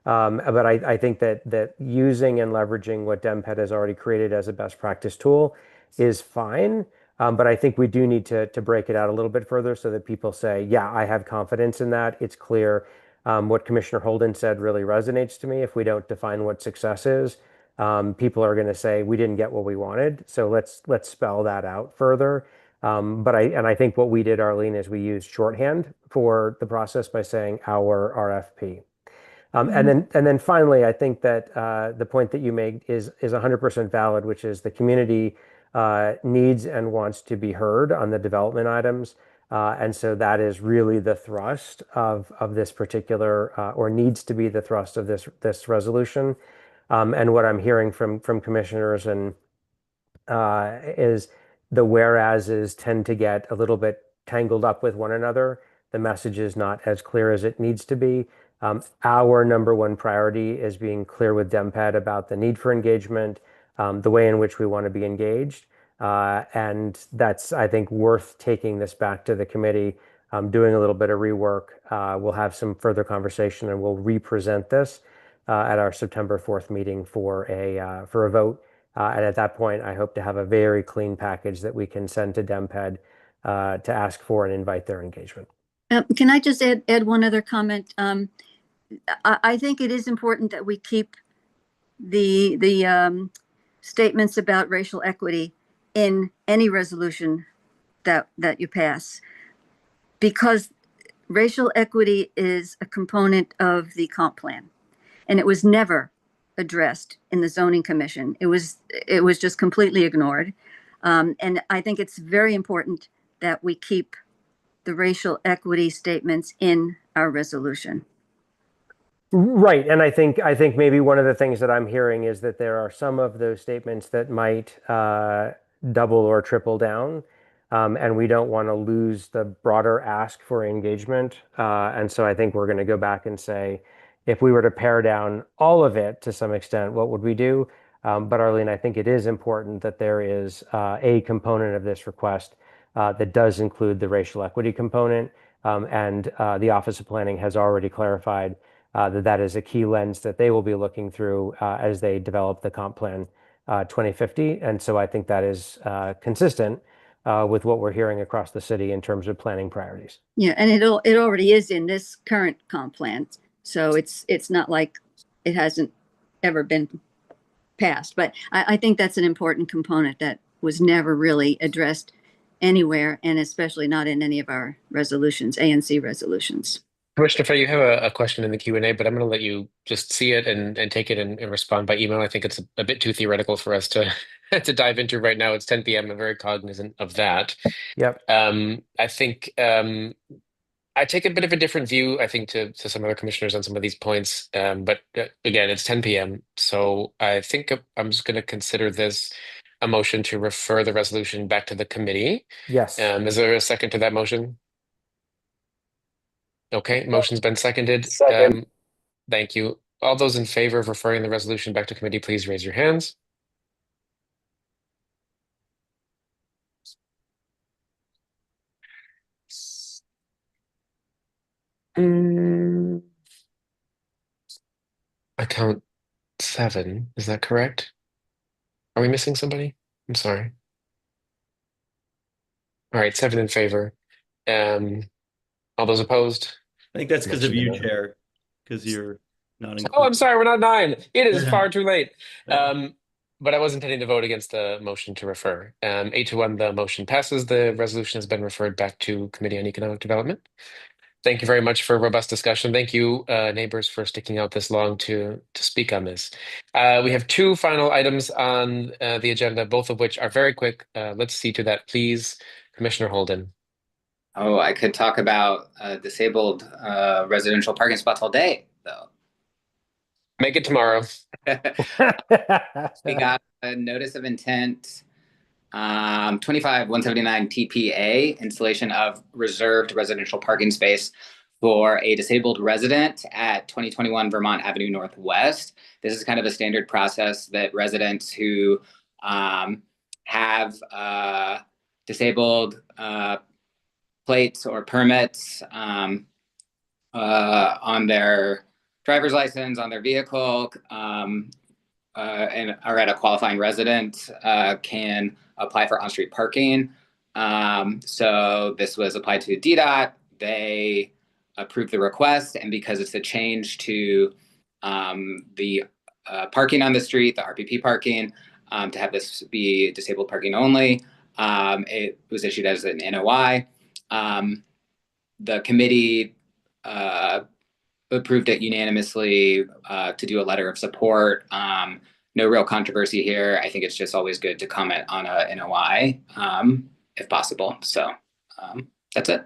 But I think that using and leveraging what DEMPED has already created as a best practice tool is fine. But I think we do need to break it out a little bit further so that people say, yeah, I have confidence in that. It's clear. What Commissioner Holden said really resonates to me. If we don't define what success is, people are going to say we didn't get what we wanted. So let's spell that out further. But I think what we did, Arlene, is we used shorthand for the process by saying our RFP. And then finally, I think that the point that you made is 100% valid, which is the community needs and wants to be heard on the development items. And so that is really the thrust of this particular, or needs to be the thrust of this resolution. And what I'm hearing from commissioners and is the whereases tend to get a little bit tangled up with one another. The message is not as clear as it needs to be. Our number one priority is being clear with DEMPED about the need for engagement, the way in which we want to be engaged. And that's, I think, worth taking this back to the committee, doing a little bit of rework. We'll have some further conversation and we'll represent this at our September 4th meeting for a vote. And at that point, I hope to have a very clean package that we can send to DEMPED to ask for and invite their engagement. Can I just add one other comment? I think it is important that we keep the statements about racial equity in any resolution that you pass, because racial equity is a component of the comp plan, and it was never addressed in the zoning commission. It was just completely ignored, and I think it's very important that we keep the racial equity statements in our resolution. Right. And I think maybe one of the things that I'm hearing is that there are some of those statements that might double or triple down. And we don't want to lose the broader ask for engagement. And so I think we're going to go back and say, if we were to pare down all of it to some extent, what would we do? But Arlene, I think it is important that there is a component of this request that does include the racial equity component. And the Office of Planning has already clarified that is a key lens that they will be looking through as they develop the comp plan 2050. And so I think that is consistent with what we're hearing across the city in terms of planning priorities. Yeah, and it already is in this current comp plan. So it's not like it hasn't ever been passed. But I think that's an important component that was never really addressed anywhere, and especially not in any of our resolutions, ANC resolutions. Commissioner Fay, you have a question in the Q&A, but I'm going to let you just see it and take it and respond by email. I think it's a bit too theoretical for us to to dive into right now. It's 10 p.m. I'm very cognizant of that. Yep. I think I take a bit of a different view, I think, to some other commissioners on some of these points. But again, it's 10 p.m. So I think I'm just going to consider this a motion to refer the resolution back to the committee. Yes. Is there a second to that motion? Okay, motion's been seconded. Second. Thank you. All those in favor of referring the resolution back to committee, please raise your hands. I count 7. Is that correct? Are we missing somebody? I'm sorry. All right, 7 in favor. All those opposed? I think that's because of you, No. Chair, because you're not included. Oh, I'm sorry, we're not 9. It is Yeah. far too late. Yeah. But I was intending to vote against the motion to refer. 8-1, the motion passes. The resolution has been referred back to Committee on Economic Development. Thank you very much for a robust discussion. Thank you, neighbors, for sticking out this long to speak on this. We have 2 final items on the agenda, both of which are very quick. Let's see to that, please. Commissioner Holden. Oh, I could talk about disabled residential parking spots all day, though. Make it tomorrow. We got a notice of intent, 25179 TPA, installation of reserved residential parking space for a disabled resident at 2021 Vermont Avenue Northwest. This is kind of a standard process that residents who have disabled plates or permits on their driver's license, on their vehicle, and are at a qualifying resident, can apply for on-street parking. So this was applied to DDOT. They approved the request, and because it's a change to the parking on the street, the RPP parking, to have this be disabled parking only, it was issued as an NOI. The committee approved it unanimously to do a letter of support. No real controversy here. I think it's just always good to comment on a NOI if possible. So that's it.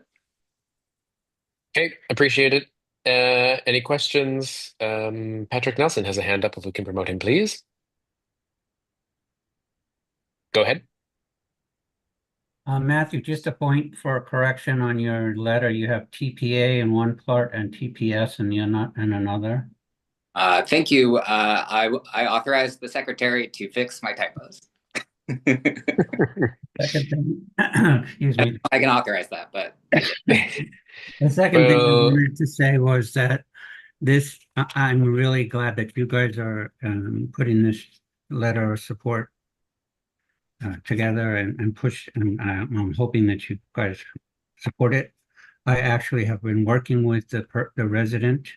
Okay, appreciate it. Any questions? Patrick Nelson has a hand up if we can promote him, please. Go ahead. Matthew, just a point for a correction on your letter. You have TPA in one part and TPS in another. Thank you. I authorized the secretary to fix my typos. Second thing, excuse me. I can authorize that, but the second thing I wanted to say was that I'm really glad that you guys are putting this letter of support together and push, and I'm hoping that you guys support it. I actually have been working with the resident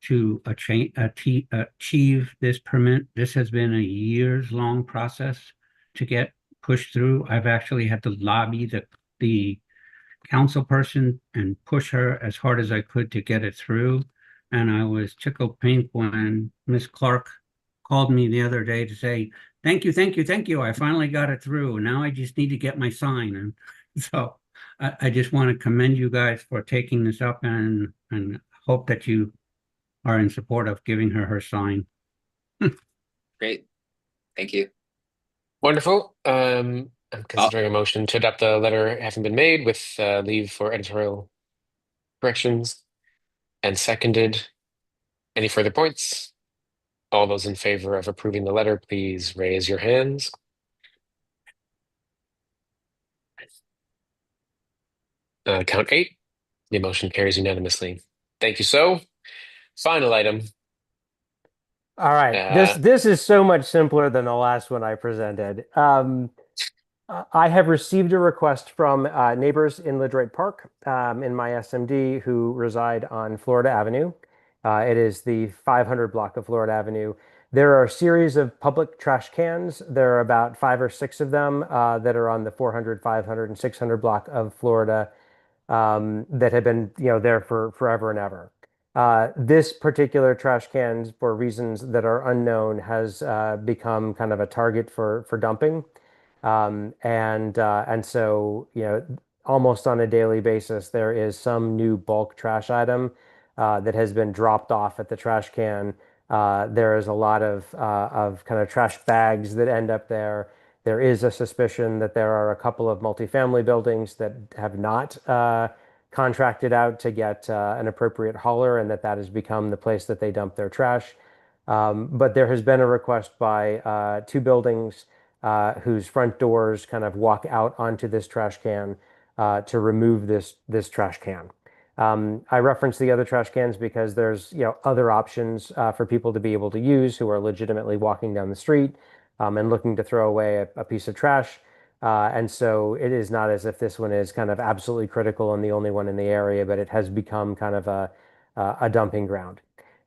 to achieve this permit. This has been a years-long process to get pushed through. I've actually had to lobby the council person and push her as hard as I could to get it through. And I was tickled pink when Miss Clark called me the other day to say, thank you, thank you, thank you. I finally got it through. Now I just need to get my sign. And so I just want to commend you guys for taking this up and hope that you are in support of giving her sign. Great. Thank you. Wonderful. I'm considering a motion to adopt the letter having been made with leave for editorial corrections and seconded. Any further points? All those in favor of approving the letter, please raise your hands. Count 8. The motion carries unanimously. Thank you. So, final item. All right. This is so much simpler than the last one I presented. I have received a request from neighbors in Ledroit Park in my SMD who reside on Florida Avenue. It is the 500 block of Florida Avenue. There are a series of public trash cans. There are about 5 or 6 of them that are on the 400, 500, and 600 block of Florida that have been there for forever and ever. This particular trash can, for reasons that are unknown, has become kind of a target for dumping. And so, almost on a daily basis, there is some new bulk trash item that has been dropped off at the trash can. There is a lot of kind of trash bags that end up there. There is a suspicion that there are a couple of multifamily buildings that have not contracted out to get an appropriate hauler, and that has become the place that they dump their trash. But there has been a request by 2 buildings whose front doors kind of walk out onto this trash can to remove this trash can. I reference the other trash cans because there's other options for people to be able to use who are legitimately walking down the street and looking to throw away a piece of trash. And so it is not as if this one is kind of absolutely critical and the only one in the area, but it has become kind of a dumping ground.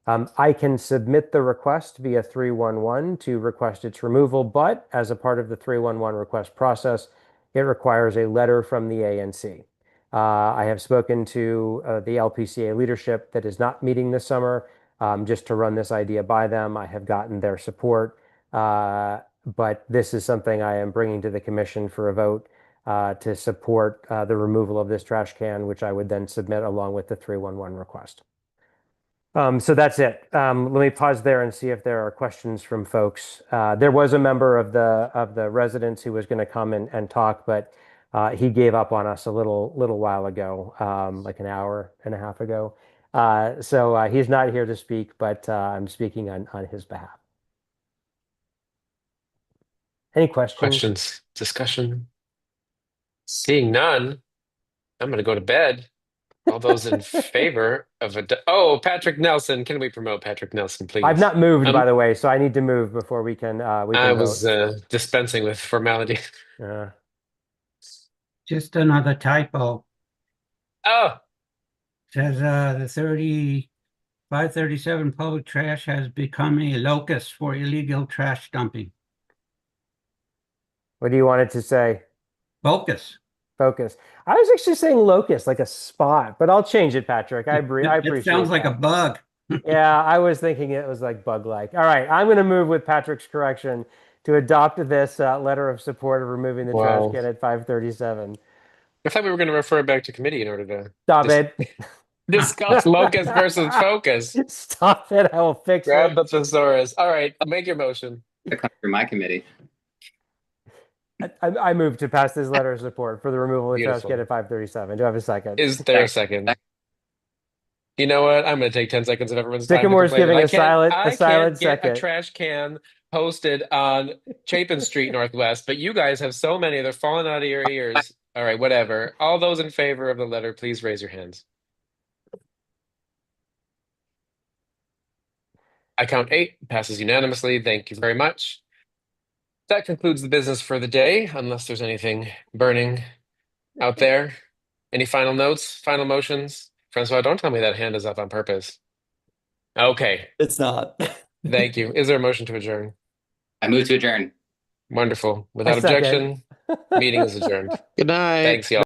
I can submit the request via 311 to request its removal, but as a part of the 311 request process, it requires a letter from the ANC. I have spoken to the LPCA leadership that is not meeting this summer just to run this idea by them. I have gotten their support, but this is something I am bringing to the commission for a vote to support the removal of this trash can, which I would then submit along with the 311 request. So that's it. Let me pause there and see if there are questions from folks. There was a member of the residents who was going to come and talk, but he gave up on us a little while ago, like an hour and a half ago. So he's not here to speak, but I'm speaking on his behalf. Any questions? Questions, discussion? Seeing none, I'm going to go to bed. All those in favor of oh, Patrick Nelson. Can we promote Patrick Nelson, please? I've not moved, by the way, so I need to move before we can I was vote. dispensing with formality. Just another typo. Oh. Says the 537 public trash has become a locus for illegal trash dumping. What do you want it to say? Focus. Focus. I was actually saying locus, like a spot, but I'll change it, Patrick. I appreciate it. Sounds like a bug. Yeah, I was thinking it was like bug-like. All right, I'm going to move with Patrick's correction to adopt this letter of support of removing the trash can at 537. I thought we were going to refer it back to committee in order to stop it. Discuss locus versus focus. Stop it! I will fix Grab it. the thesaurus. All right, make your motion. To come through my committee. I move to pass this letter of support for the removal of the trash Beautiful. can at 537. Do I have a second? Is there a second? You know what? I'm going to take 10 seconds of everyone's time. Sycamore's giving a silent get second. A trash can posted on Chapin Street Northwest, but you guys have so many, they're falling out of your ears. All right, whatever. All those in favor of the letter, please raise your hands. I count 8, passes unanimously. Thank you very much. That concludes the business for the day, unless there's anything burning out there. Any final notes, final motions? Francois, don't tell me that hand is up on purpose. Okay. It's not. Thank you. Is there a motion to adjourn? I move to adjourn. Wonderful. Without objection, meeting is adjourned. Good night. Thanks, y'all.